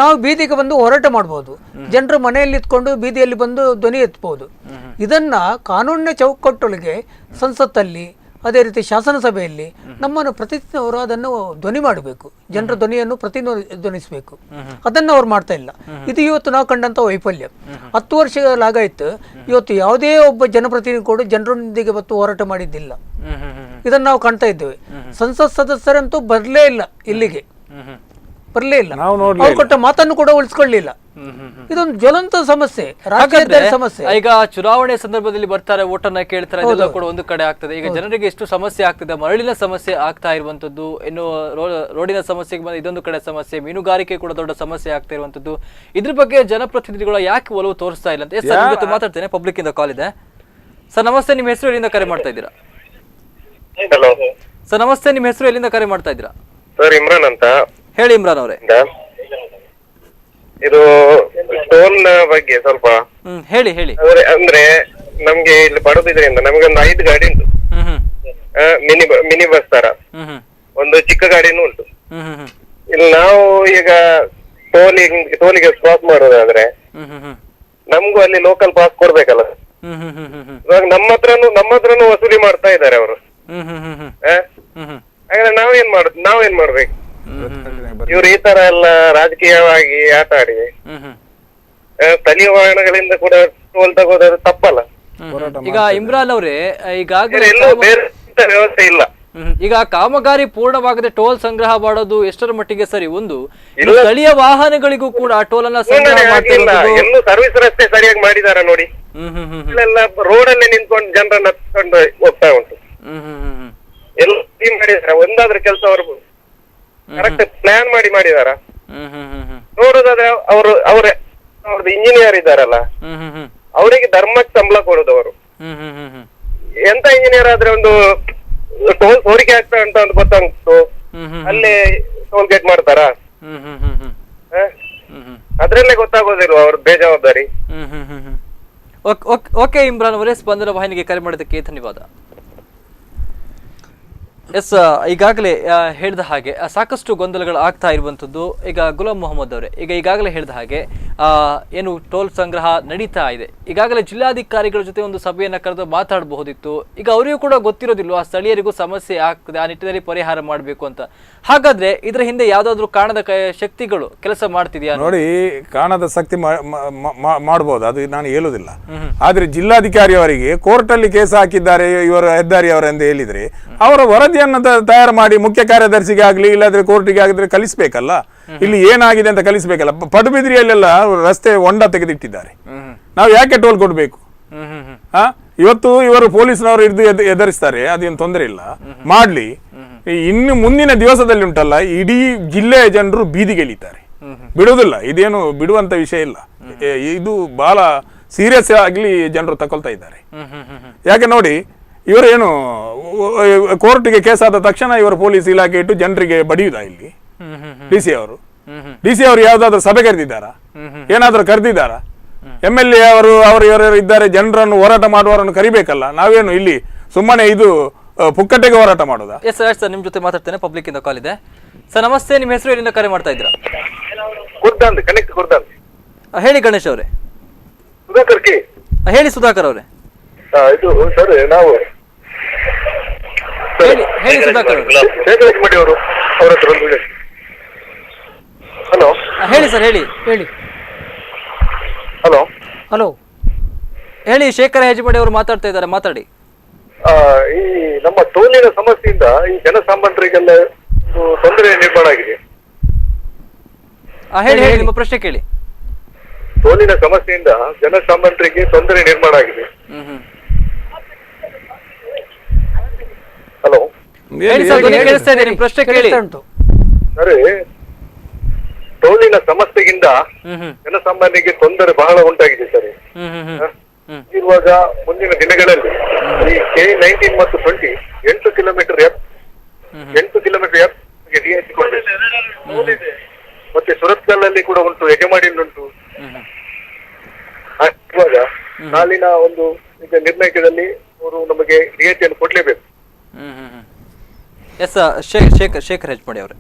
ನಾವು ಬೀದಿಗೆ ಬಂದು ಹೋರಾಟ ಮಾಡಬಹುದು, ಜನರು ಮನೆಯಲ್ಲಿ ಇತ್ಕೊಂಡು ಬೀದಿಯಲ್ಲಿ ಬಂದು ಧ್ವನಿ ಎತ್ತಬಹುದು. ಇದನ್ನ ಕಾನೂನಿನ ಚೌಕಟ್ಟೊಳಗೆ ಸಂಸತ್ತಲ್ಲಿ, ಅದೇ ರೀತಿ ಶಾಸನಸಭೆಯಲ್ಲಿ ನಮ್ಮನ್ನು ಪ್ರತಿನಿಧಿಸಿದವರು ಅದನ್ನು ಧ್ವನಿ ಮಾಡಬೇಕು, ಜನರ ಧ್ವನಿಯನ್ನು ಪ್ರತಿಧ್ವನಿಸಬೇಕು. ಅದನ್ನು ಅವ್ರು ಮಾಡ್ತಾ ಇಲ್ಲ. ಇದು ಇವತ್ತು ನಾವು ಕಂಡಂತ ವೈಫಲ್ಯ. 10 ವರ್ಷಗಳಾಗಾಯ್ತು, ಇವತ್ತು ಯಾವುದೇ ಒಬ್ಬ ಜನಪ್ರತಿನಿಧಿ ಕೂಡ ಜನರೊಂದಿಗೆ ಬಂದು ಹೋರಾಟ ಮಾಡಿದ್ದಿಲ್ಲ. ಇದನ್ನು ನಾವು ಕಾಣ್ತಾ ಇದ್ದೇವೆ. ಸಂಸತ್ ಸದಸ್ಯರಂತೂ ಬರಲೇ ಇಲ್ಲ, ಇಲ್ಲಿಗೆ ಬರಲೇ ಇಲ್ಲ. ಅವ್ರು ಕೊಟ್ಟ ಮಾತನ್ನು ಕೂಡ ಉಳಿಸ್ಕೊಳ್ಳಿಲ್ಲ. ಇದೊಂದು ಜ್ವಲಂತ ಸಮಸ್ಯೆ, ರಾಜ್ಯದ ಸಮಸ್ಯೆ. ಈಗ ಚುನಾವಣೆ ಸಂದರ್ಭದಲ್ಲಿ ಬರ್ತಾರೆ, ಓಟನ್ನ ಕೇಳ್ತಾರೆ, ಅದೆಲ್ಲ ಕೂಡ ಒಂದು ಕಡೆ ಆಗ್ತದೆ. ಈಗ ಜನರಿಗೆ ಎಷ್ಟು ಸಮಸ್ಯೆ ಆಗ್ತದೆ, ಮರಳಿನ ಸಮಸ್ಯೆ ಆಗ್ತಾ ಇರುವಂತದ್ದು, ಇನ್ನು ರೋಡಿನ ಸಮಸ್ಯೆಗೆ ಬಂದ ಇದೊಂದು ಕಡೆ ಸಮಸ್ಯೆ, ಮೀನುಗಾರಿಕೆ ಕೂಡ ದೊಡ್ಡ ಸಮಸ್ಯೆ ಆಗ್ತಾ ಇರುವಂತದ್ದು. ಇದ್ರ ಬಗ್ಗೆ ಜನಪ್ರತಿನಿಧಿಗಳು ಯಾಕೆ ಒಲವು ತೋರಿಸ್ತಾ ಇಲ್ಲ ಅಂತ ಮಾತಾಡ್ತೇನೆ. ಪಬ್ಲಿಕ್ ಇಂದ ಕಾಲ್ ಇದೆ. ಸರ್ ನಮಸ್ತೆ, ನಿಮ್ಮ ಹೆಸರು ಎಲ್ಲಿಂದ ಕರೆ ಮಾಡ್ತಾ ಇದ್ದೀರಾ? ಹಲೋ ಸರ್ ನಮಸ್ತೆ, ನಿಮ್ಮ ಹೆಸರು ಎಲ್ಲಿಂದ ಕರೆ ಮಾಡ್ತಾ ಇದ್ದೀರಾ? ಸರ್, ಇಮ್ರಾನ್ ಅಂತ. ಹೇಳಿ ಇಮ್ರಾನ್ ಅವರೇ. ಇದು ಟೋಲ್ ಬಗ್ಗೆ ಸ್ವಲ್ಪ ಹೇಳಿ ಹೇಳಿ. ಅಂದ್ರೆ ನಮ್ಗೆ ಇಲ್ಲಿ ಬಡದಿದ್ರಿಂದ ನಮ್ಗೆ ಒಂದು 5 ಗಾಡಿ ಉಂಟು. ಮಿನಿ ಬಸ್ ತರ ಒಂದು ಚಿಕ್ಕ ಗಾಡಿನೂ ಉಂಟು. ಇಲ್ಲಿ ನಾವು ಈಗ ಟೋಲಿಗೆ ಕ್ರಾಸ್ ಮಾಡೋದಾದ್ರೆ ನಮ್ಗೂ ಅಲ್ಲಿ ಲೋಕಲ್ ಪಾಸ್ ಕೊಡ್ಬೇಕಲ್ಲ. ಇವಾಗ ನಮ್ಮ ಹತ್ರನು ವಸೂಲಿ ಮಾಡ್ತಾ ಇದ್ದಾರೆ ಅವರು. ಹಾಗಾದ್ರೆ ನಾವೇನ್ ಮಾಡ್ಬೇಕು? ಇವ್ರು ಈ ತರ ಎಲ್ಲ ರಾಜಕೀಯವಾಗಿ ಆಟ ಆಡಿ ಸ್ಥಳೀಯ ವಾಹನಗಳಿಂದ ಕೂಡ ಟೋಲ್ ತಗೋದು ತಪ್ಪಲ್ಲ. ಈಗ ಇಮ್ರಾನ್ ಅವರೇ, ಈಗಾಗಲೇ ಎಲ್ಲೂ ಬೇರೆ ವ್ಯವಸ್ಥೆ ಇಲ್ಲ. ಈಗ ಕಾಮಗಾರಿ ಪೂರ್ಣವಾಗದೆ ಟೋಲ್ ಸಂಗ್ರಹ ಮಾಡೋದು ಎಷ್ಟರ ಮಟ್ಟಿಗೆ ಸರಿ? ಒಂದು ಸ್ಥಳೀಯ ವಾಹನಗಳಿಗೂ ಕೂಡ ಟೋಲ್ ಅನ್ನ ಸಂಗ್ರಹ ಮಾಡ್ತಿರೋದು. ಎಲ್ಲೂ ಸರ್ವಿಸ್ ರಸ್ತೆ ಸರಿಯಾಗಿ ಮಾಡಿದಾರ ನೋಡಿ. ಇಲ್ಲೆಲ್ಲ ರೋಡ್ ಅಲ್ಲೇ ನಿಂತ್ಕೊಂಡು ಜನರನ್ನ ಕೊಂಡು ಹೋಗ್ತಾ ಉಂಟು. ಎಲ್ಲ ಮಾಡಿದಾರ, ಒಂದಾದ್ರೂ ಕೆಲಸ ಅವರು ಕರೆಕ್ಟ್ ಪ್ಲಾನ್ ಮಾಡಿದಾರ. ನೋಡೋದಾದ್ರೆ ಅವ್ರದ್ದು ಇಂಜಿನಿಯರ್ ಇದ್ದಾರಲ್ಲ, ಅವರಿಗೆ ಧರ್ಮಕ್ಕೆ ಸಂಬಳ ಕೊಡೋದು ಅವರು. ಎಂತ ಇಂಜಿನಿಯರ್ ಆದ್ರೆ ಒಂದು ಟೋಲ್ ಸೋರಿಕೆ ಆಗ್ತಾ ಅಂತ ಒಂದು ಗೊತ್ತಾಗ್ತು, ಅಲ್ಲೇ ಟೋಲ್ ಗೇಟ್ ಮಾಡ್ತಾರ? ಅದ್ರಲ್ಲೇ ಗೊತ್ತಾಗೋದಿಲ್ವ ಅವ್ರ ಬೇಜವಾಬ್ದಾರಿ. ಓಕೆ ಇಮ್ರಾನ್ ಅವರೇ, ಸ್ಪಂದನ ವಾಹಿನಿಗೆ ಕರೆ ಮಾಡೋದಕ್ಕೆ ಧನ್ಯವಾದ. ಎಸ್, ಈಗಾಗಲೇ ಹೇಳಿದ ಹಾಗೆ ಸಾಕಷ್ಟು ಗೊಂದಲಗಳು ಆಗ್ತಾ ಇರುವಂಥದ್ದು. ಈಗ ಗುಲಾಂ ಮೊಹಮ್ಮದ್ ಅವರೇ, ಈಗಾಗಲೇ ಹೇಳಿದ ಹಾಗೆ ಏನು ಟೋಲ್ ಸಂಗ್ರಹ ನಡೀತಾ ಇದೆ, ಈಗಾಗಲೇ ಜಿಲ್ಲಾಧಿಕಾರಿಗಳ ಜೊತೆ ಒಂದು ಸಭೆಯನ್ನು ಕರೆದು ಮಾತಾಡಬಹುದಿತ್ತು. ಈಗ ಅವರಿಗೂ ಕೂಡ ಗೊತ್ತಿರೋದಿಲ್ವಾ ಸ್ಥಳೀಯರಿಗೂ ಸಮಸ್ಯೆ ಆಗ್ತದೆ, ಆ ನಿಟ್ಟಿನಲ್ಲಿ ಪರಿಹಾರ ಮಾಡಬೇಕು ಅಂತ. ಹಾಗಾದ್ರೆ ಇದರ ಹಿಂದೆ ಯಾವ್ದಾದ್ರು ಕಾಣದ ಶಕ್ತಿಗಳು ಕೆಲಸ ಮಾಡ್ತಿದ್ಯಾ? ನೋಡಿ, ಕಾಣದ ಶಕ್ತಿ ಮಾಡಬಹುದು, ಅದು ನಾನು ಹೇಳುದಿಲ್ಲ. ಆದ್ರೆ ಜಿಲ್ಲಾಧಿಕಾರಿ ಅವರಿಗೆ ಕೋರ್ಟ್ ಅಲ್ಲಿ ಕೇಸ್ ಹಾಕಿದ್ದಾರೆ ಇವರು ಹೆದ್ದಾರಿ ಅವರೆಂದು ಹೇಳಿದ್ರೆ ಅವರ ವರದಿಯನ್ನು ತಯಾರು ಮಾಡಿ ಮುಖ್ಯ ಕಾರ್ಯದರ್ಶಿಗೆ ಆಗ್ಲಿ ಇಲ್ಲಾದ್ರೆ ಕೋರ್ಟಿಗೆ ಆಗಿದ್ರೆ ಕಲಿಸ್ಬೇಕಲ್ಲ. ಇಲ್ಲಿ ಏನಾಗಿದೆ ಅಂತ ಕಲಿಸ್ಬೇಕಲ್ಲ. ಪಡುಬಿದ್ರಿಯಲ್ಲೆಲ್ಲ ರಸ್ತೆ ಹೊಂಡ ತೆಗೆದಿಟ್ಟಿದ್ದಾರೆ, ನಾವು ಯಾಕೆ ಟೋಲ್ ಕೊಡ್ಬೇಕು? ಇವತ್ತು ಇವರು ಪೊಲೀಸ್ನವರು ಹಿಡಿದು ಎದುರಿಸ್ತಾರೆ, ಅದೇನು ತೊಂದರೆ ಇಲ್ಲ, ಮಾಡ್ಲಿ. ಇನ್ನು ಮುಂದಿನ ದಿವಸದಲ್ಲಿ ಉಂಟಲ್ಲ, ಇಡೀ ಜಿಲ್ಲೆಯ ಜನರು ಬೀದಿಗೆ ಇಳಿತಾರೆ, ಬಿಡುವುದಿಲ್ಲ. ಇದೇನು ಬಿಡುವಂತ ವಿಷಯ ಇಲ್ಲ, ಇದು ಬಹಳ ಸೀರಿಯಸ್ ಆಗ್ಲಿ ಜನರು ತಕೊಳ್ತಾ ಇದ್ದಾರೆ. ಯಾಕೆ ನೋಡಿ, ಇವರೇನು ಕೋರ್ಟ್ಗೆ ಕೇಸ್ ಆದ ತಕ್ಷಣ ಇವರು ಪೊಲೀಸ್ ಇಲಾಖೆ ಇಟ್ಟು ಜನರಿಗೆ ಬಡಿಯುವುದಾ? ಇಲ್ಲಿ ಡಿ ಸಿ ಅವರು ಯಾವ್ದಾದ್ರು ಸಭೆ ಕರೆದಿದ್ದಾರಾ? ಏನಾದ್ರೂ ಕರೆದಿದ್ದಾರಾ? MLA ಅವರು ಇವರು ಇದ್ದಾರೆ, ಜನರನ್ನು ಹೋರಾಟ ಮಾಡುವವರನ್ನು ಕರಿಬೇಕಲ್ಲ. ನಾವೇನು ಇಲ್ಲಿ ಸುಮ್ಮನೆ ಇದು ಪುಕ್ಕಟ್ಟೆಗೆ ಹೋರಾಟ ಮಾಡೋದಾ? ಎಸ್ ಸರ್, ನಿಮ್ ಜೊತೆ ಮಾತಾಡ್ತೇನೆ. ಪಬ್ಲಿಕ್ ಇಂದ ಕಾಲ್ ಇದೆ. ಸರ್ ನಮಸ್ತೆ, ನಿಮ್ಮ ಹೆಸರು ಎಲ್ಲಿಂದ ಕರೆ ಮಾಡ್ತಾ ಇದ್ದೀರಾ? ಹೇಳಿ ಗಣೇಶ್ ಅವರೇ. ಸುಧಾಕರ್ ಕೆ. ಹೇಳಿ ಸುಧಾಕರ್ ಅವರೇ. ಇದು ಸರ್, ನಾವು ಹೇಳಿ ಸುಧಾಕರ್ ಅವರು ಅವ್ರ ಹತ್ರ ಒಂದು. ಹಲೋ, ಹೇಳಿ ಸರ್, ಹೇಳಿ. ಹಲೋ ಹಲೋ, ಹೇಳಿ. ಶೇಖರ ಹೆಜ್ಮಾಡಿ ಅವರು ಮಾತಾಡ್ತಾ ಇದ್ದಾರೆ, ಮಾತಾಡಿ. ಈ ನಮ್ಮ ಟೋಲಿನ ಸಮಸ್ಯೆಯಿಂದ ಈ ಜನಸಾಮಾನ್ಯರಿಗೆಲ್ಲ ತೊಂದರೆ ನಿರ್ಮಾಣ ಆಗಿದೆ. ಹೇಳಿ, ನಿಮ್ಮ ಪ್ರಶ್ನೆ ಕೇಳಿ. ಟೋಲಿನ ಸಮಸ್ಯೆಯಿಂದ ಜನಸಾಮಾನ್ಯರಿಗೆ ತೊಂದರೆ ನಿರ್ಮಾಣ ಆಗಿದೆ. ಹಲೋ, ಹೇಳಿ ಸರ್, ಕೇಳಿಸ್ತಾ ಇದೆ, ನಿಮ್ಮ ಪ್ರಶ್ನೆ ಕೇಳಿ. ಸರಿ, ಟೋಲಿನ ಸಮಸ್ಯೆಯಿಂದ ಜನಸಾಮಾನ್ಯರಿಗೆ ತೊಂದರೆ ಬಹಳ ಉಂಟಾಗಿದೆ ಸರಿ. ಇರುವಾಗ ಮುಂದಿನ ದಿನಗಳಲ್ಲಿ ಈ K19 ಮತ್ತು 20 8 ಕಿಲೋಮೀಟರ್ ರಿಯಾಯಿತಿ ಕೊಡಬೇಕು. ಮತ್ತೆ ಸುರತ್ಕಲ್ನಲ್ಲಿ ಕೂಡ ಉಂಟು, ಯಜಮಾಡಿಯಲ್ಲಿ ಉಂಟು. ಇವಾಗ ನಾಳಿನ ಒಂದು ಈಗ ನಿರ್ಣಯದಲ್ಲಿ ಅವರು ನಮಗೆ ರಿಯಾಯಿತಿಯನ್ನು ಕೊಡ್ಲೇಬೇಕು. ಎಸ್, ಶೇಖರ್ ಹೆಜ್ಮಾಡಿ ಅವರೇ.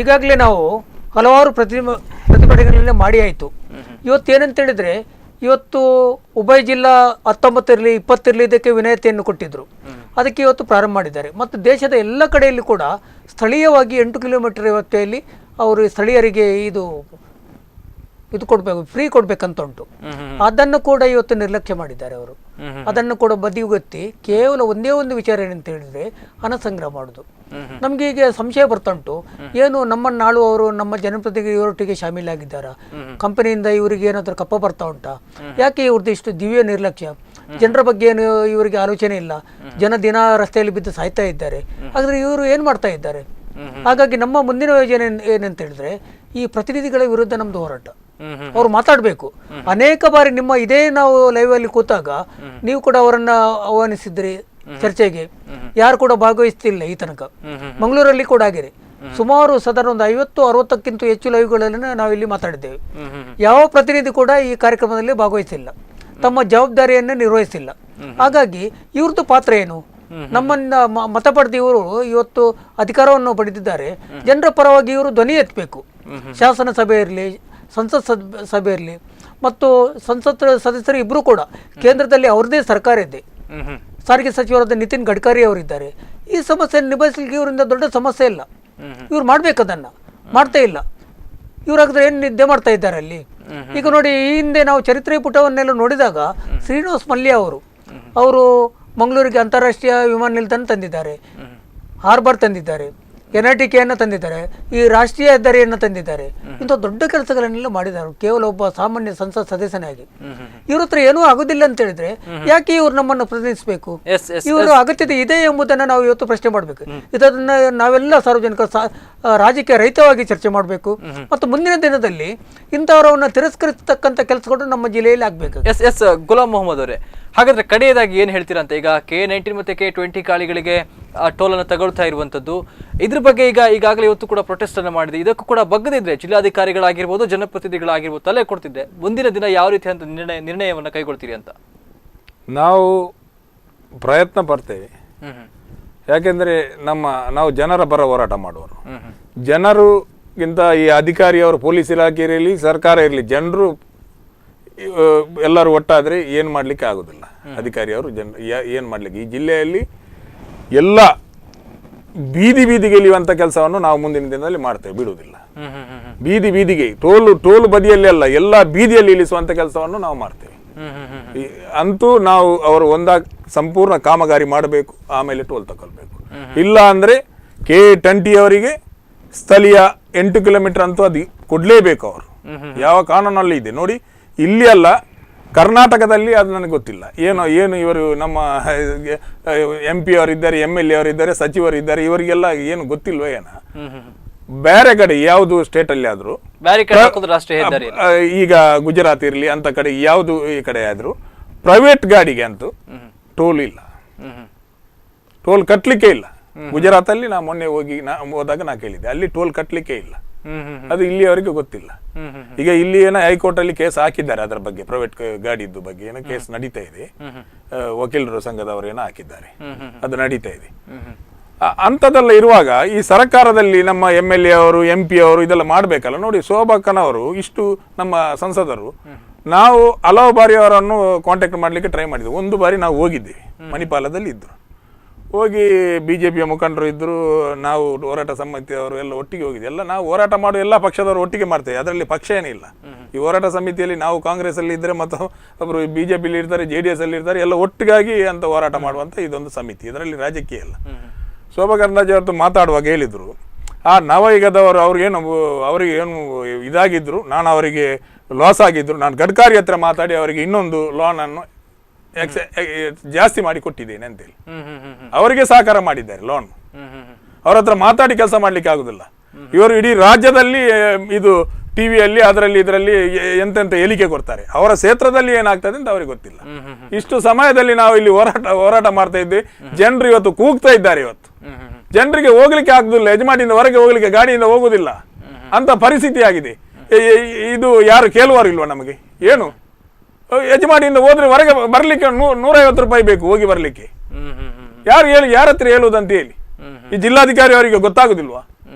ಈಗಾಗಲೇ ನಾವು ಹಲವಾರು ಪ್ರತಿಭಟನೆಗಳನ್ನ ಮಾಡಿ ಆಯಿತು. ಇವತ್ತೇನಂತ ಹೇಳಿದ್ರೆ, ಇವತ್ತು ಉಭಯ ಜಿಲ್ಲಾ 19 ಇರಲಿ 20 ಇರಲಿ ಇದಕ್ಕೆ ವಿನಾಯಿತಿಯನ್ನು ಕೊಟ್ಟಿದ್ರು. ಅದಕ್ಕೆ ಇವತ್ತು ಪ್ರಾರಂಭ ಮಾಡಿದ್ದಾರೆ. ಮತ್ತು ದೇಶದ ಎಲ್ಲ ಕಡೆಯಲ್ಲಿ ಕೂಡ ಸ್ಥಳೀಯವಾಗಿ 8 ಕಿಲೋಮೀಟರ್ ವ್ಯಾಪ್ತಿಯಲ್ಲಿ ಅವರು ಸ್ಥಳೀಯರಿಗೆ ಇದು ಕೊಡ್ಬೇಕು, ಫ್ರೀ ಕೊಡ್ಬೇಕಂತ ಉಂಟು. ಅದನ್ನು ಕೂಡ ಇವತ್ತು ನಿರ್ಲಕ್ಷ್ಯ ಮಾಡಿದ್ದಾರೆ ಅವರು. ಅದನ್ನು ಕೂಡ ಬದಿಗೊತ್ತಿ ಕೇವಲ ಒಂದೇ ಒಂದು ವಿಚಾರ ಏನಂತ ಹೇಳಿದ್ರೆ ಹಣ ಸಂಗ್ರಹ ಮಾಡುದು. ನಮ್ಗೆ ಈಗ ಸಂಶಯ ಬರ್ತಾ ಉಂಟು, ಏನು ನಮ್ಮನ್ನು ಆಳುವವರು ನಮ್ಮ ಜನಪ್ರತಿನಿಧಿ ಇವರೊಟ್ಟಿಗೆ ಶಾಮೀಲಾಗಿದ್ದಾರಾ? ಕಂಪನಿಯಿಂದ ಇವರಿಗೆ ಏನಾದರೂ ಕಪ್ಪ ಬರ್ತಾ ಉಂಟಾ? ಯಾಕೆ ಇವ್ರದ್ದು ಇಷ್ಟು ದಿವ್ಯ ನಿರ್ಲಕ್ಷ್ಯ? ಜನರ ಬಗ್ಗೆ ಏನು ಇವರಿಗೆ ಆಲೋಚನೆ ಇಲ್ಲ. ಜನ ದಿನ ರಸ್ತೆಯಲ್ಲಿ ಬಿದ್ದು ಸಾಯ್ತಾ ಇದ್ದಾರೆ. ಹಾಗಾದ್ರೆ ಇವರು ಏನ್ ಮಾಡ್ತಾ ಇದ್ದಾರೆ? ಹಾಗಾಗಿ ನಮ್ಮ ಮುಂದಿನ ಯೋಜನೆ ಏನಂತ ಹೇಳಿದ್ರೆ ಈ ಪ್ರತಿನಿಧಿಗಳ ವಿರುದ್ಧ ನಮ್ದು ಹೋರಾಟ. ಅವ್ರು ಮಾತಾಡಬೇಕು. ಅನೇಕ ಬಾರಿ ನಿಮ್ಮ ಇದೇ ನಾವು ಲೈವ್ ಅಲ್ಲಿ ಕೂತಾಗ ನೀವು ಕೂಡ ಅವರನ್ನ ಆಹ್ವಾನಿಸಿದ್ರಿ ಚರ್ಚೆಗೆ, ಯಾರು ಕೂಡ ಭಾಗವಹಿಸ್ತಿಲ್ಲ ಈ ತನಕ. ಮಂಗಳೂರಲ್ಲಿ ಕೂಡ ಆಗಿದೆ. ಸುಮಾರು ಸಾಧಾರಣ ಒಂದು 50-60ಕ್ಕಿಂತ ಹೆಚ್ಚು ಲೈವ್ಗಳನ್ನು ನಾವಿಲ್ಲಿ ಮಾತಾಡಿದ್ದೇವೆ. ಯಾವ ಪ್ರತಿನಿಧಿ ಕೂಡ ಈ ಕಾರ್ಯಕ್ರಮದಲ್ಲಿ ಭಾಗವಹಿಸಿಲ್ಲ, ತಮ್ಮ ಜವಾಬ್ದಾರಿಯನ್ನು ನಿರ್ವಹಿಸಿಲ್ಲ. ಹಾಗಾಗಿ ಇವ್ರದ್ದು ಪಾತ್ರ ಏನು? ನಮ್ಮನ್ನ ಮತ ಪಡೆದು ಇವರು ಇವತ್ತು ಅಧಿಕಾರವನ್ನು ಪಡೆದಿದ್ದಾರೆ. ಜನರ ಪರವಾಗಿ ಇವರು ಧ್ವನಿ ಎತ್ತಬೇಕು. ಶಾಸನ ಸಭೆ ಇರಲಿ, ಸಂಸತ್ ಸಭೆ ಇರಲಿ, ಮತ್ತು ಸಂಸತ್ ಸದಸ್ಯರು ಇಬ್ಬರು ಕೂಡ ಕೇಂದ್ರದಲ್ಲಿ ಅವ್ರದ್ದೇ ಸರ್ಕಾರ ಇದೆ. ಸಾರಿಗೆ ಸಚಿವರಾದ ನಿತಿನ್ ಗಡ್ಕರಿ ಅವರಿದ್ದಾರೆ. ಈ ಸಮಸ್ಯೆಯನ್ನು ನಿಭಾಯಿಸಲಿಕ್ಕೆ ಇವರಿಂದ ದೊಡ್ಡ ಸಮಸ್ಯೆ ಇಲ್ಲ. ಇವ್ರು ಮಾಡ್ಬೇಕದನ್ನ ಮಾಡ್ತಾ ಇಲ್ಲ. ಇವ್ರಾಗಿದ್ರೆ ಏನು ನಿದ್ದೆ ಮಾಡ್ತಾ ಇದ್ದಾರೆ ಅಲ್ಲಿ. ಈಗ ನೋಡಿ, ಈ ಹಿಂದೆ ನಾವು ಚರಿತ್ರೆ ಪುಟವನ್ನೆಲ್ಲ ನೋಡಿದಾಗ ಶ್ರೀನಿವಾಸ್ ಮಲ್ಯ ಅವರು ಮಂಗಳೂರಿಗೆ ಅಂತಾರಾಷ್ಟ್ರೀಯ ವಿಮಾನ ನಿಲ್ದಾಣ ತಂದಿದ್ದಾರೆ, ಹಾರ್ಬರ್ ತಂದಿದ್ದಾರೆ, NITKಯನ್ನು ತಂದಿದ್ದಾರೆ, ಈ ರಾಷ್ಟ್ರೀಯ ಹೆದ್ದಾರಿಯನ್ನು ತಂದಿದ್ದಾರೆ. ಇಂಥ ದೊಡ್ಡ ಕೆಲಸಗಳನ್ನೆಲ್ಲ ಮಾಡಿದ್ದಾರೆ ಕೇವಲ ಒಬ್ಬ ಸಾಮಾನ್ಯ ಸಂಸತ್ ಸದಸ್ಯನಾಗಿ. ಇವ್ರ ಹತ್ರ ಏನೂ ಆಗೋದಿಲ್ಲ ಅಂತ ಹೇಳಿದ್ರೆ ಯಾಕೆ ಇವ್ರು ನಮ್ಮನ್ನು ಪ್ರತಿನಿಧಿಸಬೇಕು? ಇವರು ಅಗತ್ಯತೆ ಇದೆ ಎಂಬುದನ್ನು ನಾವು ಇವತ್ತು ಪ್ರಶ್ನೆ ಮಾಡಬೇಕು. ಇದನ್ನ ನಾವೆಲ್ಲ ಸಾರ್ವಜನಿಕ ರಾಜಕೀಯ ರಹಿತವಾಗಿ ಚರ್ಚೆ ಮಾಡಬೇಕು. ಮತ್ತು ಮುಂದಿನ ದಿನದಲ್ಲಿ ಇಂಥವರನ್ನ ತಿರಸ್ಕರಿಸತಕ್ಕಂಥ ಕೆಲಸಗಳು ನಮ್ಮ ಜಿಲ್ಲೆಯಲ್ಲಿ ಆಗ್ಬೇಕು. ಎಸ್ ಗುಲಾಂ ಮೊಹಮ್ಮದ್ ಅವರೇ, ಹಾಗಾದ್ರೆ ಕಡೆಯದಾಗಿ ಏನ್ ಹೇಳ್ತೀರಾ ಅಂತ, ಈಗ K-19 ಮತ್ತೆ K-20 ಗಾಡಿಗಳಿಗೆ ಟೋಲ್ ಅನ್ನು ತಗೊಳ್ತಾ ಇರುವಂತದ್ದು, ಇದ್ರ ಬಗ್ಗೆ ಈಗಾಗಲೇ ಇವತ್ತು ಕೂಡ ಪ್ರೊಟೆಸ್ಟ್ ಅನ್ನು ಮಾಡಿದೆ. ಇದಕ್ಕೂ ಕೂಡ ಬಗ್ಗದಿದ್ರೆ ಜಿಲ್ಲಾಧಿಕಾರಿಗಳಾಗಿರ್ಬೋದು, ಜನಪ್ರತಿನಿಧಿಗಳಾಗಿರ್ಬೋದು ತಲೆ ಕೊಡ್ತಿದ್ದೆ. ಮುಂದಿನ ದಿನ ಯಾವ ರೀತಿಯ ನಿರ್ಣಯವನ್ನು ಕೈಗೊಳ್ತೀರಿ ಅಂತ ನಾವು ಪ್ರಯತ್ನ ಪಡ್ತೇವೆ. ಯಾಕೆಂದ್ರೆ ನಾವು ಜನರ ಪರ ಹೋರಾಟ ಮಾಡುವರು. ಜನರುಗಿಂತ ಈ ಅಧಿಕಾರಿಯವರು, ಪೊಲೀಸ್ ಇಲಾಖೆ ಇರಲಿ, ಸರ್ಕಾರ ಇರಲಿ, ಜನರು ಎಲ್ಲರೂ ಒಟ್ಟಾದ್ರೆ ಏನು ಮಾಡ್ಲಿಕ್ಕೆ ಆಗುದಿಲ್ಲ. ಅಧಿಕಾರಿಯವರು ಏನು ಮಾಡ್ಲಿಕ್ಕೆ, ಈ ಜಿಲ್ಲೆಯಲ್ಲಿ ಎಲ್ಲ ಬೀದಿಗೆ ಇಳಿಯುವಂತ ಕೆಲಸವನ್ನು ನಾವು ಮುಂದಿನ ದಿನದಲ್ಲಿ ಮಾಡ್ತೇವೆ, ಬಿಡುವುದಿಲ್ಲ. ಬೀದಿಗೆ ಟೋಲ್ ಬದಿಯಲ್ಲಿ ಅಲ್ಲ, ಎಲ್ಲ ಬೀದಿಯಲ್ಲಿ ಇಳಿಸುವಂತ ಕೆಲಸವನ್ನು ನಾವು ಮಾಡ್ತೇವೆ. ಅಂತೂ ನಾವು ಅವರು ಸಂಪೂರ್ಣ ಕಾಮಗಾರಿ ಮಾಡಬೇಕು, ಆಮೇಲೆ ಟೋಲ್ ತಗೊಳ್ಬೇಕು. ಇಲ್ಲ ಅಂದ್ರೆ K-20 ಅವರಿಗೆ ಸ್ಥಳೀಯ 8 ಕಿಲೋಮೀಟರ್ ಅಂತೂ ಅದು ಕೊಡ್ಲೇಬೇಕು. ಅವರು ಯಾವ ಕಾನೂನಲ್ಲಿ ಇದೆ ನೋಡಿ, ಇಲ್ಲಿ ಅಲ್ಲ ಕರ್ನಾಟಕದಲ್ಲಿ ಅದು ನನಗೆ ಗೊತ್ತಿಲ್ಲ. ಏನು ಇವರು ನಮ್ಮ MP ಅವರಿದ್ದಾರೆ, MLA ಅವರಿದ್ದಾರೆ, ಸಚಿವರಿದ್ದಾರೆ, ಇವರಿಗೆಲ್ಲ ಏನು ಗೊತ್ತಿಲ್ವ ಏನ? ಬೇರೆ ಕಡೆ ಯಾವುದು ಸ್ಟೇಟ್ ಅಲ್ಲಿ ಆದ್ರೂ, ಈಗ ಗುಜರಾತ್ ಇರ್ಲಿ ಅಂತ ಕಡೆ ಯಾವುದು ಈ ಕಡೆ ಆದ್ರೂ ಪ್ರೈವೇಟ್ ಗಾಡಿಗೆ ಅಂತೂ ಟೋಲ್ ಇಲ್ಲ, ಟೋಲ್ ಕಟ್ಲಿಕ್ಕೆ ಇಲ್ಲ. ಗುಜರಾತ್ ಅಲ್ಲಿ ನಾ ಮೊನ್ನೆ ಹೋದಾಗ ನಾ ಕೇಳಿದ್ದೆ, ಅಲ್ಲಿ ಟೋಲ್ ಕಟ್ಲಿಕ್ಕೆ ಇಲ್ಲ. ಅದು ಇಲ್ಲಿಯವರೆಗೂ ಗೊತ್ತಿಲ್ಲ. ಈಗ ಇಲ್ಲಿ ಏನೋ ಹೈಕೋರ್ಟ್ ಅಲ್ಲಿ ಕೇಸ್ ಹಾಕಿದ್ದಾರೆ ಅದರ ಬಗ್ಗೆ, ಪ್ರೈವೇಟ್ ಗಾಡಿದ್ದು ಬಗ್ಗೆ ಏನೋ ಕೇಸ್ ನಡೀತಾ ಇದೆ. ವಕೀಲರು ಸಂಘದವರು ಏನೋ ಹಾಕಿದ್ದಾರೆ, ಅದು ನಡೀತಾ ಇದೆ. ಅಂತದೆಲ್ಲ ಇರುವಾಗ ಈ ಸರ್ಕಾರದಲ್ಲಿ ನಮ್ಮ MLA ಅವರು, MP ಅವರು ಇದೆಲ್ಲ ಮಾಡ್ಬೇಕಲ್ಲ. ನೋಡಿ, ಶೋಭಾಕನವರು, ಇಷ್ಟು ನಮ್ಮ ಸಂಸದರು, ನಾವು ಹಲವು ಬಾರಿ ಅವರನ್ನು ಕಾಂಟ್ಯಾಕ್ಟ್ ಮಾಡ್ಲಿಕ್ಕೆ ಟ್ರೈ ಮಾಡಿದ್ವಿ. ಒಂದು ಬಾರಿ ನಾವು ಹೋಗಿದ್ದೇವೆ, ಮಣಿಪಾಲದಲ್ಲಿ ಇದ್ರು. ಹೋಗಿ BJPಯ ಮುಖಂಡರು ಇದ್ರು, ನಾವು ಹೋರಾಟ ಸಮಿತಿಯವರು ಎಲ್ಲ ಒಟ್ಟಿಗೆ ಹೋಗಿದ್ವಿ. ಎಲ್ಲ ನಾವು ಹೋರಾಟ ಮಾಡುವ ಎಲ್ಲ ಪಕ್ಷದವರು ಒಟ್ಟಿಗೆ ಮಾಡ್ತೇವೆ, ಅದರಲ್ಲಿ ಪಕ್ಷ ಏನಿಲ್ಲ. ಈ ಹೋರಾಟ ಸಮಿತಿಯಲ್ಲಿ ನಾವು ಕಾಂಗ್ರೆಸ್ ಅಲ್ಲಿ ಇದ್ರೆ, ಮತ್ತು ಒಬ್ರು BJPಲಿ ಇರ್ತಾರೆ, JDS ಅಲ್ಲಿ ಇರ್ತಾರೆ, ಎಲ್ಲ ಒಟ್ಟಿಗಾಗಿ ಅಂತ ಹೋರಾಟ ಮಾಡುವಂತ ಇದೊಂದು ಸಮಿತಿ, ಇದರಲ್ಲಿ ರಾಜಕೀಯ ಇಲ್ಲ. ಶೋಭಾ ಕರಂದ್ಲಾಜೆ ಅವ್ರದ್ದು ಮಾತಾಡುವಾಗ ಹೇಳಿದ್ರು, ಆ ನವಯುಗದವರು ಅವರಿಗೆ ಏನು ಇದಾಗಿದ್ರು, ನಾನು ಅವರಿಗೆ ಲಾಸ್ ಆಗಿದ್ರು, ನಾನು ಗಡ್ಕರಿ ಹತ್ರ ಮಾತಾಡಿ ಅವರಿಗೆ ಇನ್ನೊಂದು ಲೋನ್ ಅನ್ನು ಜಾಸ್ತಿ ಮಾಡಿ ಕೊಟ್ಟಿದ್ದೇನೆ ಅಂತೇಳಿ ಅವರಿಗೆ ಸಹಕಾರ ಮಾಡಿದ್ದಾರೆ. ಲೋನ್ ಅವ್ರ ಹತ್ರ ಮಾತಾಡಿ ಕೆಲಸ ಮಾಡ್ಲಿಕ್ಕೆ ಆಗುದಿಲ್ಲ. ಇವರು ಇಡೀ ರಾಜ್ಯದಲ್ಲಿ ಇದು ಟಿವಿಯಲ್ಲಿ ಅದರಲ್ಲಿ ಇದರಲ್ಲಿ ಎಂತೆಂತ ಹೇಳಿಕೆ ಕೊಡ್ತಾರೆ. ಅವರ ಕ್ಷೇತ್ರದಲ್ಲಿ ಏನಾಗ್ತದೆ ಅಂತ ಅವ್ರಿಗೆ ಗೊತ್ತಿಲ್ಲ. ಇಷ್ಟು ಸಮಯದಲ್ಲಿ ನಾವು ಇಲ್ಲಿ ಹೋರಾಟ ಮಾಡ್ತಾ ಇದ್ವಿ. ಜನರು ಇವತ್ತು ಕೂಗ್ತಾ ಇದ್ದಾರೆ. ಇವತ್ತು ಜನರಿಗೆ ಹೋಗ್ಲಿಕ್ಕೆ ಆಗುದಿಲ್ಲ, ಯಜಮಾನಿಯಿಂದ ಹೊರಗೆ ಹೋಗ್ಲಿಕ್ಕೆ ಗಾಡಿಯಿಂದ ಹೋಗುದಿಲ್ಲ ಅಂತ ಪರಿಸ್ಥಿತಿ ಆಗಿದೆ. ಇದು ಯಾರು ಕೇಳುವಾರು ಇಲ್ವಾ ನಮಗೆ? ಏನು ಯಜಮಾನಿಯಿಂದ ಹೋದ್ರೆ ಹೊರಗೆ ಬರ್ಲಿಕ್ಕೆ 150 ರೂಪಾಯಿ ಬೇಕು ಹೋಗಿ ಬರ್ಲಿಕ್ಕೆ. ಯಾರ ಹತ್ರ ಹೇಳುವುದಂತ ಹೇಳಿ? ಈ ಜಿಲ್ಲಾಧಿಕಾರಿ ಅವರಿಗೆ ಗೊತ್ತಾಗುದಿಲ್ವಾ?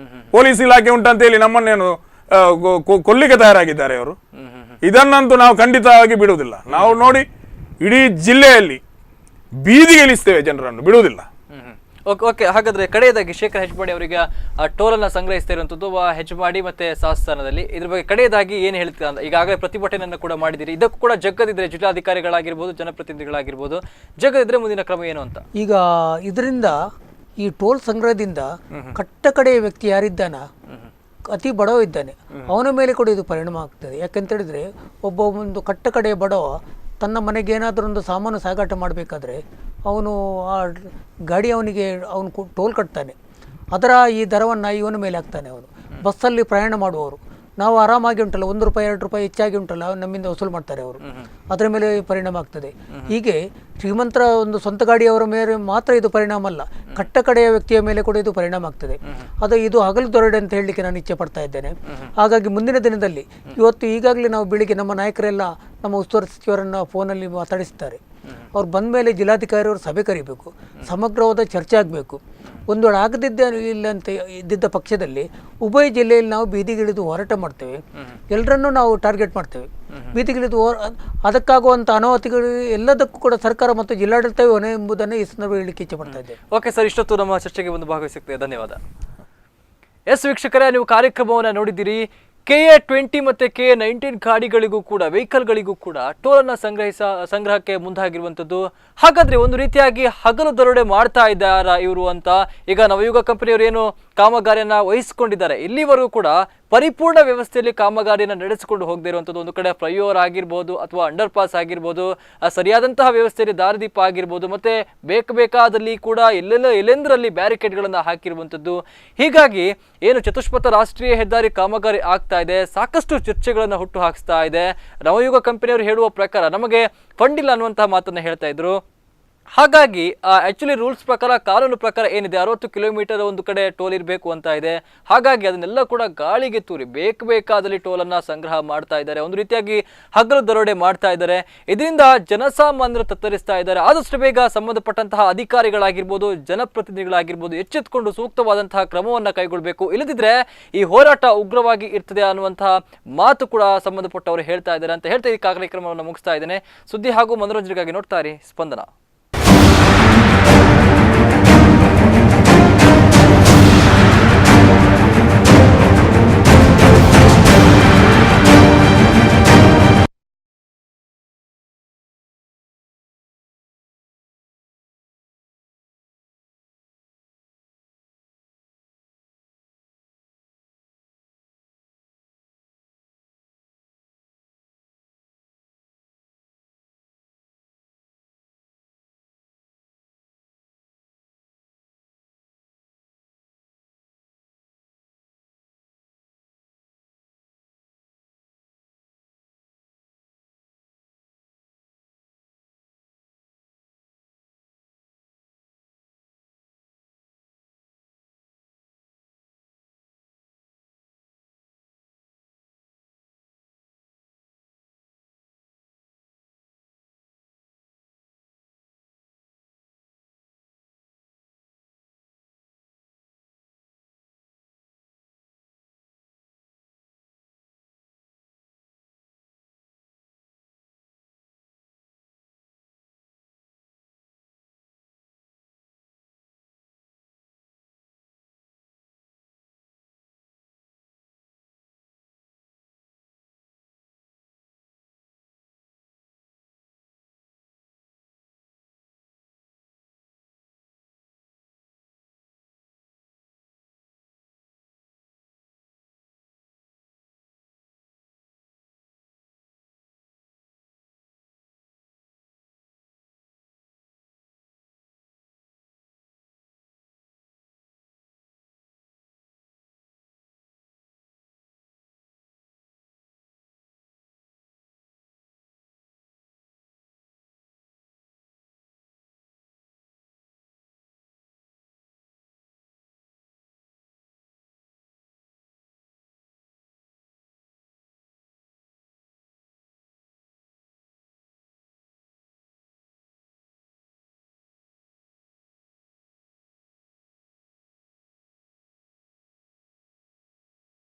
ಪೊಲೀಸ್ ಇಲಾಖೆ ಉಂಟಂತ ಹೇಳಿ ನಮ್ಮನ್ನೇನು ಕೊಲ್ಲಿಕ್ಕೆ ತಯಾರಾಗಿದ್ದಾರೆ ಅವರು. ಇದನ್ನಂತೂ ನಾವು ಖಂಡಿತವಾಗಿ ಬಿಡುವುದಿಲ್ಲ. ನಾವು ನೋಡಿ ಇಡೀ ಜಿಲ್ಲೆಯಲ್ಲಿ ಬೀದಿಗೆ ಇಳಿಸ್ತೇವೆ, ಜನರನ್ನು ಬಿಡುವುದಿಲ್ಲ. ಓಕೆ, ಹಾಗಾದ್ರೆ ಕಡೆಯದಾಗಿ ಶೇಖರ್ ಹೆಜ್ಮಾಡಿ ಅವರಿಗೆ ಟೋಲ್ ಅನ್ನ ಸಂಗ್ರಹಿಸ್ತಾ ಇರುವಂತದ್ದು ಹೆಜ್ಮಾಡಿ ಮತ್ತೆ ಸಾಸ್ತಾನದಲ್ಲಿ, ಇದ್ರ ಬಗ್ಗೆ ಕಡೆಯದಾಗಿ ಏನ್ ಹೇಳ್ತೀರಾ ಅಂತ? ಈಗಾಗಲೇ ಪ್ರತಿಭಟನೆಯನ್ನ ಕೂಡ ಮಾಡಿದಿರಿ. ಇದಕ್ಕೂ ಕೂಡ ಜಗ್ಗದಿದ್ರೆ ಜಿಲ್ಲಾಧಿಕಾರಿಗಳಾಗಿರ್ಬೋದು, ಜನಪ್ರತಿನಿಧಿಗಳಾಗಿರ್ಬೋದು, ಜಗ್ಗದಿದ್ರೆ ಮುಂದಿನ ಕ್ರಮ ಏನು ಅಂತ? ಈಗ ಇದರಿಂದ ಈ ಟೋಲ್ ಸಂಗ್ರಹದಿಂದ ಕಟ್ಟ ಕಡೆಯ ವ್ಯಕ್ತಿ ಯಾರಿದ್ದಾನ, ಅತಿ ಬಡವ ಇದ್ದಾನೆ, ಅವನ ಮೇಲೆ ಕೂಡ ಇದು ಪರಿಣಾಮ ಆಗ್ತದೆ. ಯಾಕಂತ ಹೇಳಿದ್ರೆ ಒಂದು ಕಟ್ಟ ಕಡೆಯ ಬಡವ ತನ್ನ ಮನೆಗೆ ಏನಾದರೂ ಒಂದು ಸಾಮಾನು ಸಾಗಾಟ ಮಾಡಬೇಕಾದ್ರೆ ಅವನು ಆ ಗಾಡಿ ಅವನು ಟೋಲ್ ಕಟ್ತಾನೆ. ಅದರ ಈ ದರವನ್ನು ಇವನ ಮೇಲೆ ಹಾಕ್ತಾನೆ ಅವನು. ಬಸ್ಸಲ್ಲಿ ಪ್ರಯಾಣ ಮಾಡುವವರು ನಾವು ಆರಾಮಾಗಿ ಉಂಟಲ್ಲ, 1 ರೂಪಾಯಿ 2 ರೂಪಾಯಿ ಹೆಚ್ಚಾಗಿ ಉಂಟಲ್ಲ ನಮ್ಮಿಂದ ವಸೂಲು ಮಾಡ್ತಾರೆ ಅವರು, ಅದರ ಮೇಲೆ ಪರಿಣಾಮ ಆಗ್ತದೆ. ಹೀಗೆ ಶ್ರೀಮಂತರ ಒಂದು ಸ್ವಂತ ಗಾಡಿಯವರ ಮೇಲೆ ಮಾತ್ರ ಇದು ಪರಿಣಾಮ ಅಲ್ಲ, ಕಟ್ಟ ಕಡೆಯ ವ್ಯಕ್ತಿಯ ಮೇಲೆ ಕೂಡ ಇದು ಪರಿಣಾಮ ಆಗ್ತದೆ. ಇದು ಹಗಲು ದೊರಡೆ ಅಂತ ಹೇಳಲಿಕ್ಕೆ ನಾನು ಇಚ್ಛೆ ಪಡ್ತಾ ಇದ್ದೇನೆ. ಹಾಗಾಗಿ ಮುಂದಿನ ದಿನದಲ್ಲಿ ಇವತ್ತು ಈಗಾಗಲೇ ನಾವು ಬೆಳಿಗ್ಗೆ ನಮ್ಮ ನಾಯಕರೆಲ್ಲ ನಮ್ಮ ಉಸ್ತುವಾರಿ ಸಚಿವರನ್ನು ಫೋನಲ್ಲಿ ಮಾತಾಡಿಸ್ತಾರೆ. ಅವ್ರು ಬಂದ ಮೇಲೆ ಜಿಲ್ಲಾಧಿಕಾರಿಯವರು ಸಭೆ ಕರಿಬೇಕು, ಸಮಗ್ರವಾದ ಚರ್ಚೆ ಆಗಬೇಕು. ಒಂದು ವೇಳೆ ಆಗದಿದ್ದ ಇಲ್ಲ ಅಂತ ಇದ್ದಿದ್ದ ಪಕ್ಷದಲ್ಲಿ ಉಭಯ ಜಿಲ್ಲೆಯಲ್ಲಿ ನಾವು ಬೀದಿಗಿಳಿದು ಹೋರಾಟ ಮಾಡ್ತೇವೆ, ಎಲ್ಲರನ್ನೂ ನಾವು ಟಾರ್ಗೆಟ್ ಮಾಡ್ತೇವೆ. ಬೀದಿಗಿಳಿದು ಅದಕ್ಕಾಗುವಂಥ ಅನಾಹುತಿಗಳು ಎಲ್ಲದಕ್ಕೂ ಕೂಡ ಸರ್ಕಾರ ಮತ್ತು ಜಿಲ್ಲಾಡಳಿತವೇ ಹೊಣೆ ಎಂಬುದನ್ನು ಈ ಸಂದರ್ಭ ಹೇಳಲಿಕ್ಕೆ ಇಚ್ಛೆ ಪಡ್ತಾ ಇದ್ದೇವೆ. ಓಕೆ ಸರ್, ಇಷ್ಟೊತ್ತು ನಮ್ಮ ಚರ್ಚೆಗೆ ಒಂದು ಭಾಗವಹಿಸುತ್ತೆ, ಧನ್ಯವಾದ. ಎಸ್ ವೀಕ್ಷಕರೇ, ನೀವು ಕಾರ್ಯಕ್ರಮವನ್ನು ನೋಡಿದ್ದೀರಿ. KA20 ಮತ್ತು KA19 ಗಾಡಿಗಳಿಗೂ ಕೂಡ ವೆಹಿಕಲ್ಗಳಿಗೂ ಕೂಡ ಟೋಲನ್ನು ಸಂಗ್ರಹಕ್ಕೆ ಮುಂದಾಗಿರುವಂಥದ್ದು. ಹಾಗಾದ್ರೆ ಒಂದು ರೀತಿಯಾಗಿ ಹಗಲು ದರೋಡೆ ಮಾಡ್ತಾ ಇದ್ದಾರಾ ಇವರು ಅಂತ ಈಗ ನವಯುಗ ಕಂಪನಿಯವರು ಏನು ಕಾಮಗಾರಿಯನ್ನ ವಹಿಸಿಕೊಂಡಿದ್ದಾರೆ, ಇಲ್ಲಿವರೆಗೂ ಕೂಡ ಪರಿಪೂರ್ಣ ವ್ಯವಸ್ಥೆಯಲ್ಲಿ ಕಾಮಗಾರಿಯನ್ನು ನಡೆಸಿಕೊಂಡು ಹೋಗದೇ ಇರುವಂಥದ್ದು. ಒಂದು ಕಡೆ ಫ್ಲೈಓವರ್ ಆಗಿರ್ಬೋದು ಅಥವಾ ಅಂಡರ್ ಪಾಸ್ ಆಗಿರ್ಬೋದು, ಸರಿಯಾದಂತಹ ವ್ಯವಸ್ಥೆಯಲ್ಲಿ ದಾರಿದೀಪ ಆಗಿರ್ಬೋದು, ಮತ್ತೆ ಬೇಕಾದಲ್ಲಿ ಕೂಡ ಎಲ್ಲೆಂದರಲ್ಲಿ ಬ್ಯಾರಿಕೇಡ್ಗಳನ್ನು ಹಾಕಿರುವಂಥದ್ದು. ಹೀಗಾಗಿ ಏನು ಚತುಷ್ಪಥ ರಾಷ್ಟ್ರೀಯ ಹೆದ್ದಾರಿ ಕಾಮಗಾರಿ ಆಗ್ತಾ ಇದೆ, ಸಾಕಷ್ಟು ಚರ್ಚೆಗಳನ್ನು ಹುಟ್ಟು ಹಾಕಿಸ್ತಾ ಇದೆ. ನವಯುಗ ಕಂಪನಿಯವರು ಹೇಳುವ ಪ್ರಕಾರ ನಮಗೆ ಫಂಡ್ ಇಲ್ಲ ಅನ್ನುವಂತಹ ಮಾತನ್ನು ಹೇಳ್ತಾ ಇದ್ರು. ಹಾಗಾಗಿ ಆಕ್ಚುಲಿ ರೂಲ್ಸ್ ಪ್ರಕಾರ, ಕಾನೂನು ಪ್ರಕಾರ ಏನಿದೆ 60 ಕಿಲೋಮೀಟರ್ ಒಂದು ಕಡೆ ಟೋಲ್ ಇರಬೇಕು ಅಂತ ಇದೆ. ಹಾಗಾಗಿ ಅದನ್ನೆಲ್ಲ ಕೂಡ ಗಾಳಿಗೆ ತೂರಿ ಬೇಕಾದಲ್ಲಿ ಟೋಲನ್ನು ಸಂಗ್ರಹ ಮಾಡ್ತಾ ಇದ್ದಾರೆ. ಒಂದು ರೀತಿಯಾಗಿ ಹಗಲು ದರೋಡೆ ಮಾಡ್ತಾ ಇದ್ದಾರೆ. ಇದರಿಂದ ಜನಸಾಮಾನ್ಯರು ತತ್ತರಿಸ್ತಾ ಇದ್ದಾರೆ. ಆದಷ್ಟು ಬೇಗ ಸಂಬಂಧಪಟ್ಟಂತಹ ಅಧಿಕಾರಿಗಳಾಗಿರ್ಬೋದು, ಜನಪ್ರತಿನಿಧಿಗಳಾಗಿರ್ಬೋದು ಎಚ್ಚೆತ್ತುಕೊಂಡು ಸೂಕ್ತವಾದಂತಹ ಕ್ರಮವನ್ನು ಕೈಗೊಳ್ಳಬೇಕು. ಇಲ್ಲದಿದ್ರೆ ಈ ಹೋರಾಟ ಉಗ್ರವಾಗಿ ಇರ್ತದೆ ಅನ್ನುವಂತಹ ಮಾತು ಕೂಡ ಸಂಬಂಧಪಟ್ಟವರು ಹೇಳ್ತಾ ಇದ್ದಾರೆ ಅಂತ ಹೇಳ್ತಾ ಈ ಕಾರ್ಯಕ್ರಮವನ್ನು ಮುಗಿಸ್ತಾ ಇದ್ದೇನೆ. ಸುದ್ದಿ ಹಾಗೂ ಮನೋರಂಜನೆಗಾಗಿ ನೋಡ್ತಾ ಇರಿ ಸ್ಪಂದನ.